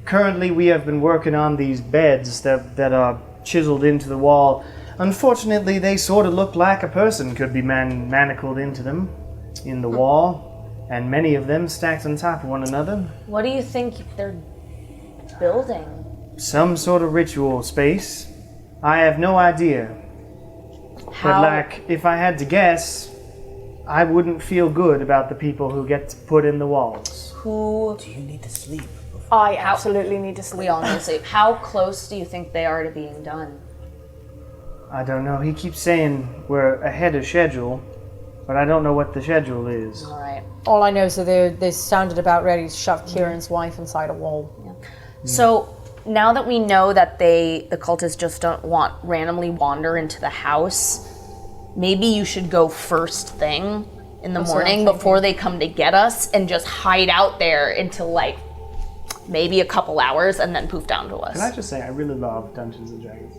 Currently, we have been working on these beds that are chiseled into the wall. Unfortunately, they sort of look like a person could be manacled into them in the wall, and many of them stacked on top of one another. What do you think they're building? Some sort of ritual space. I have no idea. How? But if I had to guess, I wouldn't feel good about the people who get put in the walls. Who? Do you need to sleep? I absolutely need to sleep. We all need to sleep. How close do you think they are to being done? I don't know. He keeps saying we're ahead of schedule, but I don't know what the schedule is. All right. All I know is that they sounded about ready to shove Kieran's wife inside a wall. So now that we know that the cultists just don't randomly wander into the house, maybe you should go first thing in the morning before they come to get us and just hide out there until maybe a couple hours and then poof down to us. Can I just say, I really love Dungeons and Dragons.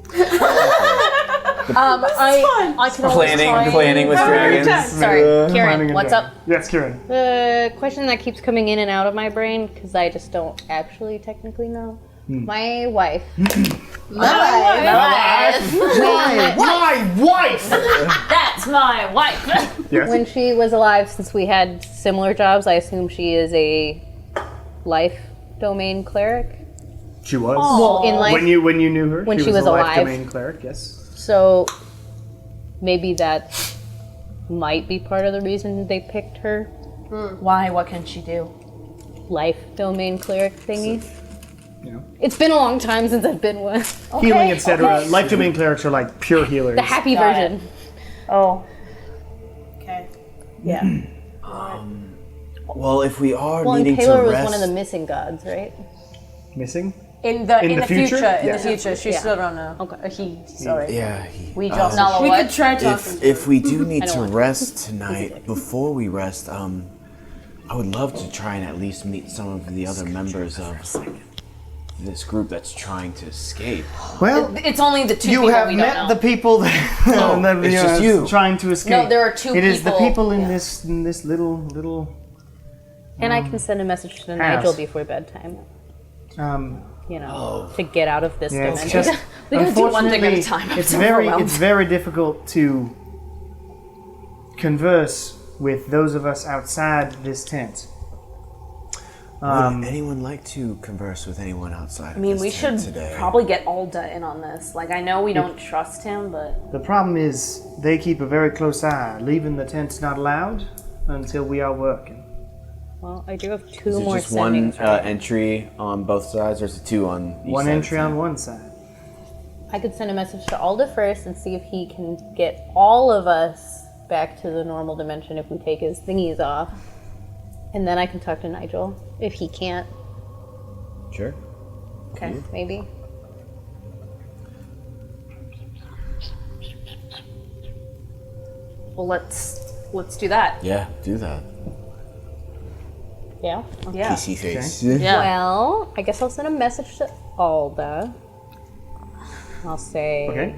I can always try Planning with dragons. Sorry, Planning Kieran, and what's dragons. up? Yes, Qren. The question that keeps coming in and out of my brain, because I just don't actually technically know. My wife. My wife! That's my wife. Yes. When she was alive, since we had similar jobs, I assume she is a life domain cleric. She was. Well, in life, When you knew her, When she she was was a life alive. domain cleric. Yes. so maybe that might be part of the reason they picked her. Why? What can she do? Life domain cleric thingy. You know. It's been a long time since I've been one. Healing, etc. Life domain clerics are like pure healers. The happy version. Oh, Okay. Yeah. Well, if we are Well, and needing Taylor to was rest, one of the missing gods, right? Missing. In the future? in Yeah. the future, she Yeah. still don't know. Okay. He sorry. yeah. We just Nala, We what? could try talking. If we do need don't to want- rest tonight, before we rest, I would love to try and at least meet some of the other members of this group that's trying to escape. Well, It's only the two you people have we met don't the know. people that, that it's just you. trying to escape. No, there are two It is the people. people in this little. And I can send a message to house. Nigel before bedtime. You know, to get out of this Yeah, it's dimension. just We gotta do one thing at a unfortunately, time. I'm It's so very overwhelmed. very difficult to converse with those of us outside this tent. Would anyone like to converse with anyone outside? I mean, we should probably get Alda in on this. Like, I know we don't trust him, but The problem is they keep a very close eye. Leaving the tent's not allowed until we are working. Well, I do have two Is it more just one sendings. Right? entry on both sides, or is it two on each One side? entry on one side. I could send a message to Alda first and see if he can get all of us back to the normal dimension if we take his thingies off. And then I can talk to Nigel. If he can't, Sure. okay, maybe. well, let's do that. Yeah, do that. Yeah. Yeah. PC face. Yeah. Well, I guess I'll send a message to Alda. I'll say, Okay.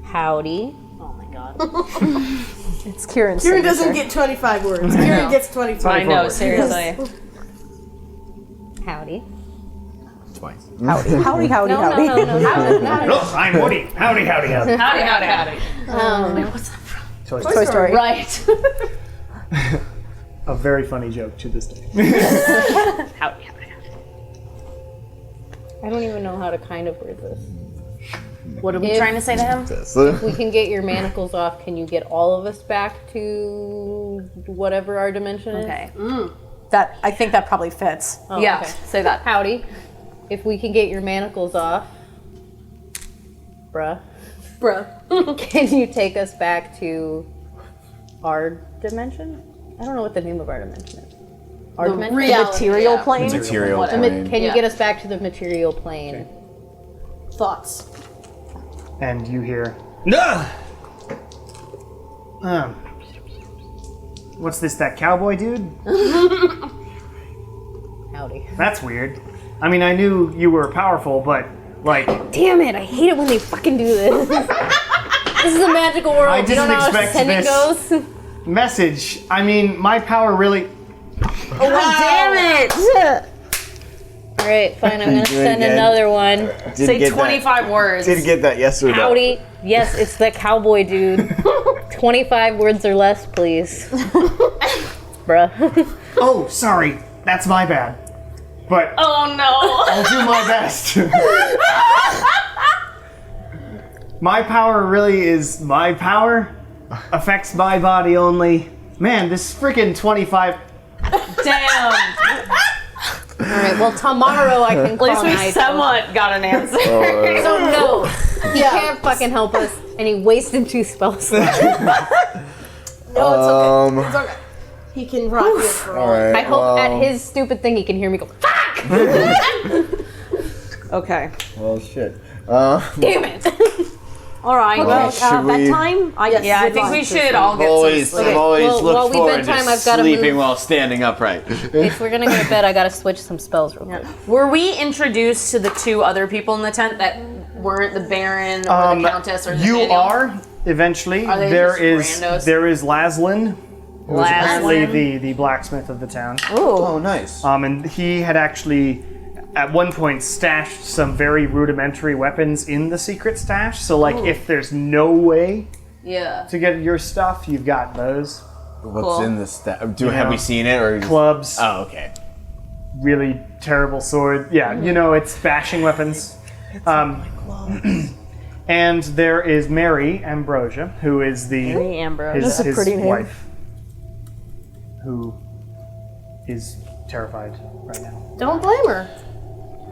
howdy. Oh my god. It's Kieran's Kieran signature. doesn't get 25 words. Kieran gets 25. I know, forward. seriously. Howdy. Twice. Howdy, howdy, howdy, No, howdy. no, no, no, no. Look, I'm Woody. Howdy, howdy, howdy. Howdy, howdy, howdy. Toy Toy Story. Story. Right. A very funny joke to this day. Howdy, howdy, howdy. I don't even know how to kind of word this. What are we If- trying to say to him? We can get your manacles off. Can you get all of us back to whatever our dimension is? Okay. That I think that probably fits. Oh, Yeah, okay. say that. Howdy. If we can get your manacles off, bruh, can you take us back to our dimension? I don't know what the name of our dimension is. Our dimension? Material plane. Material The ma- plane. Can you Yeah. get us back to the material plane? Thoughts. And you hear, no! What's this, that cowboy dude? Howdy. That's weird. I mean, I knew you were powerful, but, like, Damn it, I hate it when they fucking do this. This is a magical world. I You don't didn't know how expect sending this. goes. message. I mean, my power really. Damn it! All right, fine. I'm gonna Do it send again. another one. Didn't Say get 25 words. That. Didn't get that yesterday. Howdy. Yes, it's the cowboy dude. 25 words or less, please. Bruh. Oh, sorry. That's my bad. But Oh no. I'll do my best. My power really is my power. Affects my body only. Man, this freaking 25. Damn. All right, well, tomorrow I can At call least we Nigel. somewhat got an answer. So no, he can't fucking help us, and he wasted 2 spells. No, it's okay. It's okay. He can rock you for all. Alright, I hope at his stupid thing he can hear me go, fuck! Okay. Well, shit. Damn it! All right. Well, should we- bedtime. Yeah, I think we should all get some sleep. I've always well, looked while we've forward been time, to I've gotta sleeping move. while standing upright. If we're gonna go to bed, I gotta switch some spells real quick. Were we introduced to the 2 other people in the tent that weren't the Baron or the Countess or You Nathaniel? are eventually. Are they There just is randos? there is Laslin, who is apparently Laslin? the blacksmith of the town. Oh, nice. And he had actually at one point stashed some very rudimentary weapons in the secret stash. So like if there's no way Yeah. to get your stuff, you've got those. What's Cool. in the staff? Have we seen it or? Clubs, Oh, okay. really terrible sword. Yeah, you know, it's bashing weapons. And there is Mary Ambrosia, who is Mary Ambrose. his, That's a pretty his name. wife, who is terrified right now. Don't blame her.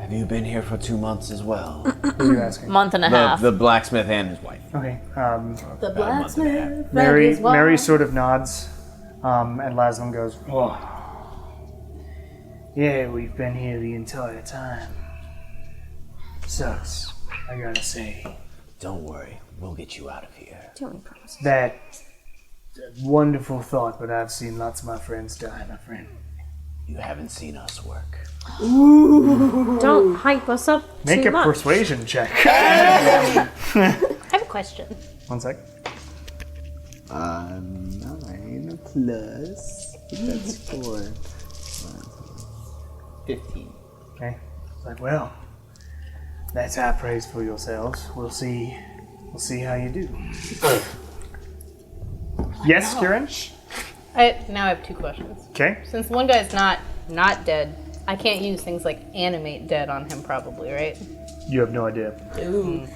Have you been here for 2 months as well? Who are you asking? Month and a half. The blacksmith and his wife. Okay. The blacksmith. Mary sort of nods, and Laszlo goes, "Oh, yeah, we've been here the entire time. Sucks, I gotta say. Don't worry, we'll get you out of here. That wonderful thought, but I've seen lots of my friends die, my friend. You haven't seen us work. Don't hype us up Make too a much. persuasion check." I have a question. 1 sec. 9 plus. That's 4. 15. Okay. It's like, well, that's high praise for yourselves. We'll see how you do. Yes, Qren? Now I have 2 questions. Okay. Since one guy's not dead, I can't use things like animate dead on him, probably, right? You have no idea.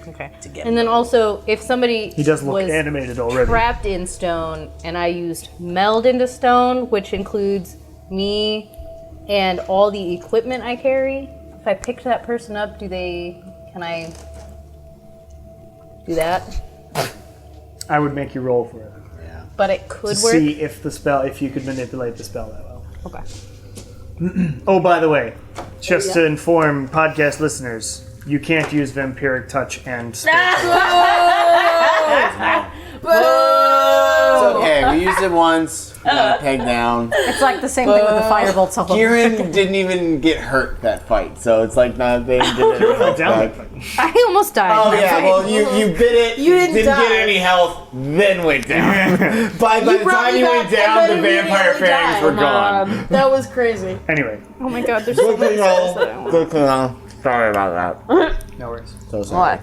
Okay. And then also, if somebody He does look was animated already. trapped in stone and I used meld into stone, which includes me and all the equipment I carry, if I picked that person up, can I do that? I would make you roll for it. But it could To work. see if you could manipulate the spell that well. Okay. Oh, by the way, just to inform podcast listeners, you can't use vampiric touch and spell. It's okay, we used it once. We got it pegged down. It's like the same thing with the firebolt supplement. Kieran didn't even get hurt that fight, so it's like not they didn't get any health Down back. I almost died. Oh yeah, well you bit it, You didn't die. get any health, then went down. by the brought time me you back went down, and the then vampire immediately fairies died. were gone. That was crazy. Anyway, Oh my god, there's so many spells that I want. Sorry about that. no worries. So sorry.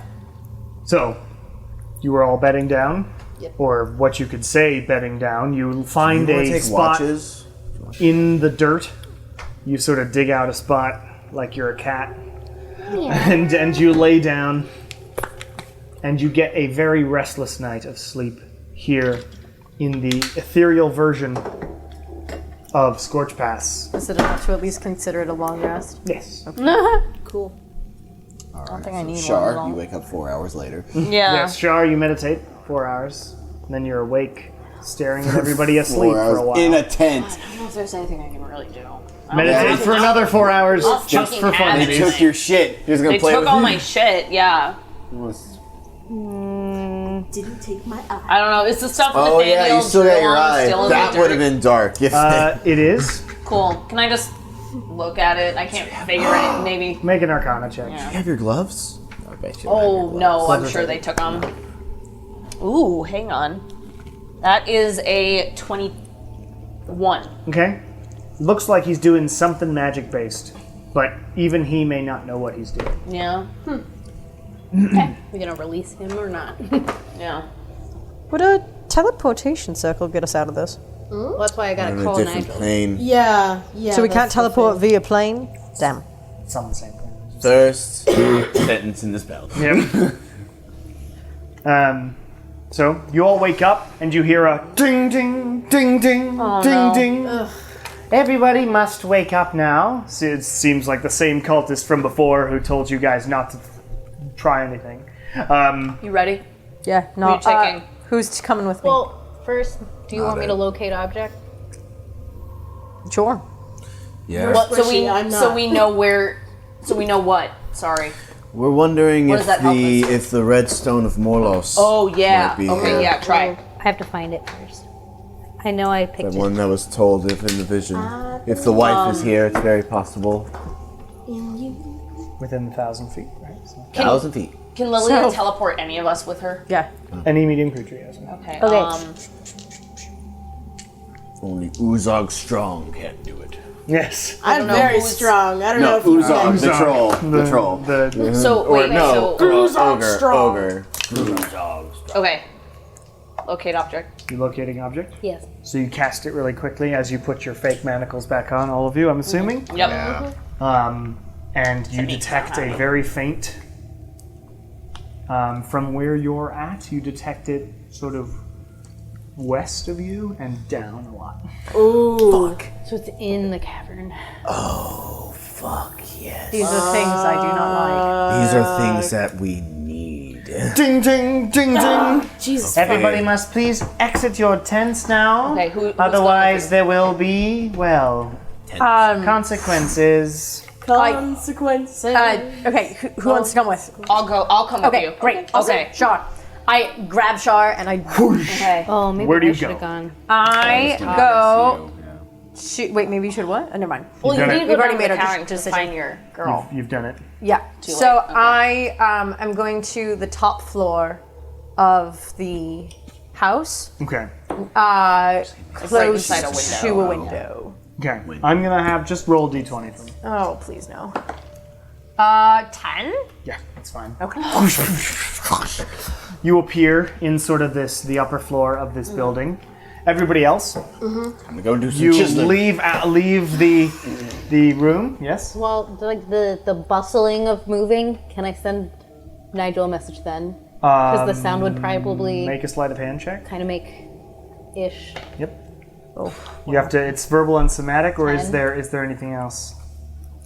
So, you were all bedding down, or what you could say bedding down. You find You wanna a take spot watches? in the dirt. You sort of dig out a spot like you're a cat, and you lay down, and you get a very restless night of sleep here in the ethereal version of Scorchpass. Is it enough to at least consider it a long rest? Yes. Cool. I don't think I need one Shar, at all. you wake up 4 hours later. Yeah. Yes, Shar, you meditate 4 hours, and then you're awake, staring at everybody asleep 4 for hours a while. in a tent. I don't know if there's anything I can really do. Meditate for another 4 hours just for fucking fun. They took your shit. You're just gonna They play took with all you? my shit, yeah. Didn't take my eye. I don't know. Is the stuff Oh Nathaniel yeah, you still got drew your on eye. still in That the would have dirt? been dark. If It is. Cool. Can I just look at it? I can't figure it. Maybe. Make an Arcana check. you have your gloves? I bet you. Oh no, I'm Gloves sure are they took them. Ooh, hang on. That is a 21. Okay. Looks like he's doing something magic based, but even he may not know what he's doing. Yeah. We gonna release him or not? Yeah. Would a teleportation circle get us out of this? Well, that's why I gotta On a call different Nigel. plane. Yeah. So we that's can't the teleport thing. via plane? Damn. It's on the same thing. Thirst, sentence in the spell. Yep. So you all wake up and you hear a ding ding ding ding ding ding. Everybody must wake up now. So it seems like the same cultist from before who told you guys not to try anything. You ready? Yeah, no. Who you taking? Who's coming with me? Well, first, do you want me to locate object? Sure. Yeah. What? So we I'm not. so we know where. So we know what. Sorry. We're wondering What if does that help the us? if the red stone of Morlos. Oh yeah. Might be Okay. here. Yeah. Try. I have to find it first. I know I picked The it. one that was told if in the vision. If the wife is here, it's very possible. Within 1,000 feet, right? So 1,000 feet. Can Lillian teleport any of us with her? Yeah. any medium creature, yes. Okay. Okay. Only Uzog Strong can't do it. Yes. I'm know very who's- strong. I don't know No, if you Uzog, the Uzog. troll. The troll. So Or wait. no, So Uzog ogre. Strong. Ogre. okay. Locate object. You locating object? Yes. So you cast it really quickly as you put your fake manacles back on, all of you, I'm assuming. Yep. And you detect a very faint. From where you're at, you detect it sort of west of you and down a lot. Ooh. So it's in the cavern. Oh, fuck yes. These are things I do not like. These are things that we need. Ding, ding, ding, ding. Jesus. Everybody must please exit your tents now. Okay, who's Otherwise, there will be, well, consequences. Consequences. Okay, who wants to come with? I'll go. I'll come with Okay, you. great. Awesome. Okay. Shar. I grab Shar and I Okay. Oh, maybe Where do I you should go? have gone. I go. Shoot, wait, maybe you should what? Never mind. Well, you done need it. to We've go already down made to our the cavern to decision. find your girl. You've done it. Yeah. Too So late, okay. I am going to the top floor of the house, Okay. close inside a window. to a window. Okay. I'm gonna have just roll d20 for me. Oh, please no. 10. Yeah, that's fine. Okay. You appear in sort of the upper floor of this building. Everybody else, I'm gonna go do some you chiseling. leave the room. Yes. Well, like the bustling of moving, can I send Nigel a message then? Um, Because the sound would probably Make a sleight of hand check. kind of make ish. Yep. You have to. It's verbal and somatic, or is 10. there anything else?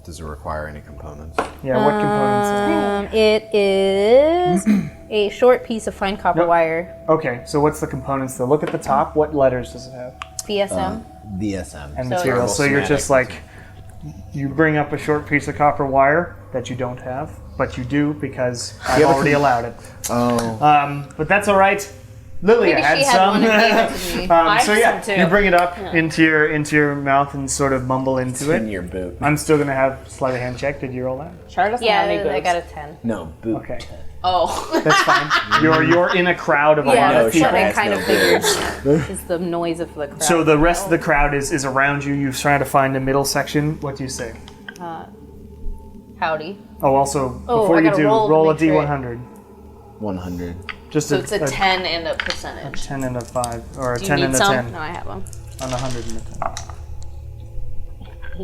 Does it require any components? Yeah. What components? It is a short piece of fine copper Nope. wire. Okay. So what's the components? Though, look at the top. What letters does it have? BSM. VSM. And So material. it's- So you're just Somatic. like, you bring up a short piece of copper wire that you don't have, but you do because I've have a already allowed it. Oh. But that's all right. Lilia Maybe had she had some. one and gave it to me. I So have yeah, some too. you bring it up into your mouth and sort of mumble into In it. your boot. I'm still gonna have sleight of hand check. Did you roll that? Char doesn't Yeah, have any I boobs. got a 10. No, boot. Okay, Oh. that's fine. You're in a crowd of a lot Yeah, of that's people. what I has kind no of figured. Is the noise of the crowd. So the rest of the crowd is around you. You're trying to find a middle section. What do you say? Howdy. Oh, also Oh, before I you gotta do, roll to roll a make sure. D100. 100. Just So it's a 10 and a percentage. 10 and a 5, or a Do you 10 need and a some? 10 No, I have them. on the 100 and a 10.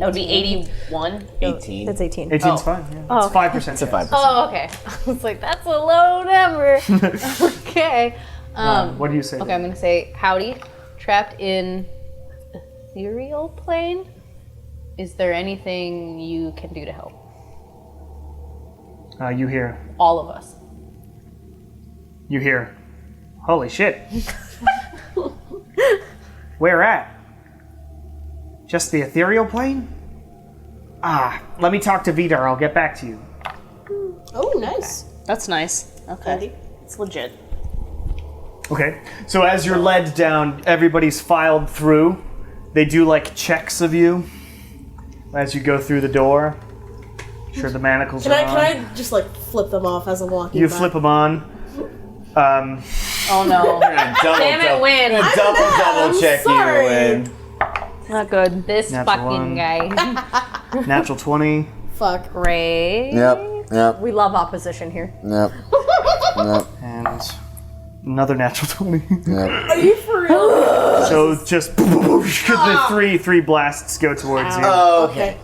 That would be 81. 18. That's 18. 18's Oh. fine. Yeah. Oh, It's 5%. It's a 5%. Oh, okay. I was like, that's a low number. Okay. What do you say? Okay, I'm gonna say howdy. Trapped in ethereal plane. Is there anything you can do to help? You hear. All of us. You hear. Holy shit. Where at? Just the ethereal plane? Ah, let me talk to Vidar. I'll get back to you. Oh, nice. That's nice. Okay. Handy. It's legit. Okay. So as you're led down, everybody's filed through. They do like checks of you as you go through the door. Sure, the manacles Can are I on. can I just like flip them off as I'm walking? You by? flip them on. Oh no. Damn it, win. Double check sorry. you, Win. Not good. This Natural fucking one. guy. Natural 20. Fuck. Great. Yep. We love opposition here. Yep. Yep. And another natural 20. Are you for real? So just the three blasts go towards you. Oh, Okay.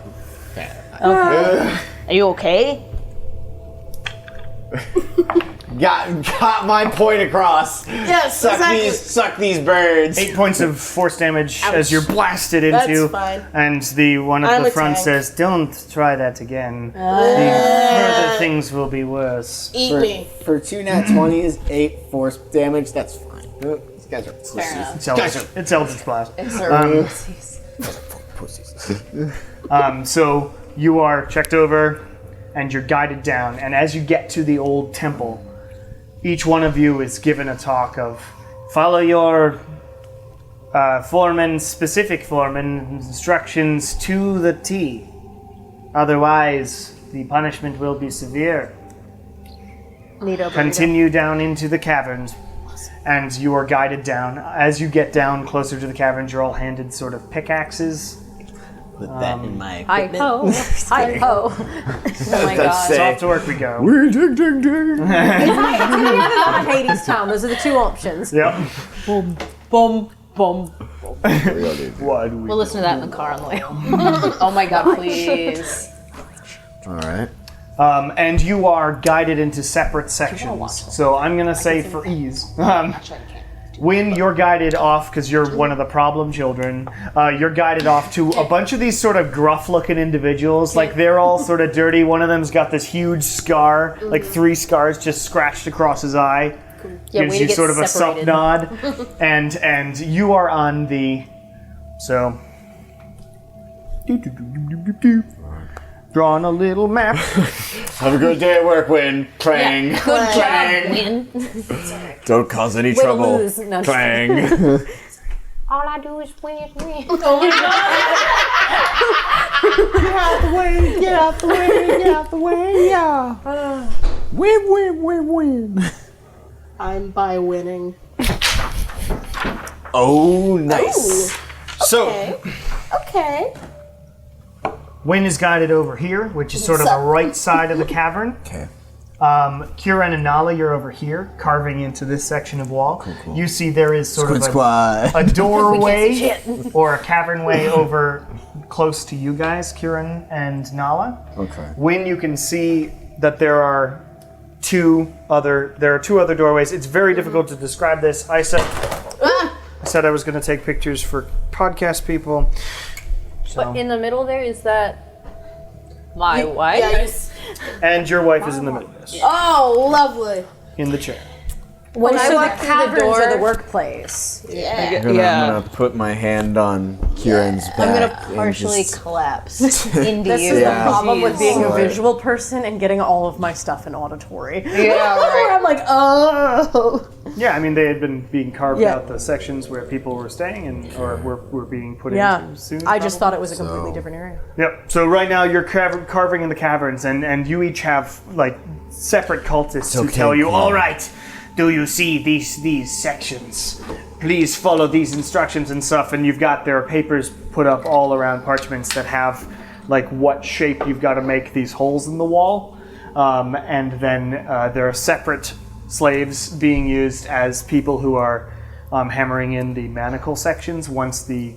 Are you okay? Got my point across. Yes, Suck exactly. suck these birds. 8 points of force damage as you're blasted That's into. fine. And the one at I'm the a front tank. says, "Don't try that again. Further things will be worse." Eat me. For 2 nat 20s, 8 force damage, that's fine. These guys are pussies. enough. It's Eldritch Blast. Pussies. So you are checked over and you're guided down. And as you get to the old temple, each one of you is given a talk of follow your specific foreman instructions to the T. Otherwise, the punishment will be severe. Continue down into the caverns. And you are guided down. As you get down closer to the caverns, you're all handed sort of pickaxes. Put that in my Hi equipment. ho. Hi ho. Oh my god. So off to work we go. Ding, ding, ding. Hades Town. Those are the two options. Yep. Boom, boom. Why do we? We'll listen to that in the car on the way home. Oh my god, please. All right. And you are guided into separate sections. So I'm going to say for ease, when you're guided off, because you're one of the problem children, you're guided off to a bunch of these sort of gruff-looking individuals. Like, they're all sort of dirty. One of them's got this huge scar, like 3 scars just scratched across his eye. Yeah, Gives way you to get sort of a sup separated. nod. and you are on the... So... Drawing a little map. Have a good day at work, Win. Clang. Good Clang. job, win. Don't cause any Way to trouble. lose. No, Clang. all I do is win. Win. I'm by winning. Oh, nice. So, Okay. Wynn is guided over here, which is sort of the right side of the cavern. okay. Qren and Nala, you're over here, carving into this section of wall. Cool. You see there is sort of Squad. a doorway or a cavernway over close to you guys, Qren and Nala. Okay. When you can see that there are two other doorways. It's very difficult to describe this. I said I was going to take pictures for podcast people. So. But in the middle there, is that my wife? Yeah, you s- And your wife is in the middle of this, Oh, lovely. in the chair. When I so walk the through the caverns door- are the workplace. Yeah. I'm gonna put my hand on Kieran's back. I'm gonna and partially just- collapse into This you. is Yeah. the problem with being a Sorry. visual person and getting all of my stuff in auditory. Yeah, right. I'm like, oh. Yeah, I mean they had been being carved Yeah. out the sections where people were staying and or were being put Yeah. into soon. I just thought probably. it was a completely different area. Yep. So right now you're carving in the caverns, and you each have like separate cultists who okay, tell you, yeah. all right, do you see these sections? Please follow these instructions and stuff. And you've got there are papers put up all around parchments that have like what shape you've got to make these holes in the wall, and then there are separate slaves being used as people who are hammering in the manacle sections once the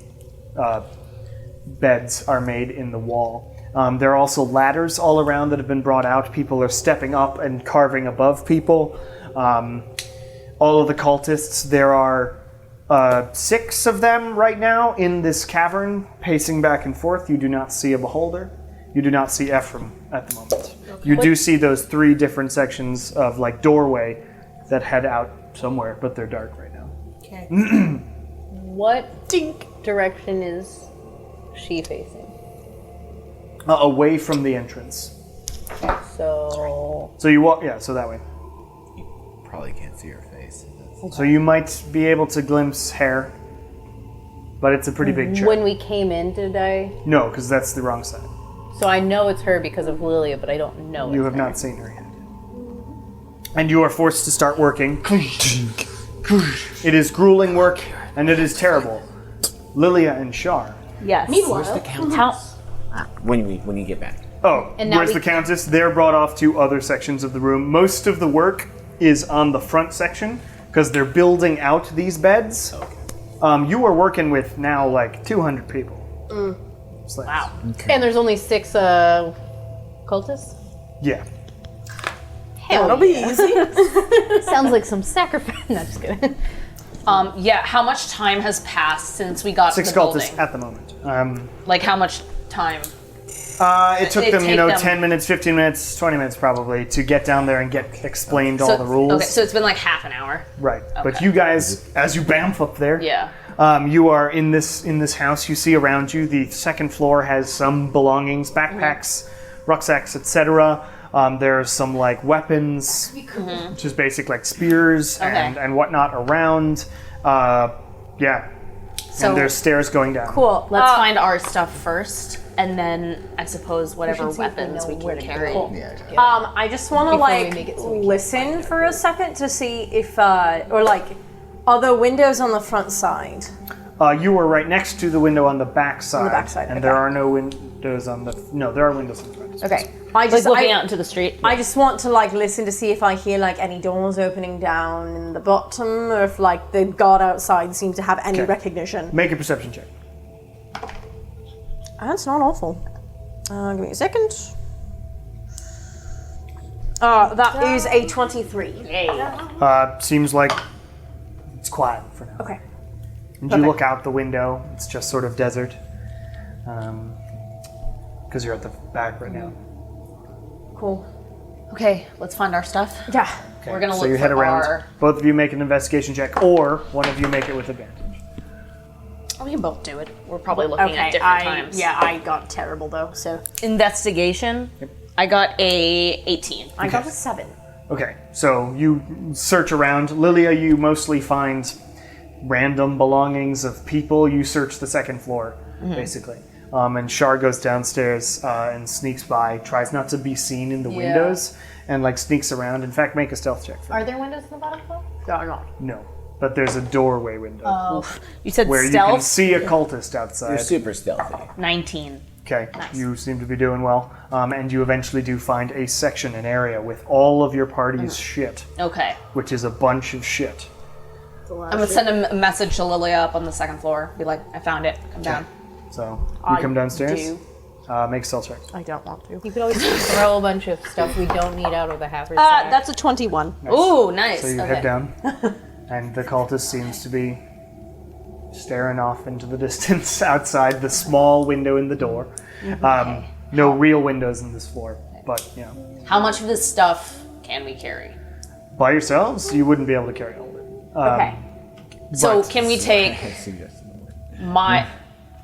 beds are made in the wall. There are also ladders all around that have been brought out. People are stepping up and carving above people. All of the cultists, there are 6 of them right now in this cavern, pacing back and forth. You do not see a beholder. You do not see Ephraim at the moment. You do see those 3 different sections of like doorway that head out somewhere, but they're dark right now. Okay. What direction is she facing? Away from the entrance. So So you walk, yeah, so that way. Probably can't see her face. So you might be able to glimpse hair, but it's a pretty big chair. when we came in, did I? No, because that's the wrong side. So I know it's her because of Lilia, but I don't know. You it's have her. not seen her yet. And you are forced to start working. It is grueling work, and it is terrible. Lilia and Shar. Yes. Meanwhile, When you get back. Oh, And now where's we- the Countess? They're brought off to other sections of the room. Most of the work is on the front section, because they're building out these beds. You are working with now like 200 people. Slaves. Wow. And there's only 6 cultists. Yeah. that'll be easy. Sounds like some sacrifice. No, just kidding. Yeah, how much time has passed since we got 6 to the cultists building? at the moment. Like how much time? It took It them, take them- 10 minutes, 15 minutes, 20 minutes probably to get down there and get explained all the rules. Okay, so it's been like half an hour. Right. But Okay. you guys, as you bamf up there, Yeah. you are in this house. You see around you, the second floor has some belongings, backpacks, rucksacks, etc. There are some like weapons, which is basic like spears and whatnot around. Yeah. So and there's stairs going down. Cool. let's find our stuff first, and then I suppose whatever should see if we weapons know we where can to carry. go. I just want to Before we make like it so we can't listen for a second to see if, or like, are there windows on the front side? You were right next to the window on the back side. On the back side, And okay. there are no windows on the... No, there are windows in front. Okay. Like looking out into the street. I just want to like listen to see if I hear like any doors opening down in the bottom, or if like the guard outside seems to have any Okay. recognition. Make a perception check. That's not awful. Give me a second. That is a 23. Seems like it's quiet for now. Okay. And you look out the window. It's just sort of desert. Because you're at the back right now. Cool. Okay, let's find our stuff. Yeah. Okay, We're gonna so look you for head around. our... Both of you make an investigation check, or one of you make it with advantage. We can both do it. We're probably looking at different times. Yeah, I got terrible though, so. Investigation. I got a 18. I got a 7. Okay, so you search around. Lilia, you mostly find random belongings of people. You search the second floor, basically. And Shar goes downstairs and sneaks by, tries not to be seen in the windows, and like sneaks around. In fact, make a stealth check. Are there windows in the bottom floor? No, but there's a doorway window You said where you stealth? can see a cultist outside. You're super stealthy. 19. Okay, you seem to be doing well. And you eventually do find a section, an area with all of your party's shit, Okay. which is a bunch of shit. I'm gonna send a message to Lilia up on the second floor. Be like, I found it. Come down. So you come downstairs. Make a stealth check. I don't want to. You could always throw a bunch of stuff we don't need out of the haversack. That's a 21. Ooh, nice. So you head down, and the cultist seems to be staring off into the distance outside the small window in the door. No real windows in this floor, but you know, How much of this stuff can we carry? by yourselves, you wouldn't be able to carry all of it. Okay. So can we take my...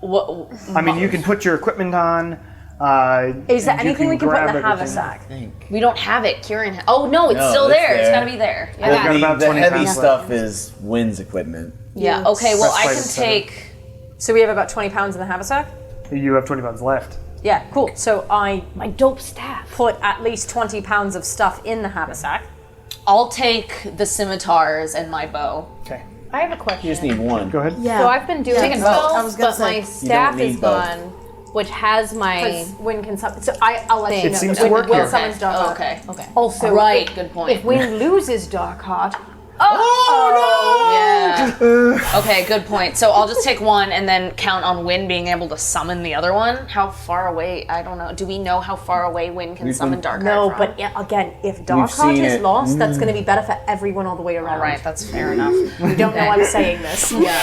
What, I mean, you can put your equipment on. Is there and you anything we can put in the grab everything. haversack? we don't have it. Qren oh, no, it's No, still it's there. It's there. gotta be there. We've got about The 20 heavy pounds stuff is Wynn's equipment. Yeah, okay, well, I Breastplate, can etc. take... So we have about 20 pounds in the haversack? You have 20 pounds left. Yeah, cool. So I my dope staff. put at least 20 pounds of stuff in the haversack. I'll take the scimitars and my bow. Okay, I have a question. You just need one. go ahead. Yeah. So I've been doing Taking spells, both. I was gonna but say, my staff need is both. gone, which has my Because Wynn can summon. So I'll let you thing. know. It seems that to work Will here. summons Dark Heart. Okay. Okay. Also, Right, good point. If Wynn loses Dark Heart, Yeah. Okay, good point. So I'll just take one and then count on Wynn being able to summon the other one. How far away? I don't know. Do we know how far away Wynn can summon Dark No, Heart from? but yeah, again, if Dark We've Heart seen is it. lost, that's going to be better for everyone all the way around. All right, that's fair enough. You don't know I'm saying this. Yeah.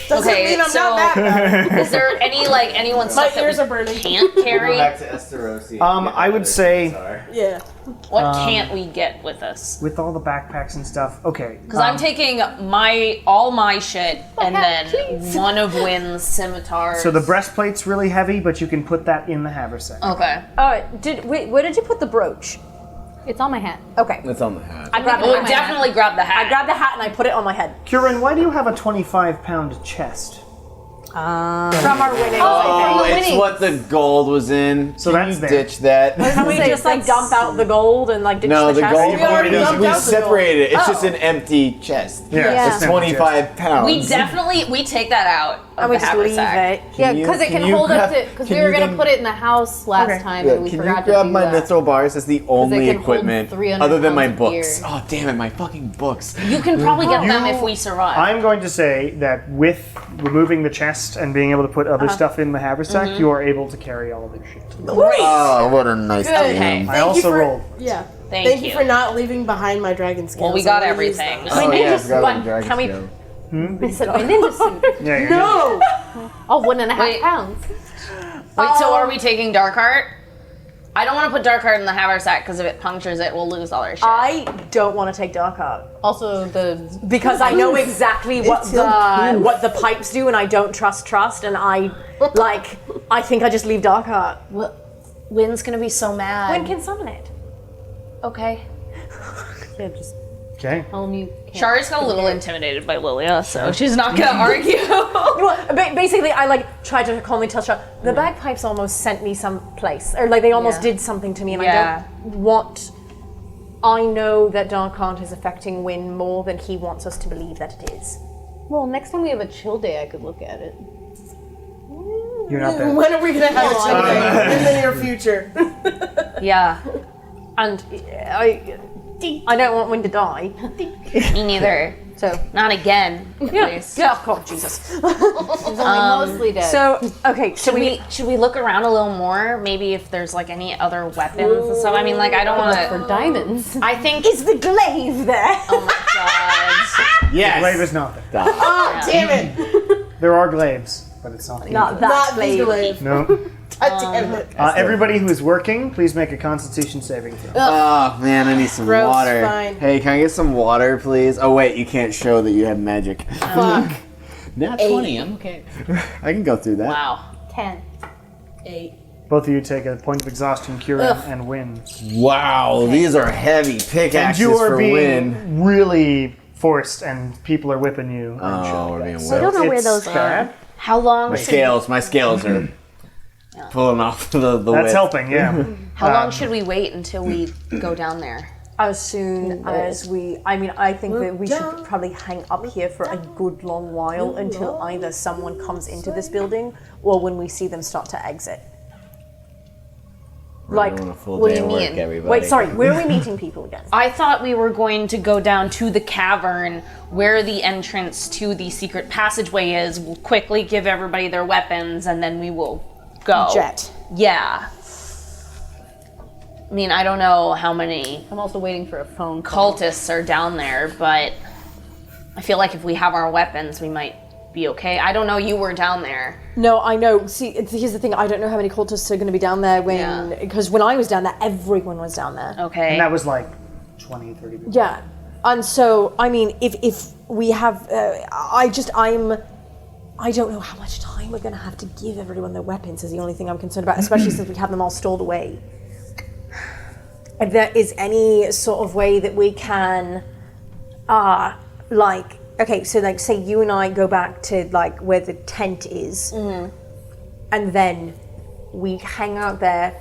Doesn't Okay, mean I'm so- not that bad. Is there anyone stuff ears that are burning. we can't carry? Back to Esterosi. I would say Yeah. What can't we get with us? with all the backpacks and stuff. Okay, Because I'm taking all my shit and then one of Wynn's scimitars. so the breastplate's really heavy, but you can put that in the haversack. Okay. Where did you put the brooch? it's on my hat. Okay. It's on the hat. I grabbed We'll the hat. definitely grab the hat. I grabbed the hat and I put it on my head. Qren, why do you have a 25-pound chest? From our winnings, Oh, I think. it's what the gold was in. So Can that's you there. ditch that? Can we just like dump out the gold and like ditch No, the the chest? gold We already part is dumped we out the separated it. It's just an empty chest. Yeah. It's 25 pounds. We definitely take that out of And we the just leave haversack. it. Yeah, you- because it can can you hold up grab- to. Because can we were you gonna then- put it in the house last time, Yeah, and we can forgot you grab to do my that. mithril bars? That's the only can hold equipment 300 other than my pounds of books. gear. Oh damn it, my fucking books. You can probably get them if we survive. I'm going to say that with removing the chest and being able to put other stuff in the haversack, you are able to carry all of this shit. Great. Oh, what a nice Okay. I also for, rolled. Yeah. Thank you you. for not leaving behind my dragon scales. Well, we got everything. Oh yeah, I forgot about Can dragon we- scale. I said my ninja suit. Yeah, you're No! Oh, 1.5 Wait. pounds. Wait, so are we taking Darkheart? I don't want to put Darkheart in the haversack because if it punctures it, we'll lose all our shit. I don't want to take Dark Heart Also, the because I know exactly what the pipes do, and I don't trust, and I think I just leave Dark Heart. Wynn's gonna be so mad. When can summon it? Okay. yeah, just Okay. tell them you can't. Shari's got a little intimidated by Lilia, so she's not gonna argue. Well, basically, I tried to calmly tell Char, the bagpipes almost sent me someplace, or they almost Yeah. did something to me, and Yeah. I don't want. I know that Dark Heart is affecting Wynn more than he wants us to believe that it is. Well, next time we have a chill day, I could look at it. You're not there. When are we gonna have a chill day? In the near future. Yeah, And I don't want Wynn to die. me neither. So Not again, please. yeah, oh Jesus. She's only mostly dead. So okay, so Should we look around a little more? Maybe if there's like any other weapons and stuff. I mean, like I don't want for to. diamonds. I think. is the glaive there? Oh my god. Yes. Glaive is not there. Oh, damn it! There are glaives, but it's not. Not that Not glaive. glaive. No. God damn it. Everybody who is working, please make a Constitution saving throw. Oh man, I need some Gross, water. fine. Hey, can I get some water, please? Oh wait, you can't show that you have magic. Fuck. Not 20, I'm okay. I can go through that. Wow. 10. 8. Both of you take a point of exhaustion, Qren, and win. Wow, these are heavy And pickaxes you are for being win. really forced, and people are whipping you. and shit Oh, like we're that. being So whipped. I don't know where it's those are. bad. How long? My scales are pulling off the That's width. helping, yeah. How long should we wait until we go down there? As soon as we, I mean, I think that we should probably hang up here for a good long while until either someone comes into this building or when we see them start to exit. Like, Doing a full what day do you of work, mean? everybody. wait, sorry, where are we meeting people again? I thought we were going to go down to the cavern where the entrance to the secret passageway is. We'll quickly give everybody their weapons and then we will go. Jet. Yeah. I mean, I don't know how many I'm also waiting for a phone call. cultists are down there, but I feel like if we have our weapons, we might be okay. I don't know, you were down there. No, I know. See, here's the thing. I don't know how many cultists are going to be down there when, because when I was down there, everyone was down there. Okay. And that was like 20, 30 people. Yeah, and so I mean, if we have, I don't know how much time we're going to have to give everyone their weapons. Is the only thing I'm concerned about, especially since we have them all stored away. If there is any sort of way that we can, like, okay, so like, say you and I go back to like where the tent is, and then we hang out there.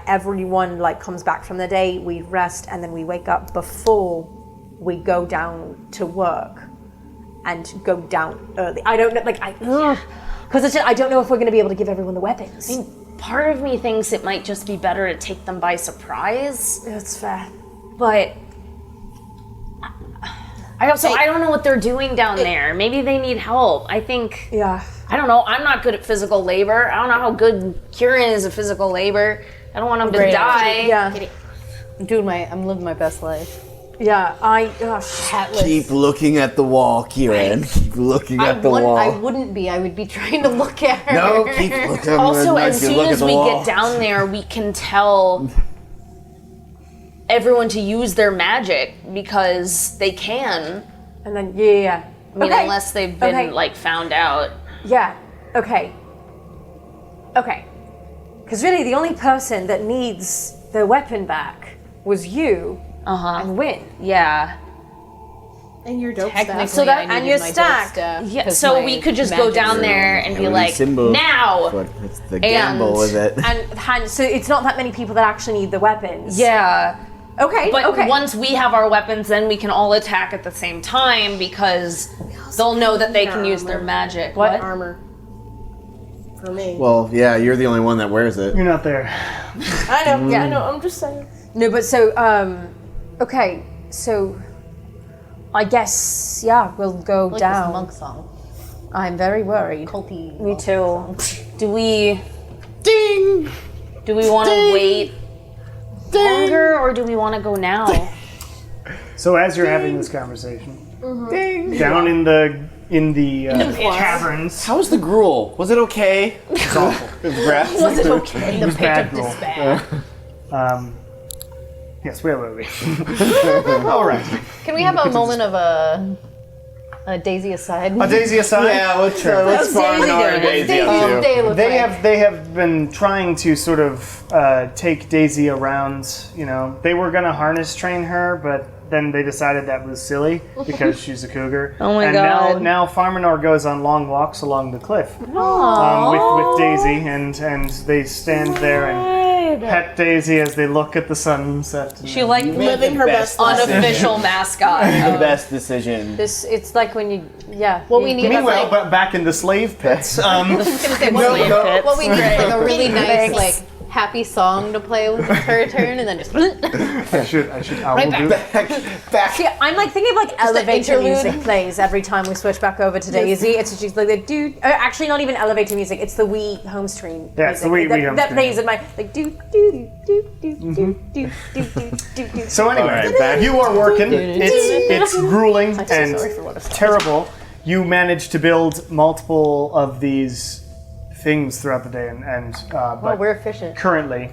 Everyone like comes back from the day, we rest, and then we wake up before we go down to work and go down early. I don't know, like because I don't know if we're going to be able to give everyone the weapons. Part of me thinks it might just be better to take them by surprise, That's fair. but I don't know what they're doing down there. Maybe they need help. I think Yeah. I don't know. I'm not good at physical labor. I don't know how good Qren is at physical labor. I don't want him to Great. die. Yeah. I'm living my best life. Yeah. Hatless. Keep looking at the wall, Qren. Keep looking at the wall. I wouldn't be. I would be trying to look at her. No, keep looking. Also, at as soon as we get down there, we can tell everyone to use their magic because they can. And then yeah. I mean, Okay. unless they've been Okay. like found out. Yeah. Okay. Because really, the only person that needs their weapon back was you and Wynn. Yeah. And your dope Technically, stuff. So that- I and needed your my dope stack. stuff, Yeah. 'cause So my we could just go magic down room- there and be Every like, symbol. now. But it's the gamble with it. And so it's not that many people that actually need the weapons. Yeah. Okay. But okay. once we have our weapons, then we can all attack at the same time because they'll know that they can use their magic. What? Armor. For me. Well, yeah, you're the only one that wears it. You're not there. I know, yeah, I know, I'm just saying. No, but so okay. So I guess we'll go Like down. this monk song. I'm very worried. Culty. Me too. Do we want to wait longer or do we want to go now? So as you're having this conversation, down in the caverns, How was the gruel? Was it okay? it's awful. Was it okay? It was bad gruel. Despair. Yes, where were we? All right. Can we have a moment of a Daisy aside? A Daisy aside. Yeah, let's farm Daisy our doing? Daisy Daisy's up to. day look like? They have been trying to sort of take Daisy around. You know, they were gonna harness train her, but then they decided that was silly because she's a cougar. Oh my and God. now Farminor goes on long walks along the cliff with Daisy, and they stand there and pet Daisy as they look at the sunset. and She then- like Living her best life. unofficial mascot. The best decision. It's like when you, What we need is Meanwhile, like, but back in the slave pits, what we need is like a really nice like happy song to play with her turn, and then just I will do. Back. See, I'm like thinking of like elevator interlude. music plays every time we switch back over to Daisy. It's just like the dude. Actually, not even elevator music. It's the Wii home screen. Yeah, it's the music Wii home that screen. plays in my like do do do do do do do do do. So anyway, Alright, you are working. It's grueling so and sorry for what I've said. terrible. You manage to build multiple of these things throughout the day, and Well, but we're efficient. currently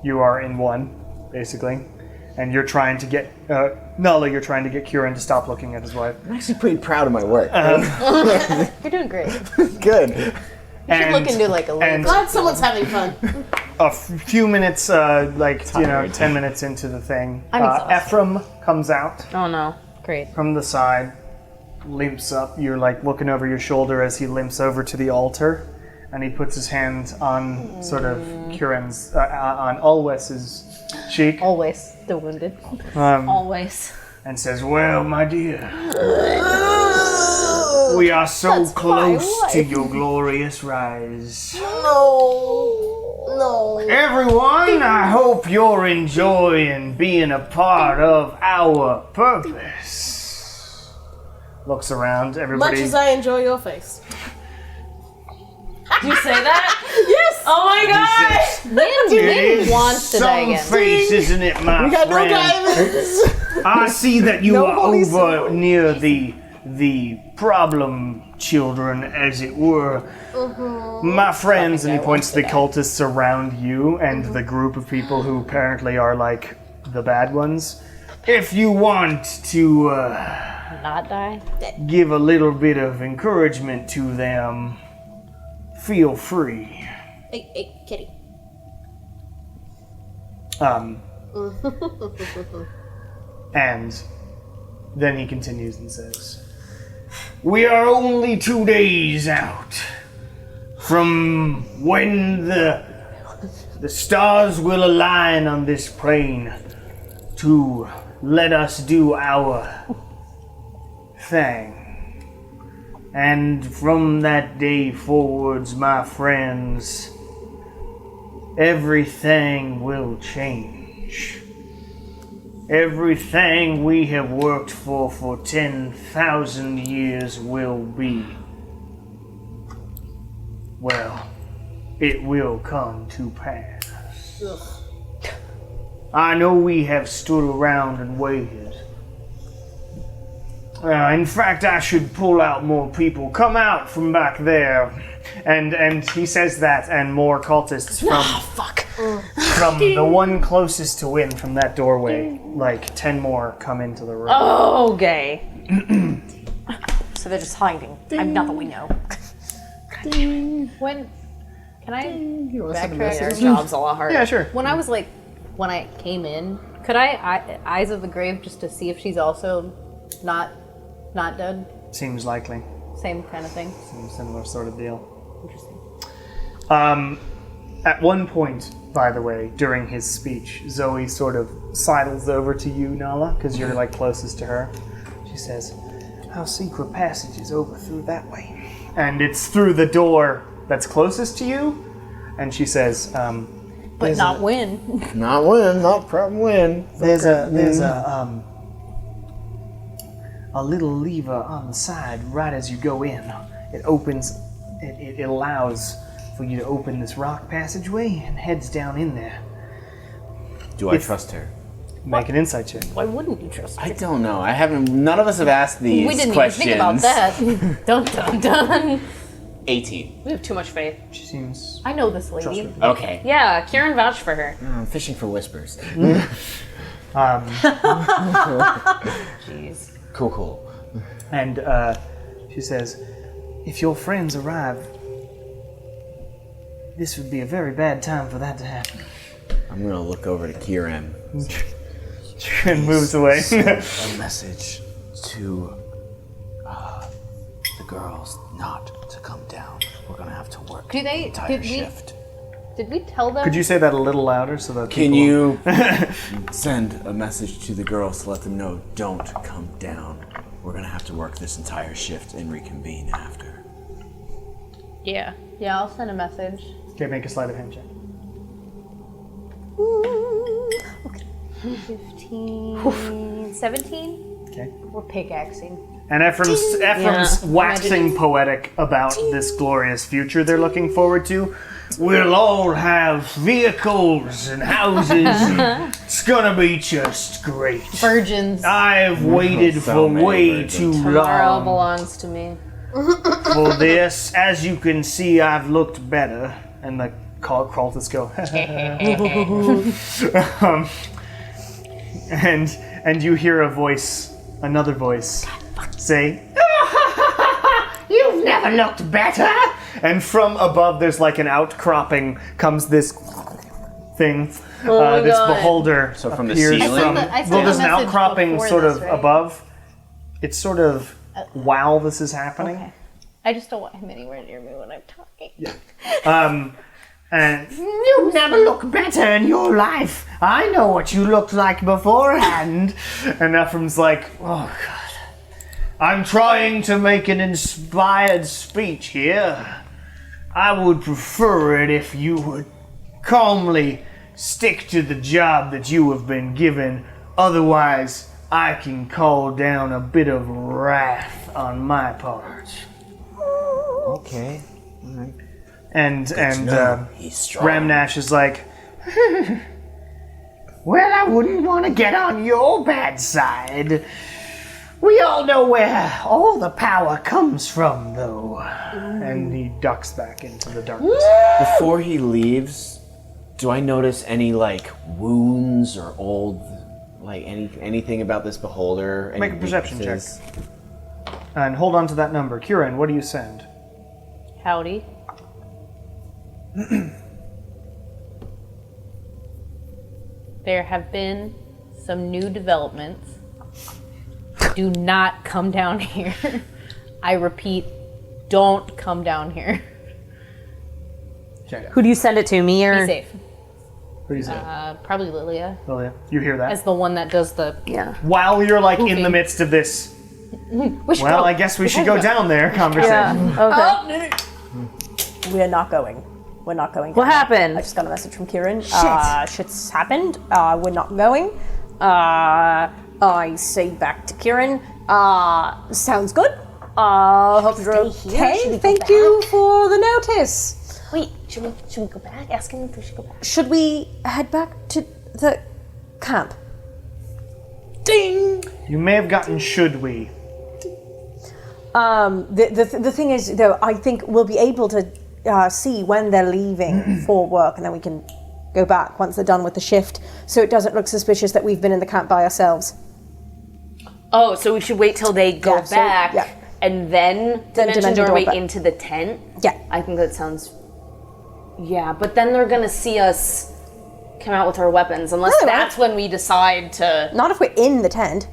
you are in one, basically, and you're trying to get Nala. You're trying to get Qren to stop looking at his wife. I'm actually pretty proud of my work. you're doing great. Good. And, Look into like a little. and Glad someone's having fun. a few minutes, 10 minutes into the thing, I'm exhausted. Ephraim comes out Oh no. Great. from the side, limps up. You're like looking over your shoulder as he limps over to the altar, and he puts his hand on sort of Qren's, on Ulwes's cheek, Always the wounded. Always. and says, "Well, my dear, we are so close to your glorious rise. No. Everyone, I hope you're enjoying being a part of our purpose." Looks around, Much everybody. as I enjoy your face. Did you say that? Yes. Oh my god. Win wants to die Some again. face, isn't it, my Got no friend? diamonds. I see that you are over near the problem children, as it were. My friends, and he points to the cultists around you and the group of people who apparently are like the bad ones. If you want to Not die. give a little bit of encouragement to them, feel free. Hey, kitty. And then he continues and says, "We are only 2 days out from when the stars will align on this plane to let us do our thing. And from that day forwards, my friends, everything will change. Everything we have worked for 10,000 years will be, well, it will come to pass. I know we have stood around and waited. In fact, I should pull out more people. Come out from back there." And he says that, and more cultists from the one closest to Win from that doorway, like 10 more come into the room. Oh, gay. So they're just hiding. I'm not that we know. When can I Their backtrack? job's a lot harder. Yeah, sure. When I came in, could I eyes of the grave just to see if she's also not dead? Seems likely. Same kind of thing. Similar sort of deal. Interesting. At one point, by the way, during his speech, Zoe sort of sidles over to you, Nala, because you're like closest to her. She says, "Our secret passage is over through that way." And it's through the door that's closest to you. And she says, But not win. Not win, not problem win. There's a little lever on the side right as you go in. It opens, it allows for you to open this rock passageway and heads down in there. Do I trust her? Make an insight check. Why wouldn't you trust her? I don't know. I haven't. None of us have asked these We didn't questions. even think about that. Dun dun dun. 18. We have too much faith. She seems I know this lady. Okay. Yeah, Qren vouched for her. I'm fishing for whispers. Jeez. Cool. And she says, "If your friends arrive, this would be a very bad time for that to happen." I'm gonna look over to Qren. And moves away. A message to the girls not to come down. We're gonna have to work Do they? entire Did we? shift. Did we tell them? Could you say that a little louder so that Can people... you send a message to the girls to let them know, don't come down. We're gonna have to work this entire shift and reconvene after. Yeah. Yeah, I'll send a message. Okay, make a sleight of hand check. 15, 17? Okay. We're pickaxing. And Ephraim's waxing poetic about this glorious future they're looking forward to. We'll all have vehicles and houses. And it's gonna be just great. Virgins. I've waited So for many way virgins. too Tomorrow long belongs to me. for this. As you can see, I've looked better. And the cultists go, and you hear a voice, another voice, say, You've never looked better. and from above there's like an outcropping comes this thing. This beholder So from the appears ceiling? from, I sent well, a there's an message outcropping before sort this, of right? above. It's sort of while this is happening. Okay. I just don't want him anywhere near me when I'm talking. And You never look better in your life. I know what you looked like beforehand. And Ephraim's like, oh God, I'm trying to make an inspired speech here. I would prefer it if you would calmly stick to the job that you have been given. Otherwise, I can call down a bit of wrath on my part. Okay. And He's strong. Ramnash is like, Well, I wouldn't want to get on your bad side. We all know where all the power comes from, though. and he ducks back into the darkness. Before he leaves, do I notice any like wounds or old, like anything about this beholder? Any Make a perception check. weaknesses? And hold on to that number. Qren, what do you send? Howdy. There have been some new developments. Do not come down here. I repeat, don't come down here. Okay. Who do you send it to, me Be or? safe. What do you say? Probably Lilia, Lilia, you hear that? as the one that does the. Yeah. While you're like in Moving. the midst of this, We should well, go. I guess we should go down there conversation. Okay. We are not going. We're not going. What down there. happened? I just got a message from Qren. Shit's happened. We're not going. I say back to Qren. Sounds good. Hope you're okay. Thank you for the notice. Wait, should we go back? Ask him if we should go back. Should we head back to the camp? You may have gotten should we. The thing is, though, I think we'll be able to see when they're leaving for work, and then we can go back once they're done with the shift, so it doesn't look suspicious that we've been in the camp by ourselves. Oh, so we should wait till they go Yeah, so- back yeah. and then dimension dimension doorway door, but- into the tent? Yeah. I think that sounds... Yeah, but then they're gonna see us come out with our weapons, unless No, they that's when we decide to... Not if we're in the tent.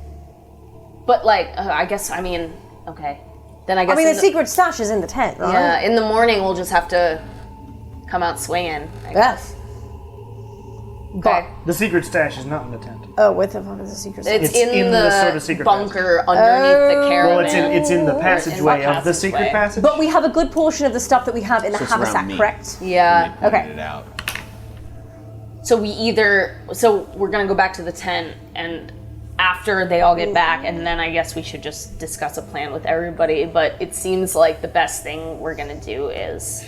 But like, I guess, I mean, okay. Then I guess I mean, in the secret stash is in the tent, right? Yeah, in the morning we'll just have to come out swinging, I guess. Okay. The secret stash is not in the tent. Oh, what the fuck is the secret stash? It's, It's in, in the, the sort of secret bunker underneath the caravan. Well, it's in the passageway of the secret passageway. passage. But we have a good portion of the stuff that we have in the it's around haversack, me. correct? Yeah. Okay. It out. So we're gonna go back to the tent, and after they all get back, and then I guess we should just discuss a plan with everybody. But it seems like the best thing we're gonna do is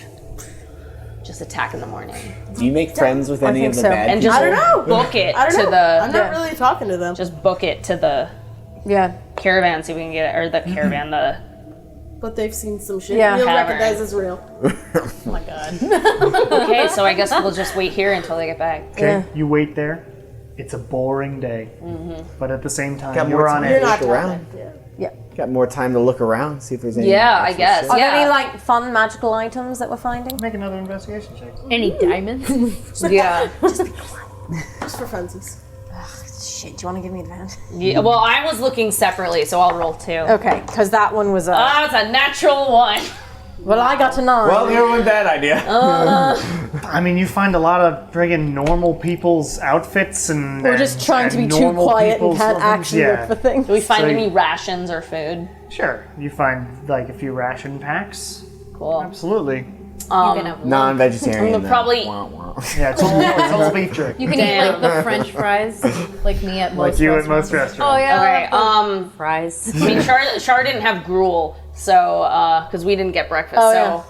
just attack in the morning Do you make friends with any think of the so. bad and people? just book it I don't to know. the I'm not really talking to them. just book it to the Yeah. caravan, see if we can get it, or the caravan, the But they've seen some shit Yeah. you'll Tavern. recognize as real. Oh my god. okay. So I guess we'll just wait here until they get back. Okay, you wait there. It's a boring day, but at the same time, Got more you're on time. You're edge. not Look around. talking. Yeah. Yeah. Got more time to look around, see if there's any. Yeah, I extra guess. shit. Are there Yeah. any like fun magical items that we're finding? Make another investigation check. Any diamonds? Yeah. Just for funsies. Shit, do you want to give me advantage? Yeah. Well, I was looking separately, so I'll roll 2. Okay, because that one was Ah, it's a natural 1. Well, I got to 9. Well, here went that idea. I mean, you find a lot of friggin' normal people's outfits and. We're just trying to be too normal quiet and people's can't weapons. actually look for things. Do we find So- any rations or food? Sure, you find like a few ration packs. Cool. Absolutely. You can have one. Non-vegetarian. We'll then. probably- Wah, wah. Yeah, it's all beef jerky. You can eat like the French fries, like me at most Like you at restaurants. most restaurants. Oh yeah. Okay. Fries. I mean, Char didn't have gruel, so because we didn't get breakfast, Oh, so yeah.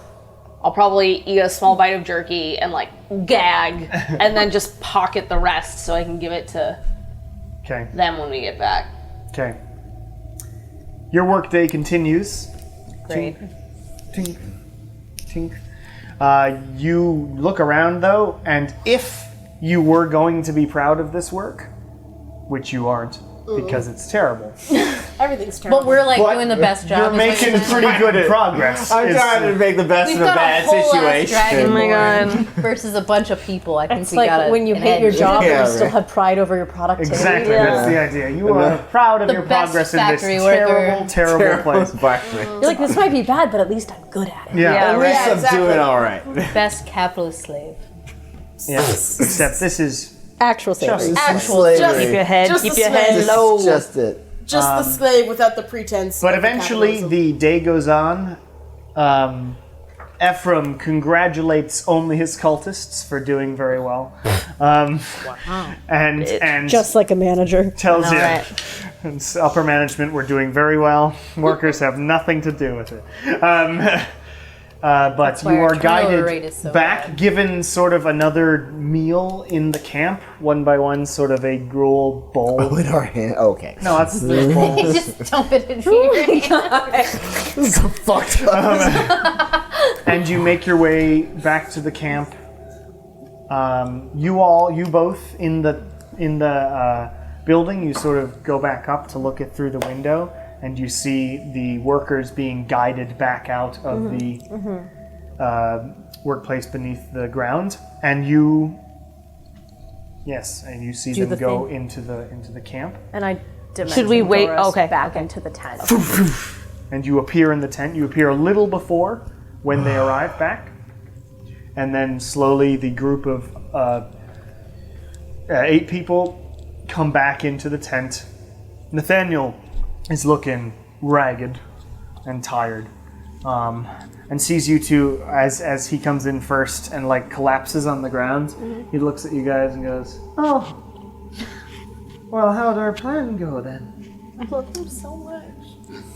I'll probably eat a small bite of jerky and like gag, and then just pocket the rest so I can give it to Okay. them when we get back. Okay. Your workday continues. Great. Tink, tink. You look around though, and if you were going to be proud of this work, which you aren't, because it's terrible. Everything's terrible. But we're like What? doing the best job. You're is what making you're saying. pretty good at Progress. I'm is- trying to make the best We've of a got bad a whole situation. ass dragon Oh my God. versus a bunch of people. I think It's we like got when you an hate your edge. job, Yeah, but you still right. have pride over your productivity. Exactly, that's the idea. You are proud of The your best progress in this factory worker. terrible, terrible place. You're like, this might be bad, but at least I'm good at it. Yeah. At least right. I'm exactly. doing all right. Best capitalist slave. Yeah. Except this is Actual slavery. Actual Just- Keep your head, Just keep the your head slave. low. Just it. Just the slave without the pretense. But of the eventually, capitalism. the day goes on. Ephraim congratulates only his cultists for doing very well, and Just like a manager. tells you right. it's upper management we're doing very well. Workers have nothing to do with it. But you why our are turnover rate guided is so back, bad. given sort of another meal in the camp, one by one, sort of a gruel bowl. With our hand. Okay. No, that's the bowl. Just dump it in here. Fucked up. And you make your way back to the camp. You both in the building. You sort of go back up to look through the window, and you see the workers being guided back out of the workplace beneath the ground, and you see Do them the go thing. into the camp. And I Should we wait? Doris Okay, back okay. into the tent. And you appear in the tent. You appear a little before when they arrive back. And then slowly the group of 8 people come back into the tent. Nathaniel is looking ragged and tired. And sees you two as he comes in first and like collapses on the ground. He looks at you guys and goes, "Oh, well, how'd our plan go then?" I love him so much.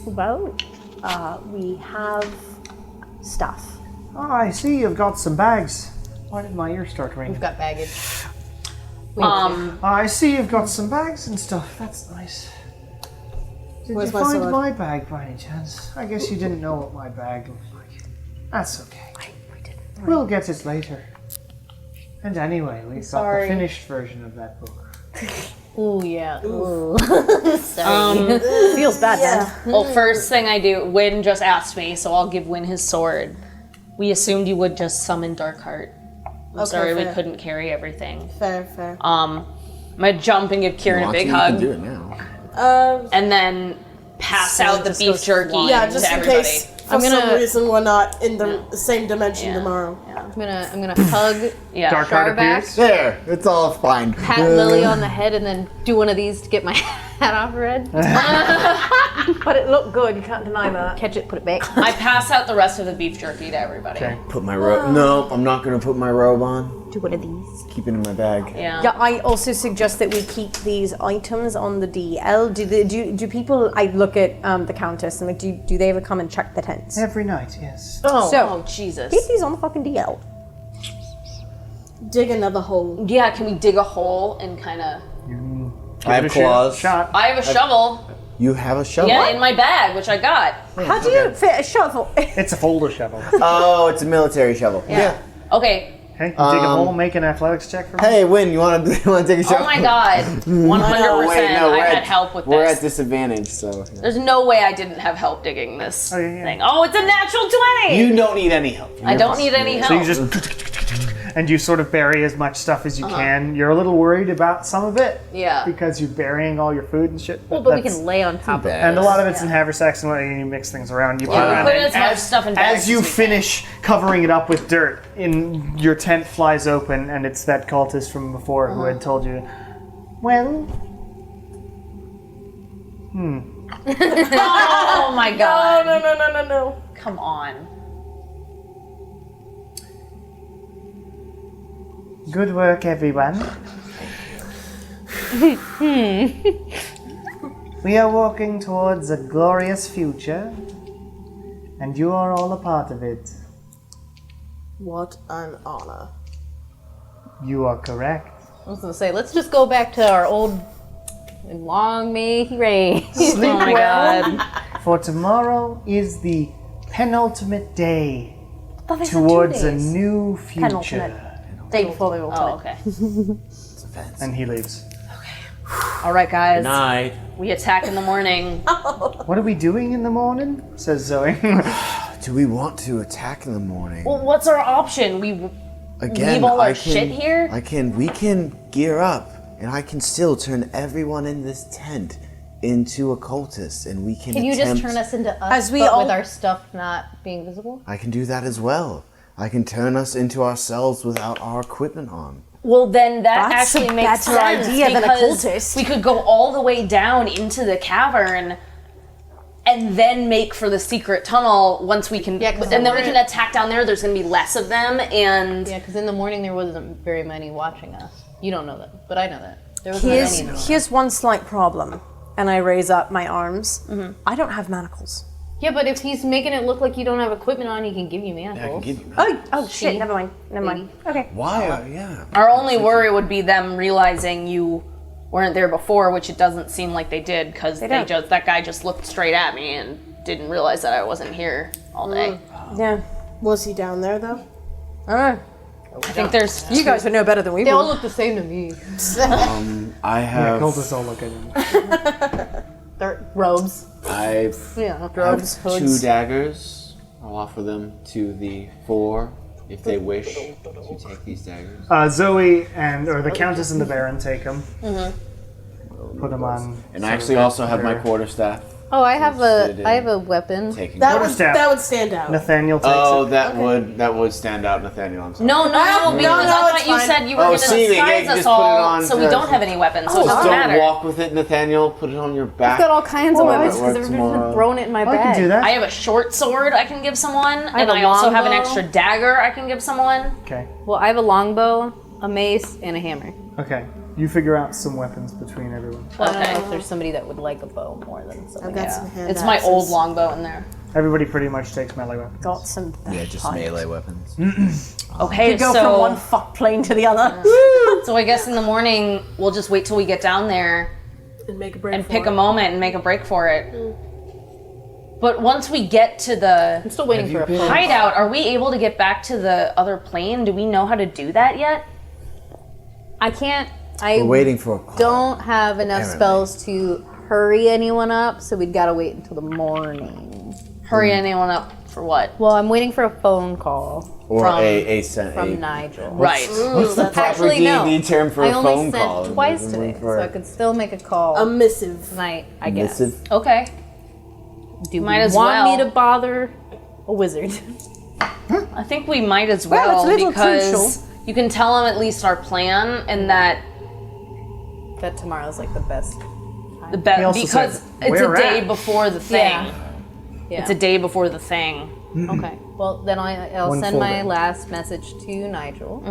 Well, we have stuff. Oh, I see you've got some bags. Why did my ear start ringing? We've got baggage. I see you've got some bags and stuff. That's nice. Did Where's you my find sword? my bag by any chance? I guess you didn't know what my bag looked like. That's okay. We didn't. We'll get it later. And anyway, we've got sorry. the finished version of that book. Ooh, yeah. Ooh. Feels bad, man. Well, first thing I do, Wynn just asked me, so I'll give Wynn his sword. We assumed you would just summon Darkheart. I'm sorry we fair. couldn't carry everything. Fair. I'm gonna jump and give Qren a big You hug, can do it now. and then pass So out the just beef goes jerky flying. Yeah, to just in everybody. case for I'm some gonna- reason we're not in the same dimension tomorrow. I'm gonna hug Yeah. Darkheart Char back, appears. There. It's all fine. pat Lily on the head, and then do one of these to get my hat off her head. But it looked good, you can't deny that. Catch it, put it back. I pass out the rest of the beef jerky to everybody. Okay. Put my robe. No, I'm not gonna put my robe on. Do one of these. Keep it in my bag. Yeah. Yeah, I also suggest that we keep these items on the DL. Do people? I look at the Countess and like, do they ever come and check the tents? Every night, yes. Oh, So Jesus. keep these on the fucking DL. Dig another hole. Yeah, can we dig a hole and kind of... I have claws. Shot. I have a shovel. You have a shovel. Yeah, in my bag, which I got. How do you fit a shovel? It's a folder shovel. Oh, it's a military shovel. Yeah. Okay. Okay, you dig a hole, make an athletics check for me. Hey, Win, you want to take a shovel? Oh my god. 100% Oh, wait, no, I had help with We're this. at disadvantage, so. There's no way I didn't have help digging this yeah. thing. Oh, it's a natural 20! You don't need any help. I don't need any help. So you just and you sort of bury as much stuff as you can. You're a little worried about some of it. Yeah. Because you're burying all your food and shit. Well, but we that's- can lay on top of it. And a lot of it's in haversacks and whatnot, you mix things around. You put it we around. put And as much stuff in bags as you as we finish covering it up with dirt, your tent flies open, and it's that cultist from before who had told you, well, Oh my god. No. Come on. good work, everyone. We are walking towards a glorious future, and you are all a part of it. What an honor. You are correct. I was gonna say, let's just go back to our old and long may he reign. Sleep Oh my well, god. for tomorrow is the penultimate day But there's the 2 towards a days. new future. Penultimate. Day before the ultimate. Oh, okay. And he leaves. All right, guys. Night. We attack in the morning. What are we doing in the morning? Says Zoe. Do we want to attack in the morning? Well, what's our option? We leave all our shit here? We can gear up, and I can still turn everyone in this tent into a cultist, and we can Can you just attempt- turn us into us, As we but all- with our stuff not being visible? I can do that as well. I can turn us into ourselves without our equipment on. Well, then that That's a actually makes better sense idea than a because cultist. we could go all the way down into the cavern and then make for the secret tunnel once we can. Yeah, 'cause and then we we're- can attack down there. There's going to be less of them, and Yeah, because in the morning there wasn't very many watching us. You don't know that, but I know that. There wasn't many in the morning. Here's one slight problem. And I raise up my arms. I don't have manacles. Yeah, but if he's making it look like you don't have equipment on, he can give you manacles. I can give you. Oh shit, never mind. Never mind. Okay. Why? Yeah. our only worry would be them realizing you weren't there before, which it doesn't seem like they did because don't. that guy just looked straight at me and didn't realize that I wasn't here all day. Yeah. Was he down there though? I don't know. I think there's You guys would know better than we They all will. look the same to me. I have. Cultists all look at him. They're robes. I Yeah, have 2 daggers. I'll offer them to the 4 if they wish to take these daggers. Zoe or the Countess and the Baron take them. Put them on. And I actually also have my quarterstaff. Oh, I have Sit in. a weapon. Taking. Quarterstaff. That would stand out. Nathaniel takes Oh, it. that would stand out, Nathaniel. I'm sorry. No, because I it's thought you fine. said you were Oh, going to see, they disguise just us put it all, on so we to- don't have any weapons, so it Just doesn't don't matter. walk with it, Nathaniel. Put it on your back. I've got all kinds of weapons work because they're tomorrow. just throwing it in my I bag. can do that. I have a short sword I can give someone, and have a I also have an longbow. extra dagger I can give someone. Okay. Well, I have a longbow, a mace, and a hammer. Okay. You figure out some weapons between everyone. Well, I don't Okay. know if there's somebody that would like a bow more than something. I've got else. some hand It's my axes. old longbow in there. Everybody pretty much takes melee weapons. Got some. Yeah, just melee weapons. Okay, Go so from one fuck plane to the other. so I guess in the morning we'll just wait till we get down there And make a break and for pick it. a moment and make a break for it. But once we get to the I'm still waiting for a phone. hideout, are we able to get back to the other plane? Do we know how to do that yet? I can't. I We're waiting for a call. don't have enough Apparently. spells to hurry anyone up, so we'd gotta wait until the morning. Hurry anyone up for what? Well, I'm waiting for a phone call Or from- from Nigel. Right. What's the proper Actually, no. D&D term for I a only phone sent call? twice Isn't today, it for so I could still make a call A missive. tonight. I guess. missive? Okay. Do Might you as want well. me to bother a wizard? I think we might as Well, well it's a little because crucial. you can tell them at least our plan and that that tomorrow's like the best. the He bet also because said, it's "Where a day at?" before the thing. Yeah. It's a day before the thing. Okay. Well, then I'll One send full my day. last message to Nigel.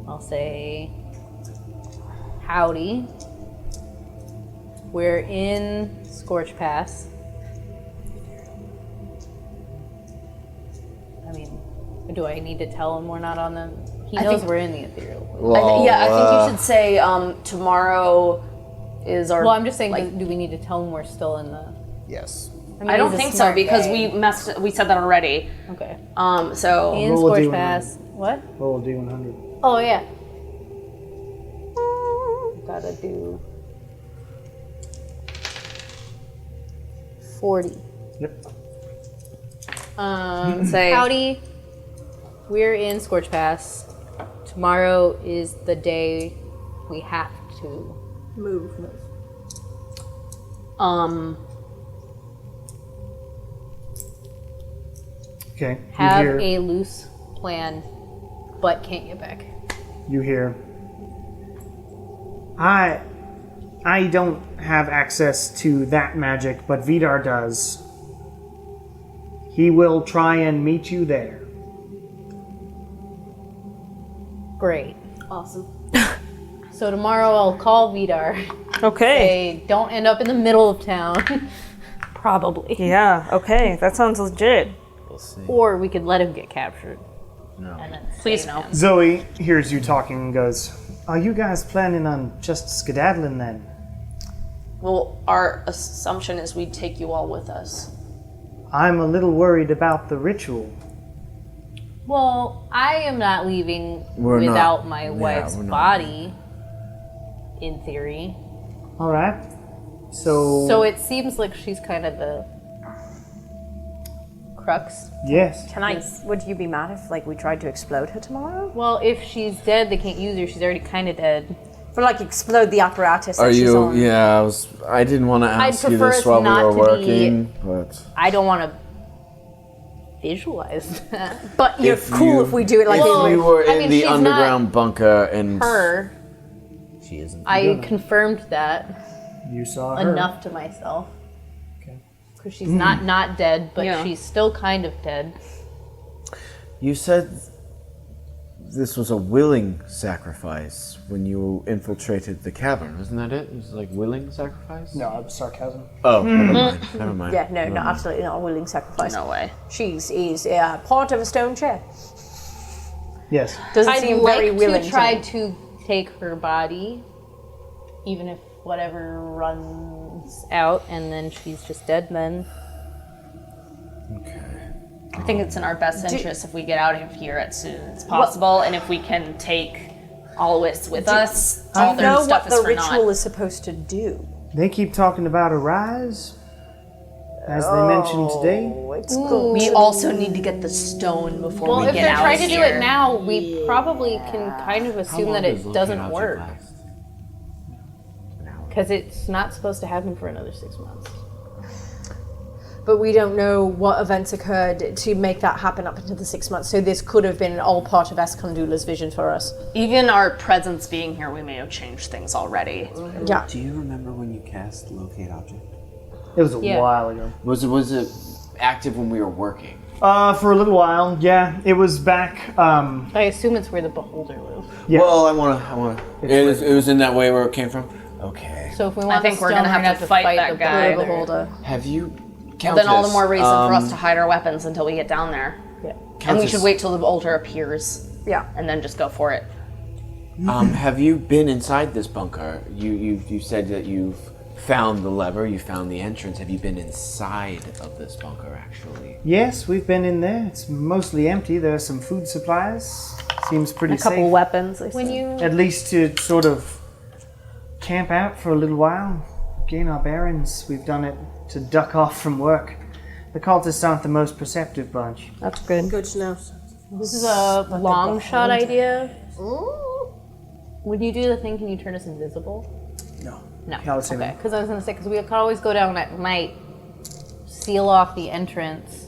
I'll say, howdy. We're in Scorchpass. I mean, do I need to tell him we're not on the... He knows we're in the ethereal plane. Well, I think you should say tomorrow is our. Well, I'm just saying, like, do we need to tell him we're still in the... Yes. mean, I don't he's a think so smart because guy. we said that already. Okay. So In Roll a D100. Scorchpass. What? Roll a D100. Oh, yeah. Gotta do 40. Yep. say Howdy. we're in Scorchpass. Tomorrow is the day we have to Move. Okay. have you hear, a loose plan, but can't get back. You hear. I don't have access to that magic, but Vidar does. He will try and meet you there. Great. Awesome. So tomorrow I'll call Vidar. Okay. Say, don't end up in the middle of town. Probably. Yeah, okay. That sounds legit. We'll see. Or we could let him get captured. No. And then Please say no. Zoe hears you talking and goes, "Are you guys planning on just skedaddling then?" Well, our assumption is we'd take you all with us. I'm a little worried about the ritual. Well, I am not leaving We're not. without my Yeah, wife's we're not. body, in theory. All right. So it seems like she's kind of the crux. yes. Would you be mad if we tried to explode her tomorrow? Well, if she's dead, they can't use her. She's already kind of dead. For explode the apparatus that Are she's you? on. Yeah, I didn't want to ask you prefer this us while we not were to working, but I don't want to visualize that. But you're If cool you- if we do it like if this. we were I in mean, the she's underground bunker and Her, she isn't. I confirmed that You saw her. enough to myself. Okay. Because she's not dead, but Yeah. she's still kind of dead. You said this was a willing sacrifice when you infiltrated the cavern, wasn't that it? It was like willing sacrifice? No, it was sarcasm. Oh, never mind. Never mind. Yeah, no, absolutely not a willing sacrifice. No way. She's part of a stone chair. Yes. Doesn't I'd seem like very willing to try me. to take her body, even if whatever runs out and then she's just dead then. Okay. I think it's in our best interest if we get out of here as soon as possible, and if we can take Alois with us. Do All you their know stuff what is the for ritual naught. is supposed to do? They keep talking about a rise, as they mentioned today. It's going We to also need to get the stone before Well, we if get they're out trying of to do here. it now, we probably can kind of assume that it doesn't work. Because it's not supposed to happen for another 6 months. But we don't know what events occurred to make that happen up into the 6 months. So this could have been all part of Eskondula's vision for us. Even our presence being here, we may have changed things already. Yeah. Do you remember when you cast Locate Object? It was a Yeah. while ago. Was it active when we were working? For a little while, yeah. It was back. I assume it's where the beholder lives. Yeah. Well, I wanna. It was in that way where it came from. Okay. So if we want think the we're stone, gonna we're have to fight that the guy. beholder. Have you? Well, then all the more reason for us Countess, to hide our weapons until we get down there. Yeah. And we Countess, should wait till the altar appears Yeah. and then just go for it. Have you been inside this bunker? You said that you've found the lever, you found the entrance. Have you been inside of this bunker actually? Yes, we've been in there. It's mostly empty. There are some food supplies. Seems pretty A couple safe. weapons. They When said. you At least to sort of camp out for a little while, gain our bearings. We've done it to duck off from work. The cultists aren't the most perceptive bunch. That's good. Good to know. This is a long shot idea. When you do the thing, can you turn us invisible? No. No. Calcium. Okay. Because I was going to say, because we could always go down at night, seal off the entrance,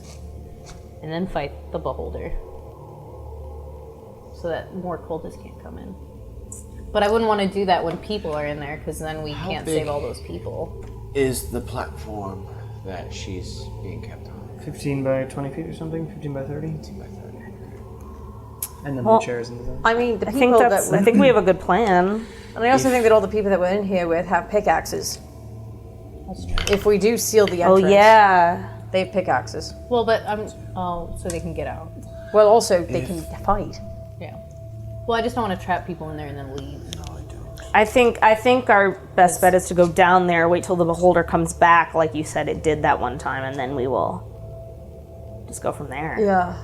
and then fight the beholder. So that more cultists can't come in. But I wouldn't want to do that when people are in there, because then we can't big- save all those people. Is the platform that she's being kept on? 15 by 20 feet or something? 15 by 30? 15 by 30. And then Well, the chairs in the zone. I mean, the I think people that's. that I think we have a good plan. and I also think that all the people that we're in here with have pickaxes. If we do seal the Oh entrance, yeah. they have pickaxes. Well, but so they can get out. Well, also they can fight. Yeah. Well, I just don't want to trap people in there and then leave. I think our best bet is to go down there, wait till the beholder comes back, like you said it did that one time, and then we will just go from there. Yeah.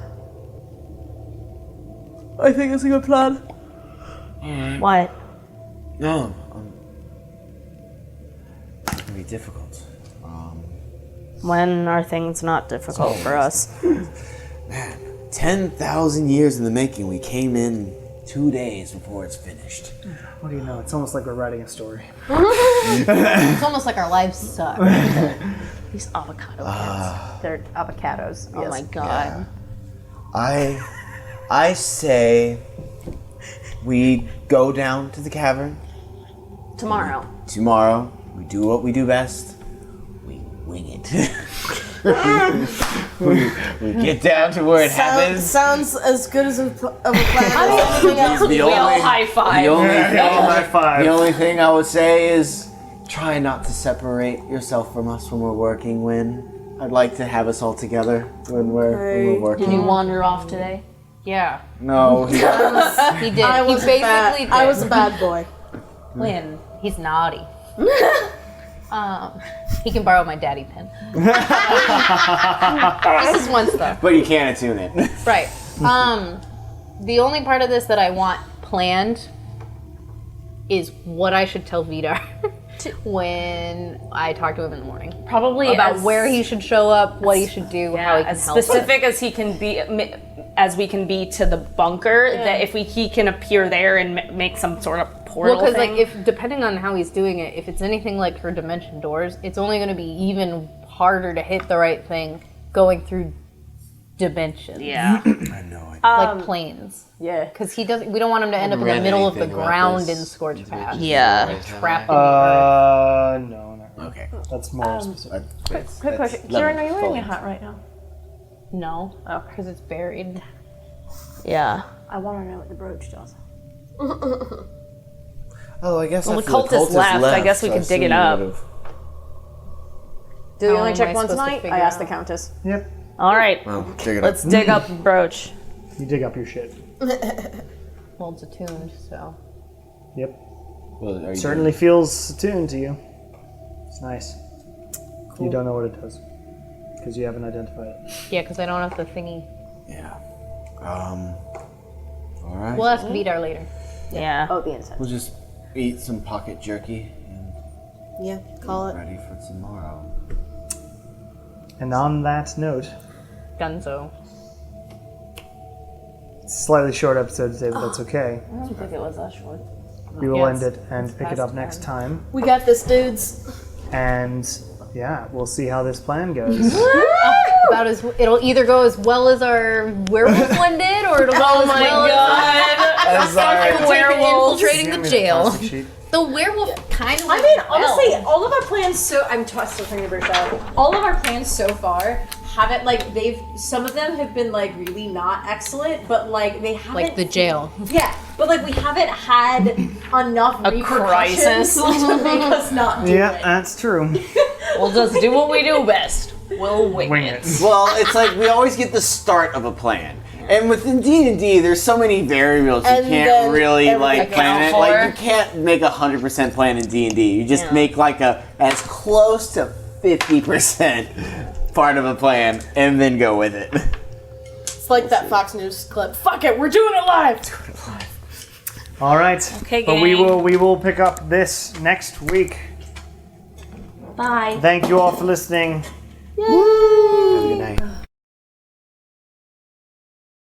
I think it's a good plan. What? No. It's gonna be difficult. When are things not difficult for us? 10,000 years in the making. We came in 2 days before it's finished. What do you know? It's almost like we're writing a story. It's almost like our lives suck. These avocado kids. They're avocados. Oh my god. I say we go down to the cavern Tomorrow. tomorrow. We do what we do best. We wing it. we get down to where it happens. Sounds as good as of a plan as anything else. The We all only- high five. The only, High five. the only thing I would say is try not to separate yourself from us when we're working. I'd like to have us all together when we're working. Did you wander off today? Yeah, No, he did. I He was basically did. I was a bad boy. Lynn, he's naughty. He can borrow my daddy pen. This is one stuff. but you can't attune it. Right. The only part of this that I want planned is what I should tell Vidar when I talk to him in the morning. Probably About as, where he should show up, what he should do, how he can as help. specific as he can be, as we can be to the bunker. That if he can appear there and make some sort of portal Well, because thing. like if depending on how he's doing it, if it's anything like her dimension doors, it's only going to be even harder to hit the right thing going through dimensions, yeah. I know it. like planes. Yeah. Because he doesn't. We don't want him to end up in the read middle of the anything about ground this. in Scorchpass. Yeah. Trapped in the earth. No, not really. Okay. That's more specific. Quick question. Qren, are you wearing a hat right now? No, because it's buried. Yeah. I want to know what the brooch does. Oh, I guess Well, after the cultists left, I guess we could dig it assume up. you would've- Do we How only am check I once a supposed to night? figure I asked the out? Countess. Yep. All right. Well, dig it Let's up. dig up brooch. You dig up your shit. Well, it's attuned, so. Yep. Well, are you Certainly feels attuned to you. It's nice. You don't know what it does because you haven't identified it. Yeah, because I don't have the thingy. Yeah. All right. We'll ask Vidar later. Yeah. Oh, the incense. We'll just eat some pocket jerky and Yeah, call it. ready for tomorrow. And on that note, Dunzo. slightly short episode today, but that's okay. I don't think it was that short. We will Yes, end it and pick it past up next time. We got this, dudes. And yeah, we'll see how this plan goes. About as it'll either go as well as our werewolf one did, or it'll go as well As our as werewolves. infiltrating the jail. Plastic sheet. The werewolf kind of. I mean, honestly, all of our plans I'm still thinking of Rochelle. All of our plans so far haven't, like, some of them have been, like, really not excellent, but, like, they haven't. like the jail. Yeah, but, like, we haven't had enough repercussions crisis. to make us not do Yeah, it. that's true. We'll just do what we do best. We'll wing, Wing it. it. Well, it's like we always get the start of a plan. And within D&D, there's so many variables you And can't then really everything like plan it. account Like for. you can't make 100% plan in D&D. You just make like as close to 50% part of a plan and then go with it. It's like that Fox News clip. Fuck it, we're doing it live. All right. Okay, But gang. we will pick up this next week. Bye. Thank you all for listening. Have a good night.